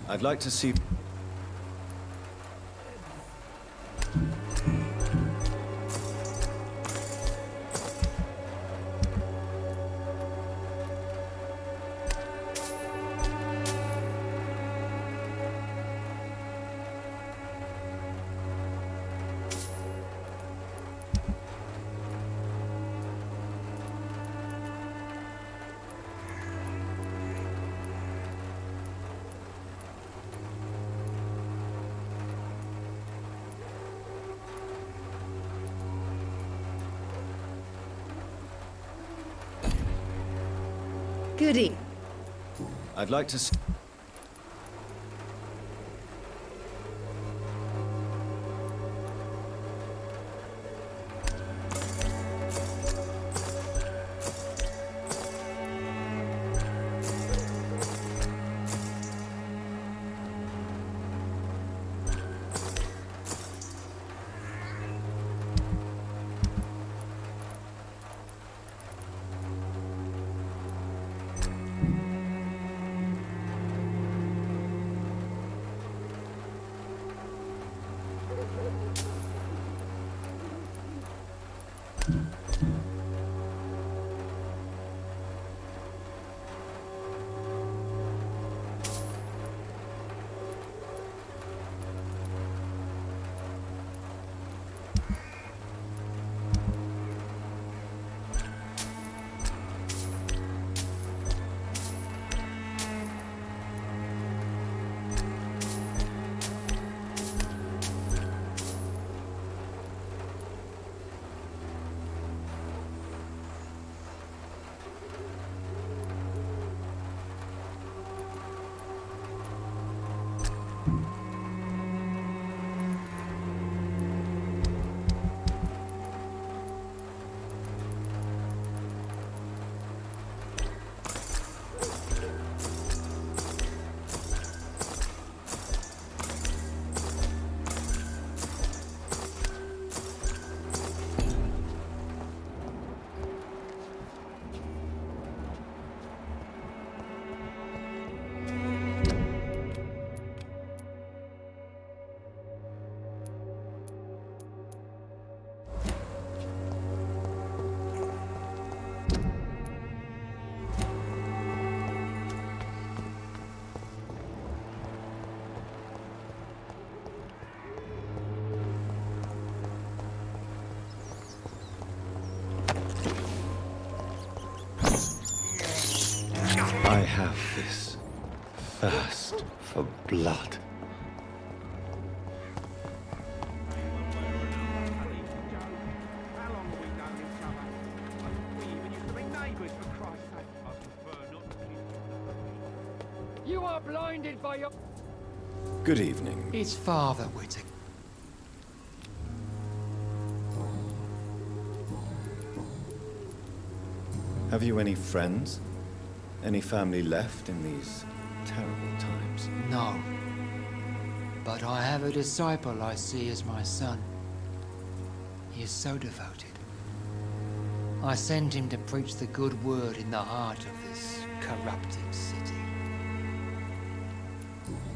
I'd like to see... Goody. I'd like to see... I have this thirst for blood. You are blinded by your... Good evening. It's Father Whittaker. Have you any friends? Any family left in these terrible times? No. But I have a disciple I see as my son. He is so devoted. I sent him to preach the good word in the heart of this corrupted city.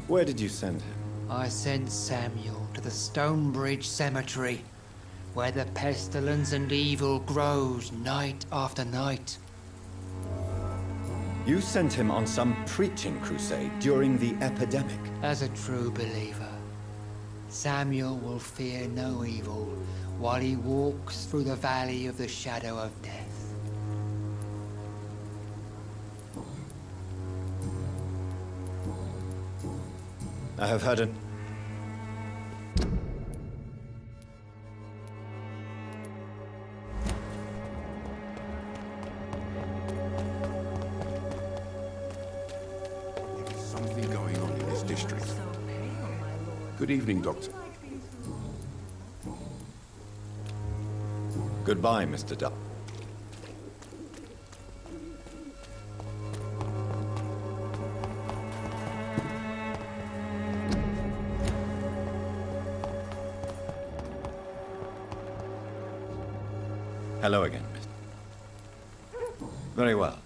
Where did you send him? I sent Samuel to the Stonebridge Cemetery, where the pestilence and evil grows night after night. You sent him on some preaching crusade during the epidemic. As a true believer, Samuel will fear no evil while he walks through the valley of the shadow of death. I have heard it. Something going on in this district. Good evening, Doctor. Goodbye, Mr. Duff. Hello again, Mr. Very well.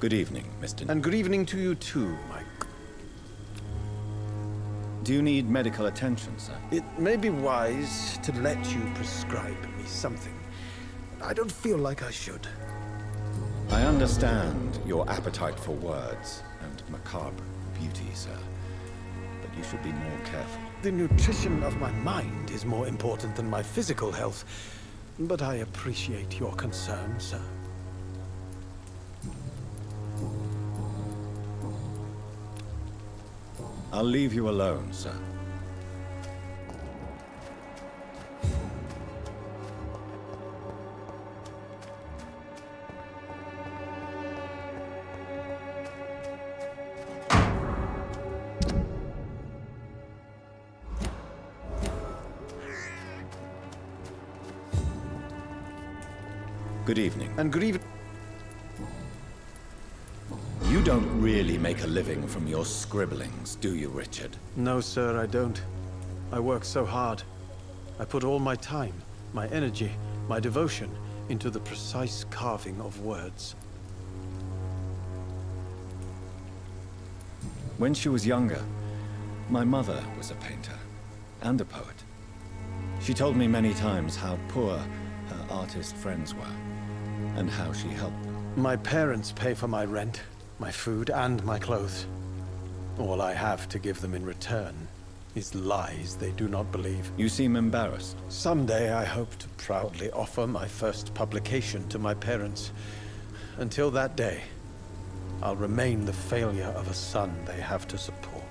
Good evening, Mr. And good evening to you too, Mike. Do you need medical attention, sir? It may be wise to let you prescribe me something. I don't feel like I should. I understand your appetite for words and macabre beauty, sir. But you should be more careful. The nutrition of my mind is more important than my physical health. But I appreciate your concern, sir. I'll leave you alone, sir. Good evening. And good evening. You don't really make a living from your scribblings, do you, Richard? No, sir, I don't. I work so hard. I put all my time, my energy, my devotion into the precise carving of words. When she was younger, my mother was a painter and a poet. She told me many times how poor her artist friends were and how she helped them. My parents pay for my rent, my food, and my clothes. All I have to give them in return is lies they do not believe. You seem embarrassed. Someday I hope to proudly offer my first publication to my parents. Until that day, I'll remain the failure of a son they have to support.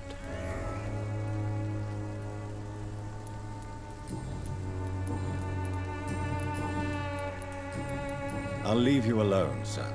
I'll leave you alone, sir.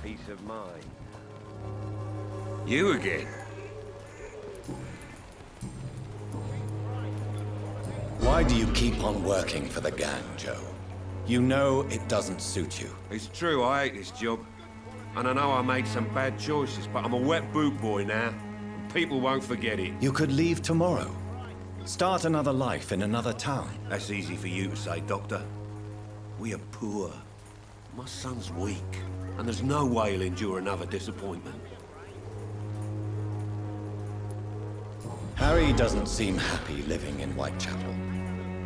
peace of mind. You again? Why do you keep on working for the gang, Joe? You know it doesn't suit you. It's true, I hate this job. And I know I made some bad choices, but I'm a wet boot boy now. And people won't forget it. You could leave tomorrow. Start another life in another town. That's easy for you to say, Doctor. We are poor. My son's weak. And there's no way he'll endure another disappointment. Harry doesn't seem happy living in Whitechapel.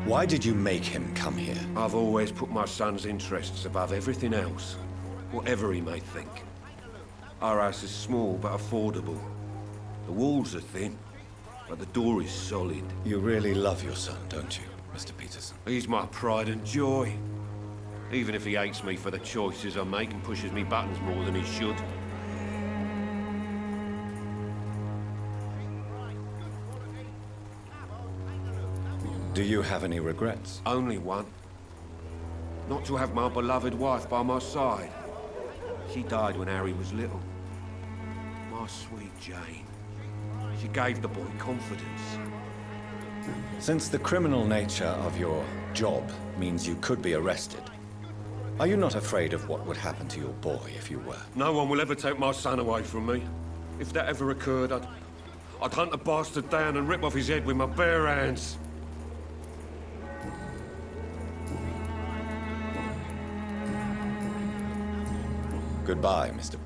Why did you make him come here? I've always put my son's interests above everything else. Whatever he may think. Our house is small but affordable. The walls are thin, but the door is solid. You really love your son, don't you, Mr. Peterson? He's my pride and joy. Even if he hates me for the choices I make and pushes me buttons more than he should. Do you have any regrets? Only one. Not to have my beloved wife by my side. She died when Harry was little. My sweet Jane. She gave the boy confidence. Since the criminal nature of your job means you could be arrested, are you not afraid of what would happen to your boy if you were? No one will ever take my son away from me. If that ever occurred, I'd hunt the bastard down and rip off his head with my bare hands. Goodbye, Mr.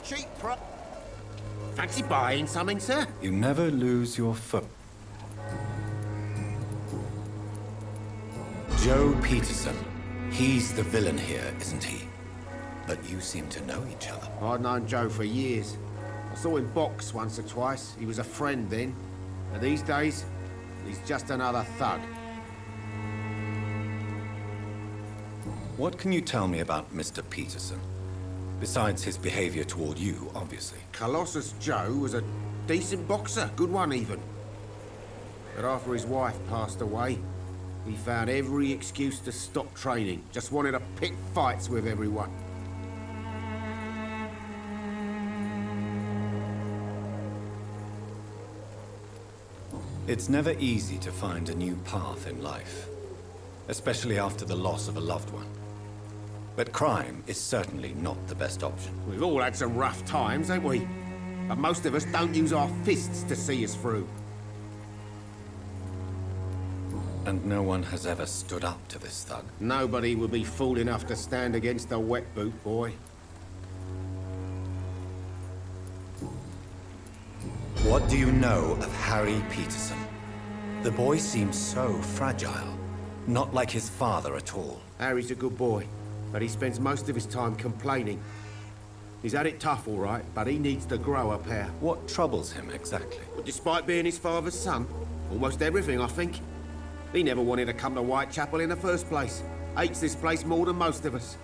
Cheap pro... Fancy buying something, sir? You never lose your foot. Joe Peterson. He's the villain here, isn't he? But you seem to know each other. I'd known Joe for years. I saw him box once or twice. He was a friend then. And these days, he's just another thug. What can you tell me about Mr. Peterson? Besides his behavior toward you, obviously. Colossus Joe was a decent boxer, good one even. But after his wife passed away, he found every excuse to stop training. Just wanted to pick fights with everyone. It's never easy to find a new path in life, especially after the loss of a loved one. But crime is certainly not the best option. We've all had some rough times, ain't we? But most of us don't use our fists to see us through. And no one has ever stood up to this thug. Nobody would be fool enough to stand against a wet boot boy. What do you know of Harry Peterson? The boy seems so fragile. Not like his father at all. Harry's a good boy, but he spends most of his time complaining. He's had it tough, all right, but he needs to grow a pair. What troubles him exactly? But despite being his father's son, almost everything, I think. He never wanted to come to Whitechapel in the first place. Hates this place more than most of us.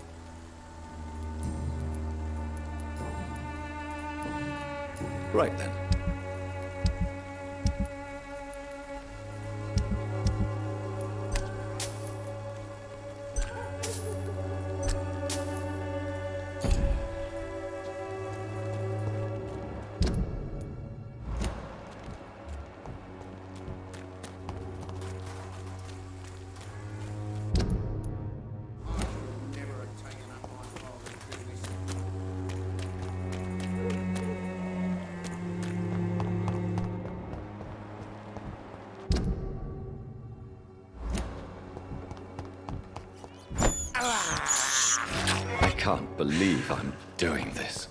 Right then. I can't believe I'm doing this.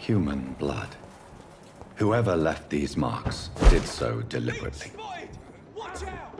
Human blood. Whoever left these marks did so deliberately. Watch out!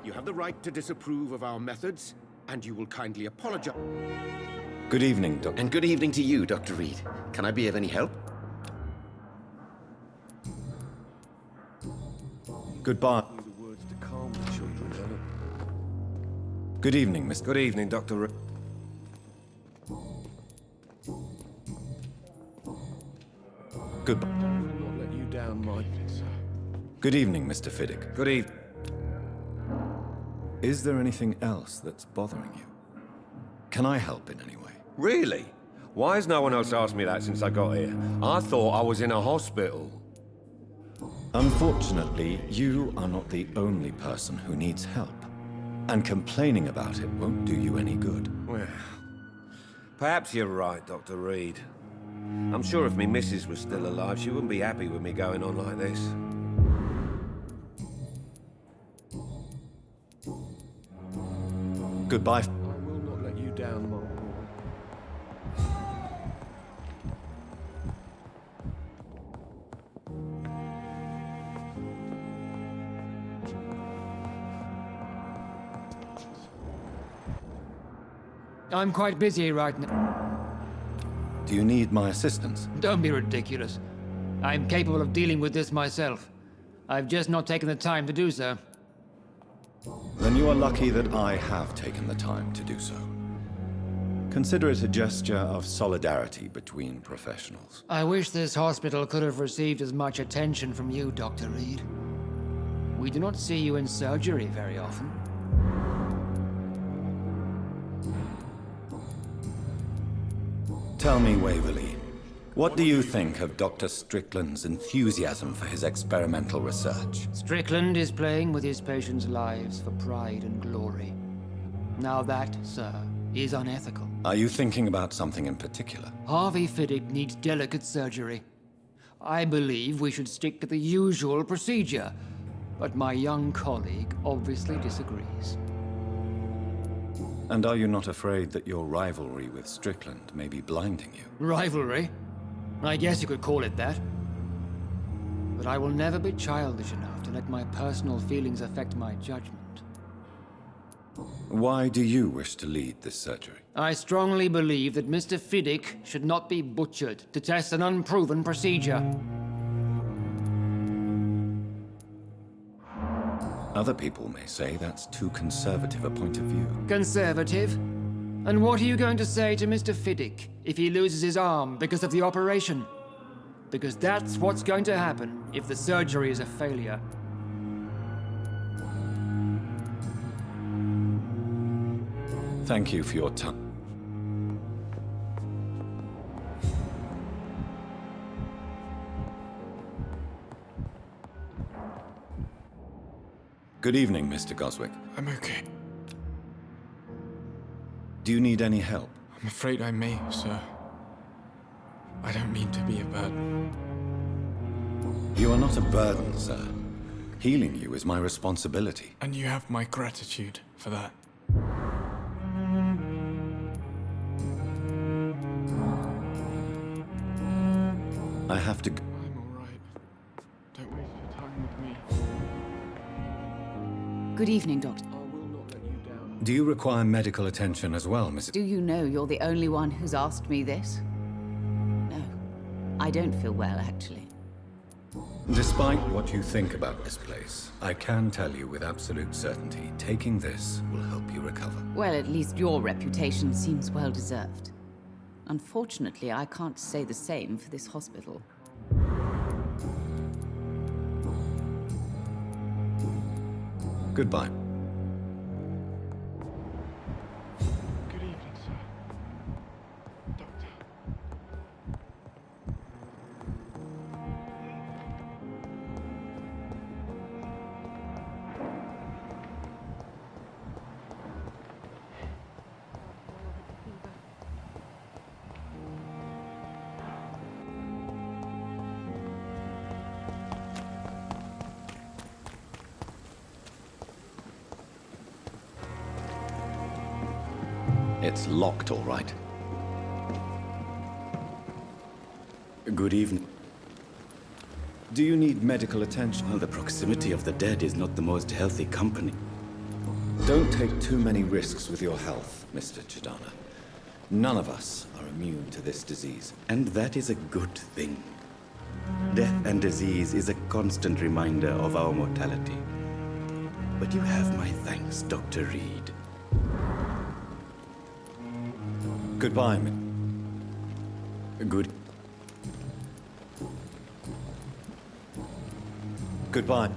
You have the right to disapprove of our methods, and you will kindly apologize. Good evening, Doctor. And good evening to you, Dr. Reid. Can I be of any help? Goodbye. The words to calm the children, Helen. Good evening, Mr. Good evening, Dr. Reid. Goodbye. I will not let you down, my sir. Good evening, Mr. Fiddick. Good evening. Is there anything else that's bothering you? Can I help in any way? Really? Why has no one else asked me that since I got here? I thought I was in a hospital. Unfortunately, you are not the only person who needs help. And complaining about it won't do you any good. Well, perhaps you're right, Dr. Reid. I'm sure if me missus was still alive, she wouldn't be happy with me going on like this. Goodbye. I will not let you down, Mom. I'm quite busy right now. Do you need my assistance? Don't be ridiculous. I'm capable of dealing with this myself. I've just not taken the time to do so. Then you are lucky that I have taken the time to do so. Consider it a gesture of solidarity between professionals. I wish this hospital could have received as much attention from you, Dr. Reid. We do not see you in surgery very often. Tell me, Waverly, What do you think of Dr. Strickland's enthusiasm for his experimental research? Strickland is playing with his patients' lives for pride and glory. Now that, sir, is unethical. Are you thinking about something in particular? Harvey Fiddick needs delicate surgery. I believe we should stick to the usual procedure, but my young colleague obviously disagrees. And are you not afraid that your rivalry with Strickland may be blinding you? Rivalry? I guess you could call it that. But I will never be childish enough to let my personal feelings affect my judgment. Why do you wish to lead this surgery? I strongly believe that Mr. Fiddick should not be butchered to test an unproven procedure. Other people may say that's too conservative a point of view. Conservative? And what are you going to say to Mr. Fiddick if he loses his arm because of the operation? Because that's what's going to happen if the surgery is a failure. Thank you for your time. Good evening, Mr. Goswick. I'm okay. Do you need any help? I'm afraid I may, sir. I don't mean to be a burden. You are not a burden, sir. Healing you is my responsibility. And you have my gratitude for that. I have to... I'm all right. Don't waste your time with me. Good evening, Doctor. Do you require medical attention as well, Mrs. Do you know you're the only one who's asked me this? No. I don't feel well, actually. Despite what you think about this place, I can tell you with absolute certainty, taking this will help you recover. Well, at least your reputation seems well deserved. Unfortunately, I can't say the same for this hospital. Goodbye. Good evening, sir. Doctor. It's locked, all right. Good evening. Do you need medical attention? Well, the proximity of the dead is not the most healthy company. Don't take too many risks with your health, Mr. Chidana. None of us are immune to this disease. And that is a good thing. Death and disease is a constant reminder of our mortality. But you have my thanks, Dr. Reid. Goodbye, Goodbye.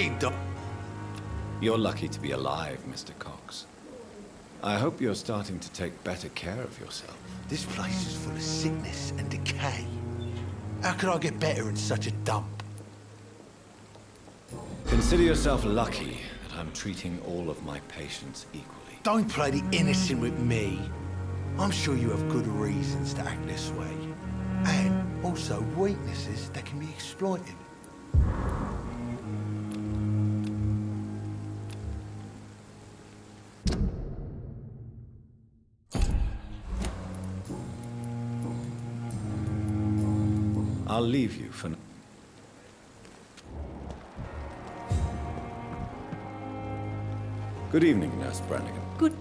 Hey, Doc. You're lucky to be alive, Mr. Cox. I hope you're starting to take better care of yourself. This place is full of sickness and decay. How could I get better in such a dump? Consider yourself lucky that I'm treating all of my patients equally. Don't play the innocent with me. I'm sure you have good reasons to act this way. And also weaknesses that can be exploited. I'll leave you for now. Good evening, Nurse Brannigan. Good.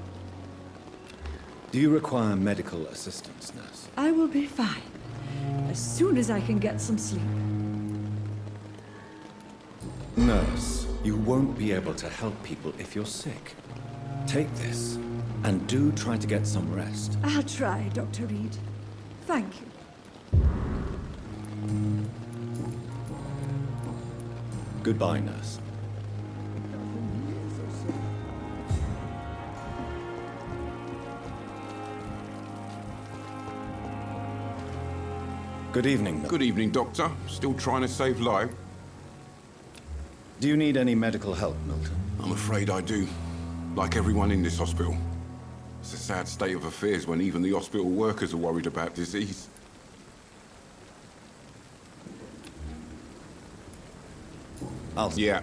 Do you require medical assistance, nurse? I will be fine. As soon as I can get some sleep. Nurse, you won't be able to help people if you're sick. Take this, and do try to get some rest. I'll try, Dr. Reid. Thank you. Goodbye, nurse. Good evening. Good evening, Doctor. Still trying to save lives? Do you need any medical help, Milton? I'm afraid I do. Like everyone in this hospital. It's a sad state of affairs when even the hospital workers are worried about disease. Yeah.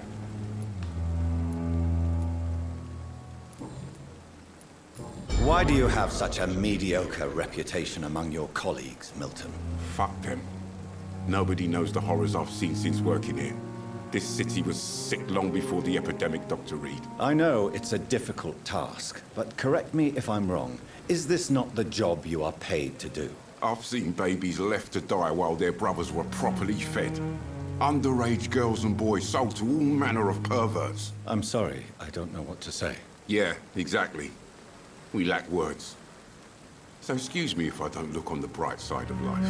Why do you have such a mediocre reputation among your colleagues, Milton? Fuck them. Nobody knows the horrors I've seen since working here. This city was sick long before the epidemic, Dr. Reid. I know it's a difficult task, but correct me if I'm wrong. Is this not the job you are paid to do? I've seen babies left to die while their brothers were properly fed. Underage girls and boys sold to all manner of perverts. I'm sorry, I don't know what to say. Yeah, exactly. We lack words. So excuse me if I don't look on the bright side of life.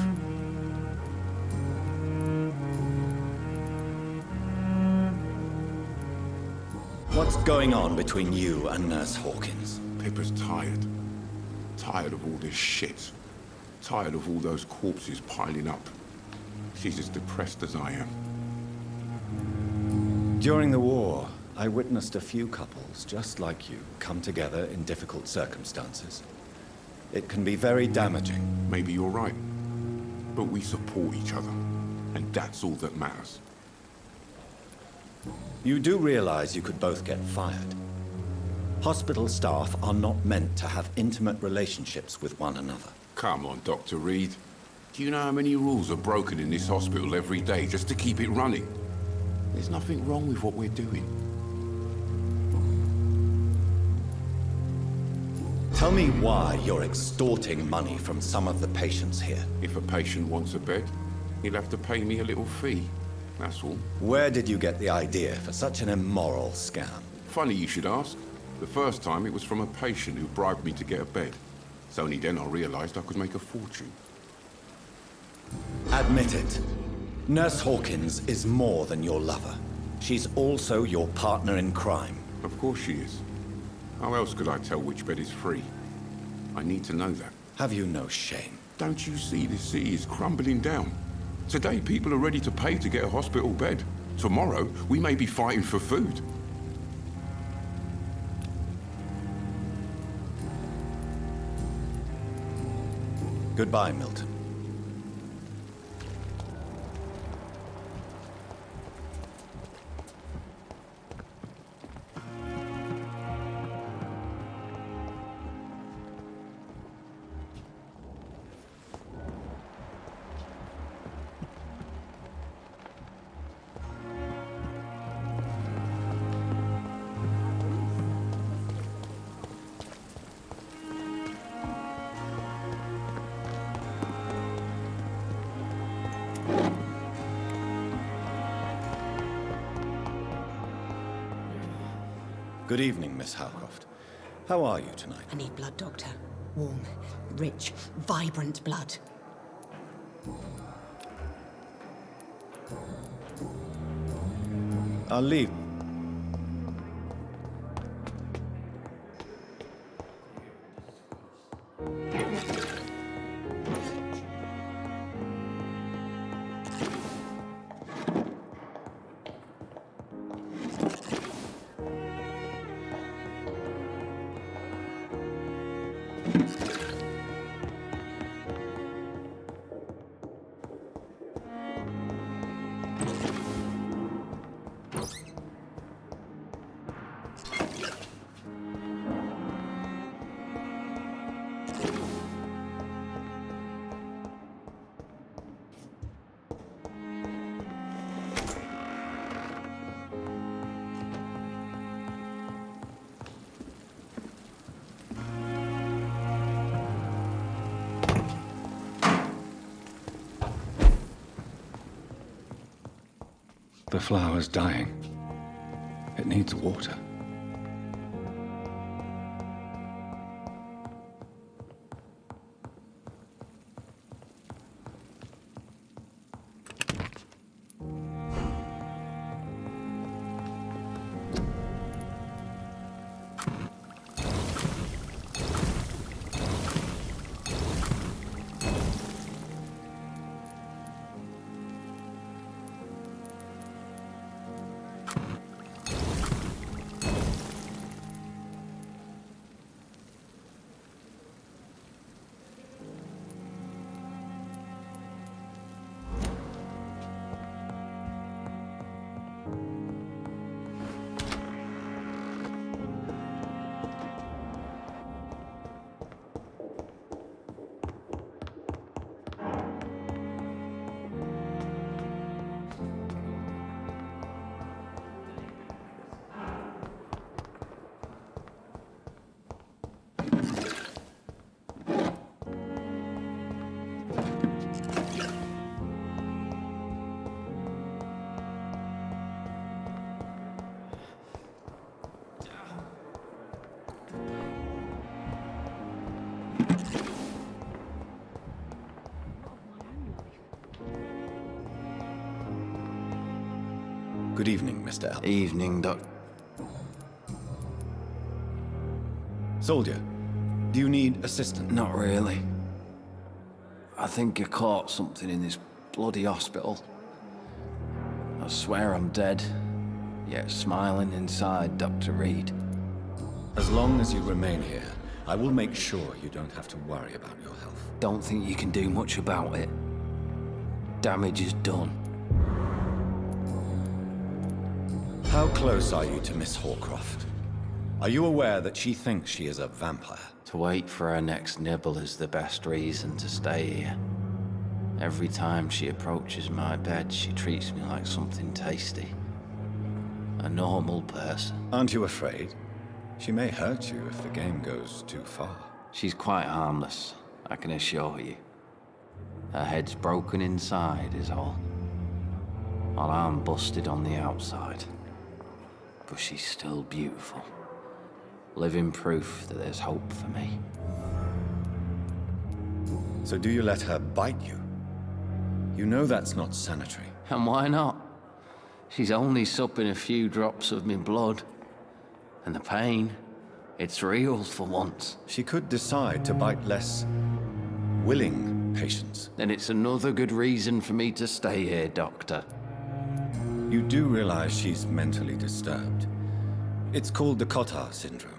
What's going on between you and Nurse Hawkins? Pippa's tired. Tired of all this shit. Tired of all those corpses piling up. She's as depressed as I am. During the war, I witnessed a few couples, just like you, come together in difficult circumstances. It can be very damaging. Maybe you're right. But we support each other. And that's all that matters. You do realize you could both get fired. Hospital staff are not meant to have intimate relationships with one another. Come on, Dr. Reid. Do you know how many rules are broken in this hospital every day just to keep it running? There's nothing wrong with what we're doing. Tell me why you're extorting money from some of the patients here. If a patient wants a bed, he'll have to pay me a little fee. That's all. Where did you get the idea for such an immoral scam? Funny you should ask. The first time it was from a patient who bribed me to get a bed. It's only then I realized I could make a fortune. Admit it. Nurse Hawkins is more than your lover. She's also your partner in crime. Of course she is. How else could I tell which bed is free? I need to know that. Have you no shame? Don't you see this city is crumbling down? Today people are ready to pay to get a hospital bed. Tomorrow we may be fighting for food. Goodbye, Milton. Good evening, Miss Howcroft. How are you tonight? I need blood, Doctor. Warm, rich, vibrant blood. I'll leave. The flower's dying. It needs water. Good evening, Mr. L. Evening, Doc. Soldier, do you need assistance? Not really. I think I caught something in this bloody hospital. I swear I'm dead, yet smiling inside, Dr. Reid. As long as you remain here, I will make sure you don't have to worry about your health. Don't think you can do much about it. Damage is done. How close are you to Miss Horcroft? Are you aware that she thinks she is a vampire? To wait for her next nibble is the best reason to stay here. Every time she approaches my bed, she treats me like something tasty. A normal person. Aren't you afraid? She may hurt you if the game goes too far. She's quite harmless, I can assure you. Her head's broken inside is all. While I'm busted on the outside. But she's still beautiful. Living proof that there's hope for me. So do you let her bite you? You know that's not sanitary. And why not? She's only supping a few drops of me blood. And the pain, it's real for once. She could decide to bite less willing patients. Then it's another good reason for me to stay here, Doctor. You do realize she's mentally disturbed. It's called the Cotard syndrome.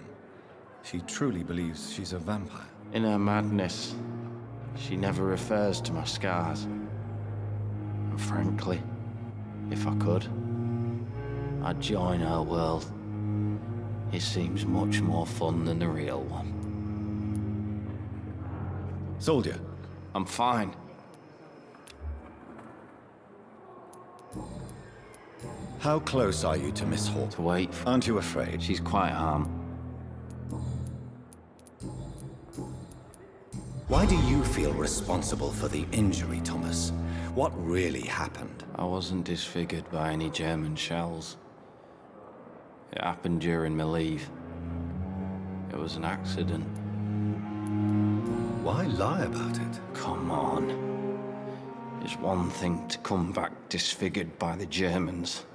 She truly believes she's a vampire. In her madness, she never refers to my scars. And frankly, if I could, I'd join her world. It seems much more fun than the real one. Soldier. I'm fine. How close are you to Miss Hall? To wait. Aren't you afraid? She's quite harmless. Why do you feel responsible for the injury, Thomas? What really happened? I wasn't disfigured by any German shells. It happened during my leave. It was an accident. Why lie about it? Come on. It's one thing to come back disfigured by the Germans,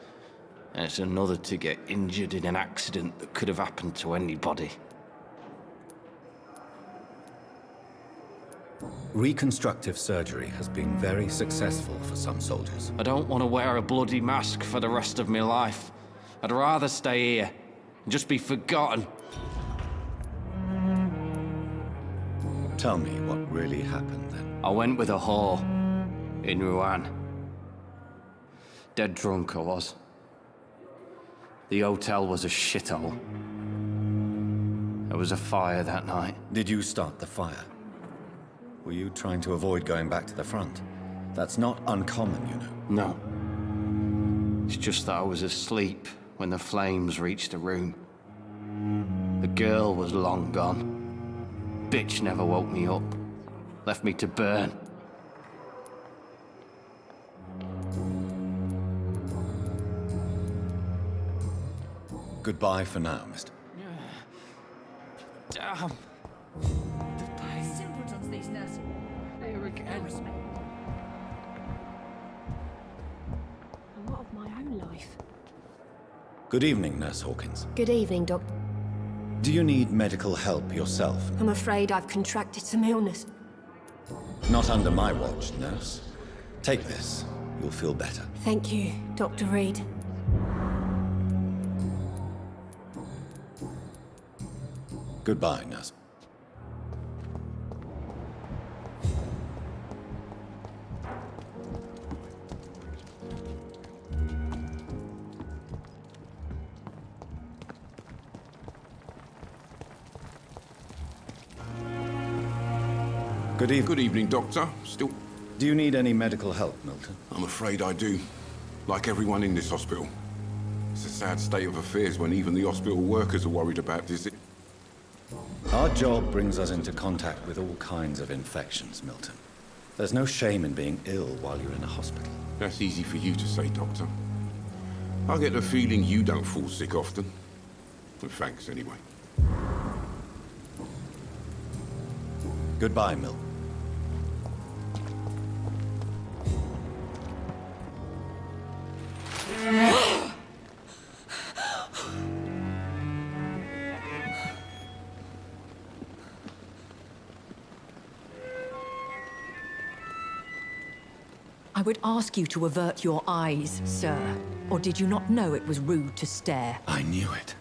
and it's another to get injured in an accident that could have happened to anybody. Reconstructive surgery has been very successful for some soldiers. I don't want to wear a bloody mask for the rest of my life. I'd rather stay here and just be forgotten. Tell me what really happened then. I went with a whore in Rouen. Dead drunk I was. The hotel was a shithole. There was a fire that night. Did you start the fire? Were you trying to avoid going back to the front? That's not uncommon, you know. No. It's just that I was asleep when the flames reached the room. The girl was long gone. Bitch never woke me up. Left me to burn. Goodbye for now, mister. Damn. Simpletons, these nurses. Here again. And what of my own life? Good evening, Nurse Hawkins. Good evening, Doctor. Do you need medical help yourself? I'm afraid I've contracted some illness. Not under my watch, nurse. Take this. You'll feel better. Thank you, Dr. Reid. Goodbye, nurse. Good evening, Doctor. Still... Do you need any medical help, Milton? I'm afraid I do. Like everyone in this hospital. It's a sad state of affairs when even the hospital workers are worried about this. Our job brings us into contact with all kinds of infections, Milton. There's no shame in being ill while you're in a hospital. That's easy for you to say, Doctor. I get the feeling you don't fall sick often. But thanks, anyway. Goodbye, Milton. I would ask you to avert your eyes, sir. Or did you not know it was rude to stare? I knew it.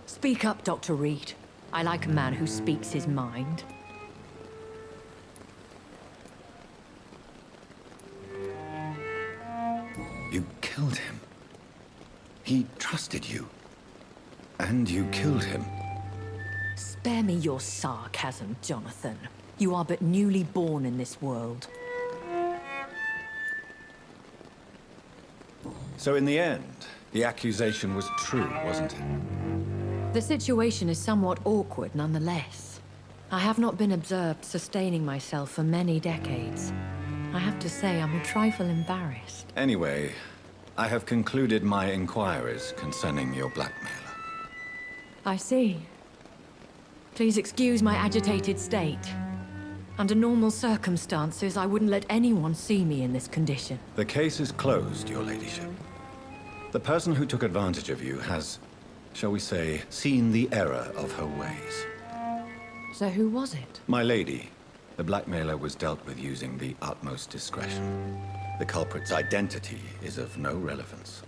Speak up, Dr. Reid. I like a man who speaks his mind. You killed him. He trusted you. And you killed him. Spare me your sarcasm, Jonathan. You are but newly born in this world. So in the end, the accusation was true, wasn't it? The situation is somewhat awkward nonetheless. I have not been observed sustaining myself for many decades. I have to say I'm a trifle embarrassed. Anyway, I have concluded my inquiries concerning your blackmailer. I see. Please excuse my agitated state. Under normal circumstances, I wouldn't let anyone see me in this condition. The case is closed, your ladyship. The person who took advantage of you has, shall we say, seen the error of her ways. So who was it? My lady, the blackmailer was dealt with using the utmost discretion. The culprit's identity is of no relevance.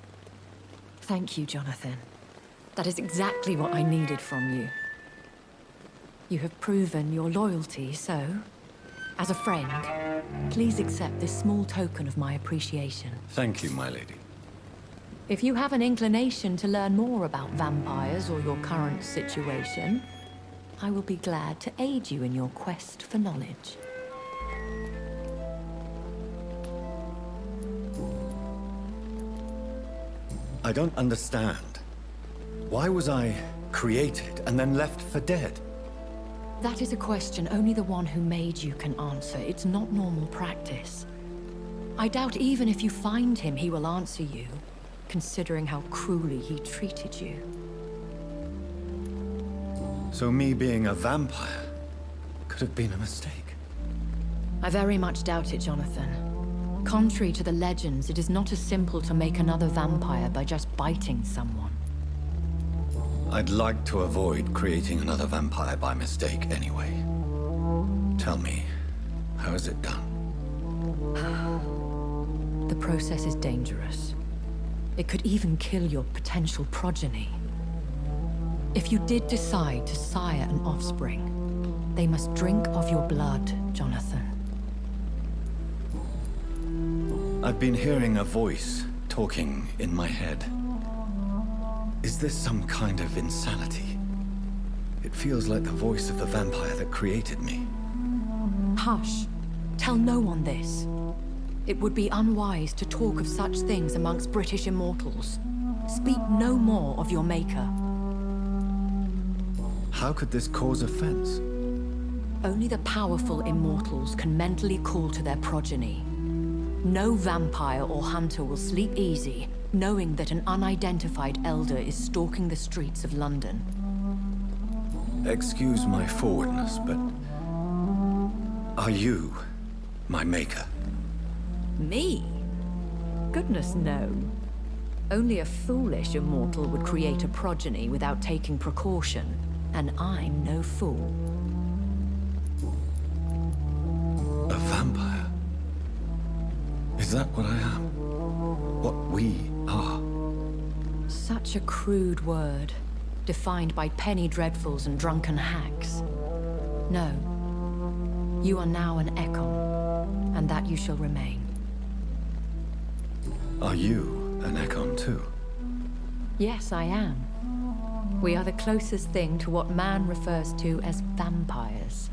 Thank you, Jonathan. That is exactly what I needed from you. You have proven your loyalty, so, as a friend, please accept this small token of my appreciation. Thank you, my lady. If you have an inclination to learn more about vampires or your current situation, I will be glad to aid you in your quest for knowledge. I don't understand. Why was I created and then left for dead? That is a question only the one who made you can answer. It's not normal practice. I doubt even if you find him, he will answer you, considering how cruelly he treated you. So me being a vampire could have been a mistake. I very much doubt it, Jonathan. Contrary to the legends, it is not as simple to make another vampire by just biting someone. I'd like to avoid creating another vampire by mistake anyway. Tell me, how is it done? The process is dangerous. It could even kill your potential progeny. If you did decide to sire an offspring, they must drink of your blood, Jonathan. I've been hearing a voice talking in my head. Is this some kind of insanity? It feels like the voice of the vampire that created me. Hush. Tell no one this. It would be unwise to talk of such things amongst British immortals. Speak no more of your maker. How could this cause offense? Only the powerful immortals can mentally call to their progeny. No vampire or hunter will sleep easy knowing that an unidentified elder is stalking the streets of London. Excuse my forwardness, but are you my maker? Me? Goodness, no. Only a foolish immortal would create a progeny without taking precaution, and I'm no fool. A vampire? Is that what I am? What we are? Such a crude word, defined by penny dreadfuls and drunken hacks. No. You are now an Ekon, and that you shall remain. Are you an Ekon too? Yes, I am. We are the closest thing to what man refers to as vampires.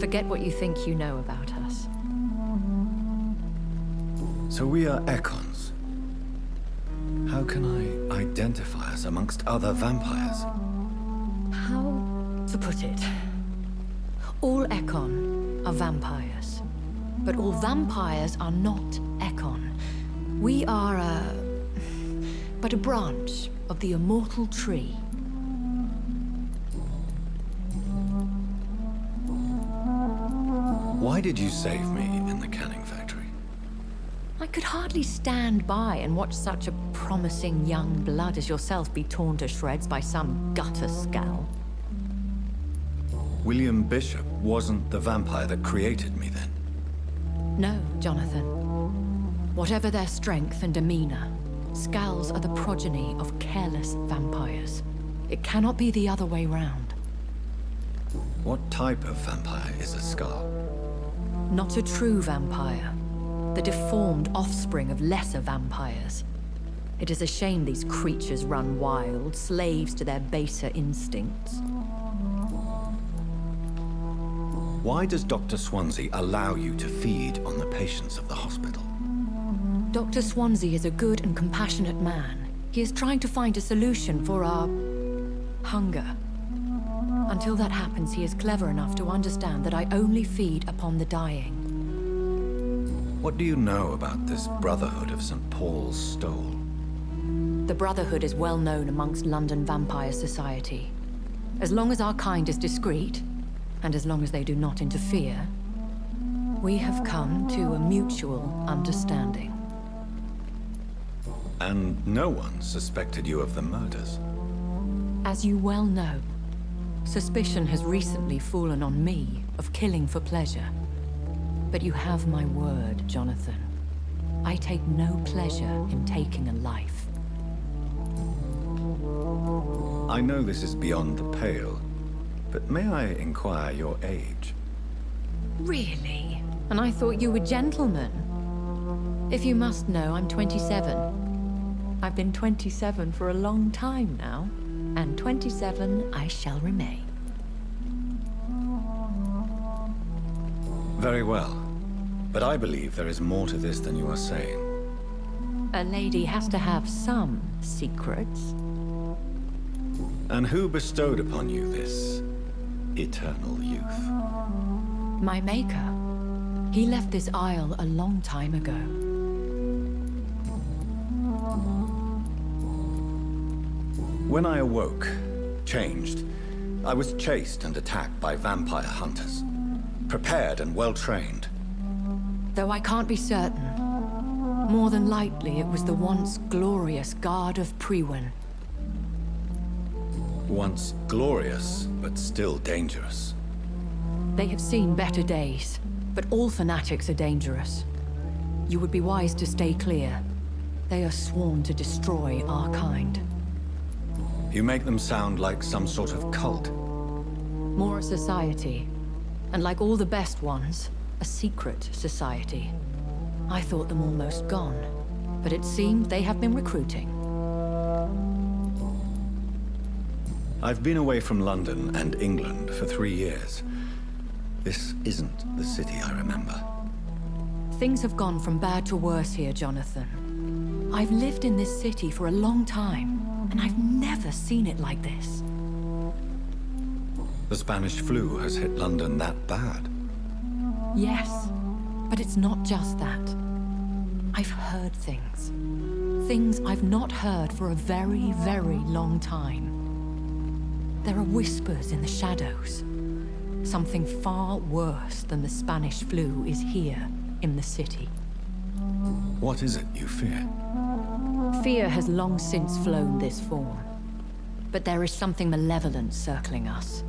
Forget what you think you know about us. So we are Ekons. How can I identify us amongst other vampires? How to put it? All Ekon are vampires. But all vampires are not Ekon. We are but a branch of the immortal tree. Why did you save me in the canning factory? I could hardly stand by and watch such a promising young blood as yourself be torn to shreds by some gutter Skal. William Bishop wasn't the vampire that created me then? No, Jonathan. Whatever their strength and demeanor, Skals are the progeny of careless vampires. It cannot be the other way round. What type of vampire is a Skal? Not a true vampire. The deformed offspring of lesser vampires. It is a shame these creatures run wild, slaves to their baser instincts. Why does Dr. Swansea allow you to feed on the patients of the hospital? Dr. Swansea is a good and compassionate man. He is trying to find a solution for our hunger. Until that happens, he is clever enough to understand that I only feed upon the dying. What do you know about this Brotherhood of St. Paul's Stole? The Brotherhood is well known amongst London vampire society. As long as our kind is discreet, and as long as they do not interfere, we have come to a mutual understanding. And no one suspected you of the murders? As you well know, suspicion has recently fallen on me of killing for pleasure. But you have my word, Jonathan. I take no pleasure in taking a life. I know this is beyond the pale, but may I inquire your age? Really? And I thought you were gentlemen. If you must know, I'm 27. I've been 27 for a long time now, and 27 I shall remain. Very well. But I believe there is more to this than you are saying. A lady has to have some secrets. And who bestowed upon you this eternal youth? My maker. He left this isle a long time ago. When I awoke, changed, I was chased and attacked by vampire hunters. Prepared and well-trained. Though I can't be certain, more than likely it was the once glorious Guard of Priwen. Once glorious, but still dangerous. They have seen better days, but all fanatics are dangerous. You would be wise to stay clear. They are sworn to destroy our kind. You make them sound like some sort of cult. More a society, and like all the best ones, a secret society. I thought them almost gone, but it seemed they have been recruiting. I've been away from London and England for 3 years. This isn't the city I remember. Things have gone from bad to worse here, Jonathan. I've lived in this city for a long time, and I've never seen it like this. The Spanish flu has hit London that bad. Yes, but it's not just that. I've heard things. things I've not heard for a very, very long time. There are whispers in the shadows. Something far worse than the Spanish flu is here in the city. What is it you fear? Fear has long since flown this form. But there is something malevolent circling us.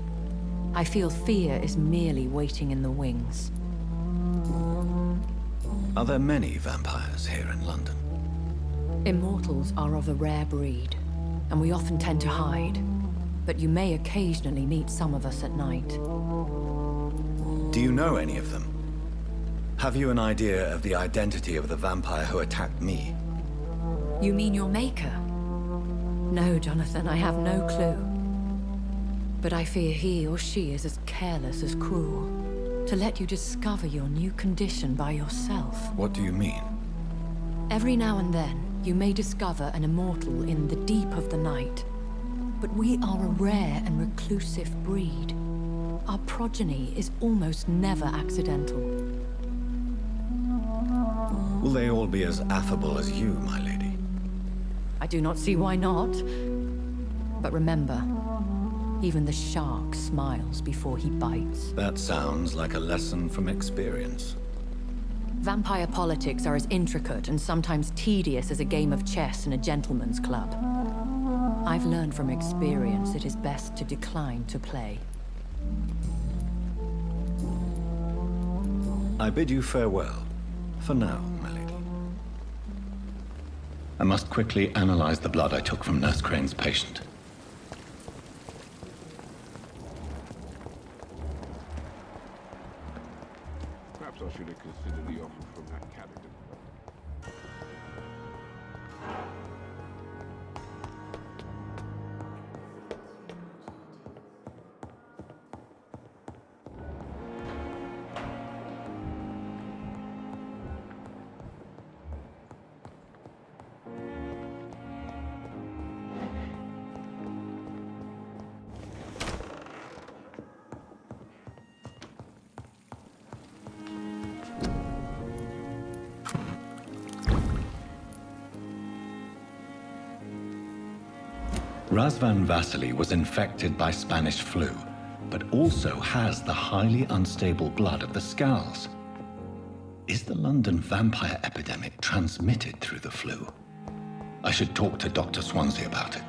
I feel fear is merely waiting in the wings. Are there many vampires here in London? Immortals are of a rare breed, and we often tend to hide. But you may occasionally meet some of us at night. Do you know any of them? Have you an idea of the identity of the vampire who attacked me? You mean your maker? No, Jonathan, I have no clue. But I fear he or she is as careless as cruel. To let you discover your new condition by yourself. What do you mean? Every now and then, you may discover an immortal in the deep of the night. But we are a rare and reclusive breed. Our progeny is almost never accidental. Will they all be as affable as you, my lady? I do not see why not. But remember, even the shark smiles before he bites. That sounds like a lesson from experience. Vampire politics are as intricate and sometimes tedious as a game of chess in a gentleman's club. I've learned from experience it is best to decline to play. I bid you farewell, for now, my lady. I must quickly analyze the blood I took from Nurse Crane's patient. Perhaps I should have considered the offer from that candidate. Razvan Vasily was infected by Spanish flu, but also has the highly unstable blood of the Skals. Is the London vampire epidemic transmitted through the flu? I should talk to Dr. Swansea about it.